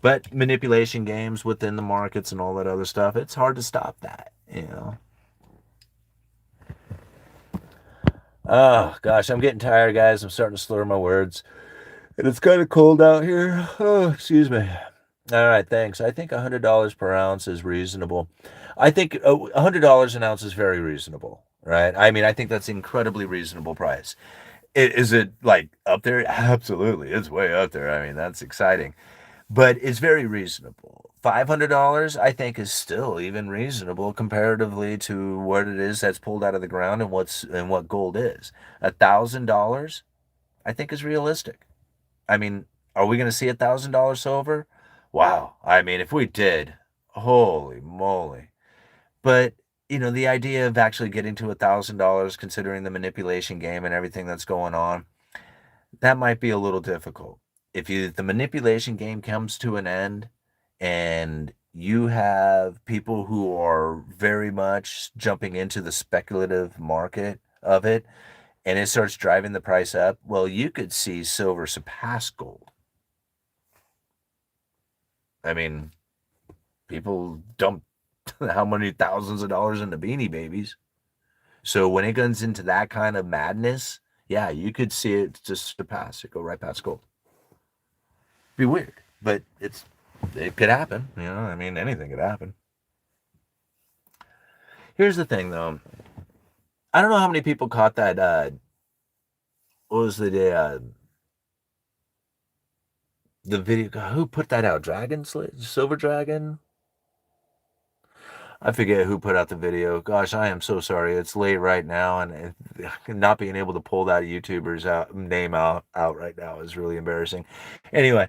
But manipulation games within the markets and all that other stuff, it's hard to stop that. Oh gosh, I'm getting tired, guys. I'm starting to slur my words, and it's kind of cold out here. Oh, excuse me. All right, thanks. I think $100 per ounce is reasonable. I think $100 an ounce is very reasonable, right? I mean, I think that's an incredibly reasonable price. Is it like up there? Absolutely, it's way up there. I mean, that's exciting, but it's very reasonable $500, I think, is still even reasonable comparatively to what it is that's pulled out of the ground and what gold is. $1,000, I think, is realistic. I mean, are we going to see $1,000 silver? Wow. I mean, if we did, holy moly. But the idea of actually getting to $1,000, considering the manipulation game and everything that's going on, that might be a little difficult. If the manipulation game comes to an end and you have people who are very much jumping into the speculative market of it and it starts driving the price up, well, you could see silver surpass gold. I mean, people dump how many thousands of dollars into Beanie Babies. So when it goes into that kind of madness, yeah, you could see it just surpass it, go right past gold. Be weird, but it could happen. I mean, anything could happen. Here's the thing, though. I don't know how many people caught that. What was the video? God, who put that out? Silver Dragon. I forget who put out the video. Gosh, I am so sorry. It's late right now, and not being able to pull that YouTuber's name out right now is really embarrassing. Anyway,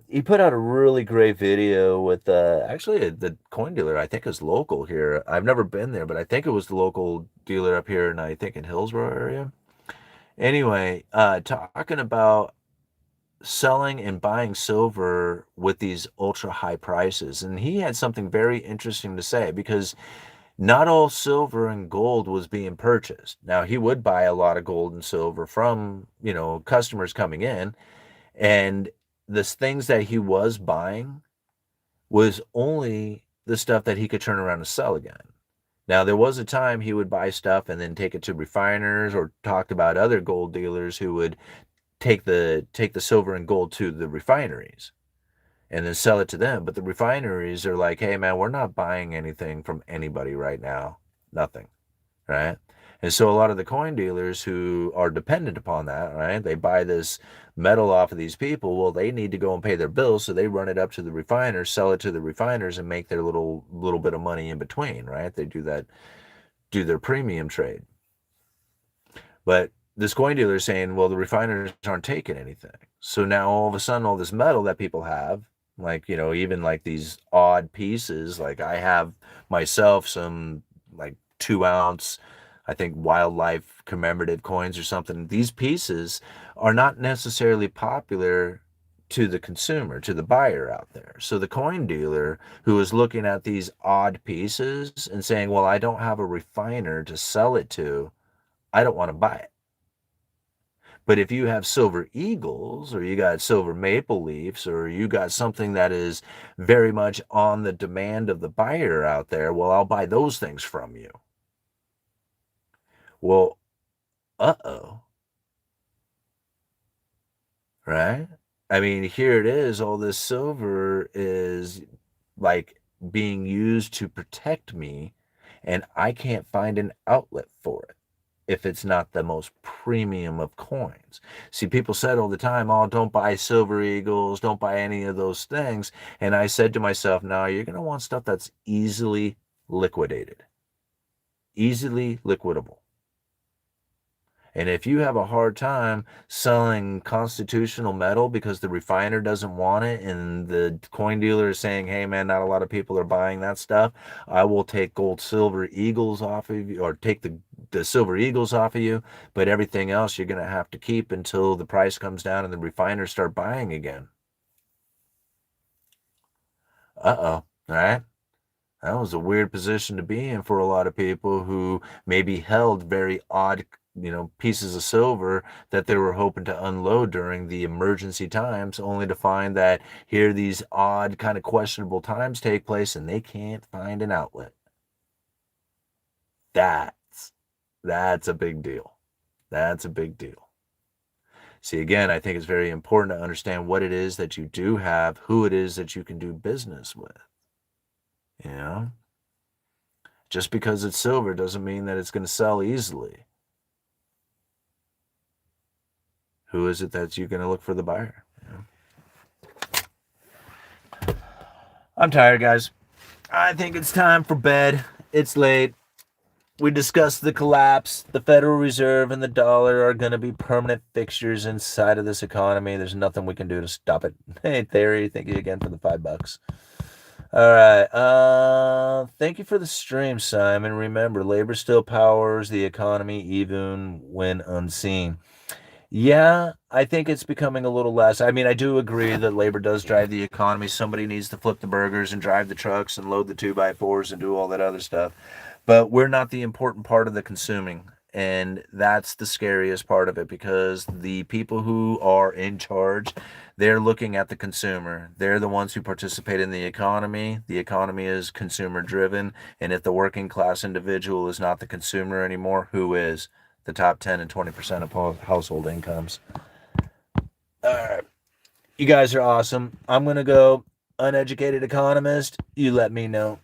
he put out a really great video with actually the coin dealer. I think is local here. I've never been there, but I think it was the local dealer up here, and I think in Hillsborough area. Anyway, talking about selling and buying silver with these ultra high prices, and he had something very interesting to say because not all silver and gold was being purchased. Now he would buy a lot of gold and silver from customers coming in, and the things that he was buying was only the stuff that he could turn around and sell again. Now, there was a time he would buy stuff and then take it to refiners or talked about other gold dealers who would take the silver and gold to the refineries and then sell it to them. But the refineries are like, hey, man, we're not buying anything from anybody right now. Nothing. Right. And so a lot of the coin dealers who are dependent upon that, right, they buy this metal off of these people. Well, they need to go and pay their bills, so they run it up to the refiners, sell it to the refiners, and make their little bit of money in between, right? They do their premium trade. But this coin dealer is saying, well, the refiners aren't taking anything. So now all of a sudden, all this metal that people have, like, even like these odd pieces, like I have myself some like 2 ounce, I think, wildlife commemorative coins or something. These pieces are not necessarily popular to the consumer, to the buyer out there. So the coin dealer who is looking at these odd pieces and saying, well, I don't have a refiner to sell it to, I don't want to buy it. But if you have silver eagles or you got silver maple leafs or you got something that is very much on the demand of the buyer out there, well, I'll buy those things from you. Well, uh-oh, right? I mean, here it is. All this silver is like being used to protect me, and I can't find an outlet for it if it's not the most premium of coins. See, people said all the time, oh, don't buy silver eagles, don't buy any of those things. And I said to myself, no, you're going to want stuff that's easily liquidated, easily liquidable. And if you have a hard time selling constitutional metal because the refiner doesn't want it and the coin dealer is saying, hey, man, not a lot of people are buying that stuff, I will take gold, silver eagles off of you or take the silver eagles off of you. But everything else you're going to have to keep until the price comes down and the refiners start buying again. Uh-oh. All right. That was a weird position to be in for a lot of people who maybe held very odd, pieces of silver that they were hoping to unload during the emergency times, only to find that here these odd, kind of questionable times take place and they can't find an outlet. That's a big deal. That's a big deal. See, again, I think it's very important to understand what it is that you do have, who it is that you can do business with. You know? Just because it's silver doesn't mean that it's going to sell easily. Who is it that you're going to look for the buyer? I'm tired, guys. I think it's time for bed. It's late. We discussed the collapse. The Federal Reserve and the dollar are going to be permanent fixtures inside of this economy. There's nothing we can do to stop it. Hey, Theory, thank you again for the $5. All right. Thank you for the stream, Simon. Remember, labor still powers the economy even when unseen. Yeah, I think it's becoming a little less. I mean, I do agree that labor does drive the economy. Somebody needs to flip the burgers and drive the trucks and load the 2x4s and do all that other stuff. But we're not the important part of the consuming. And that's the scariest part of it because the people who are in charge, they're looking at the consumer. They're the ones who participate in the economy. The economy is consumer driven. And if the working class individual is not the consumer anymore, who is? The top 10 and 20% of household incomes. All right. You guys are awesome. I'm going to go uneducated economist. You let me know.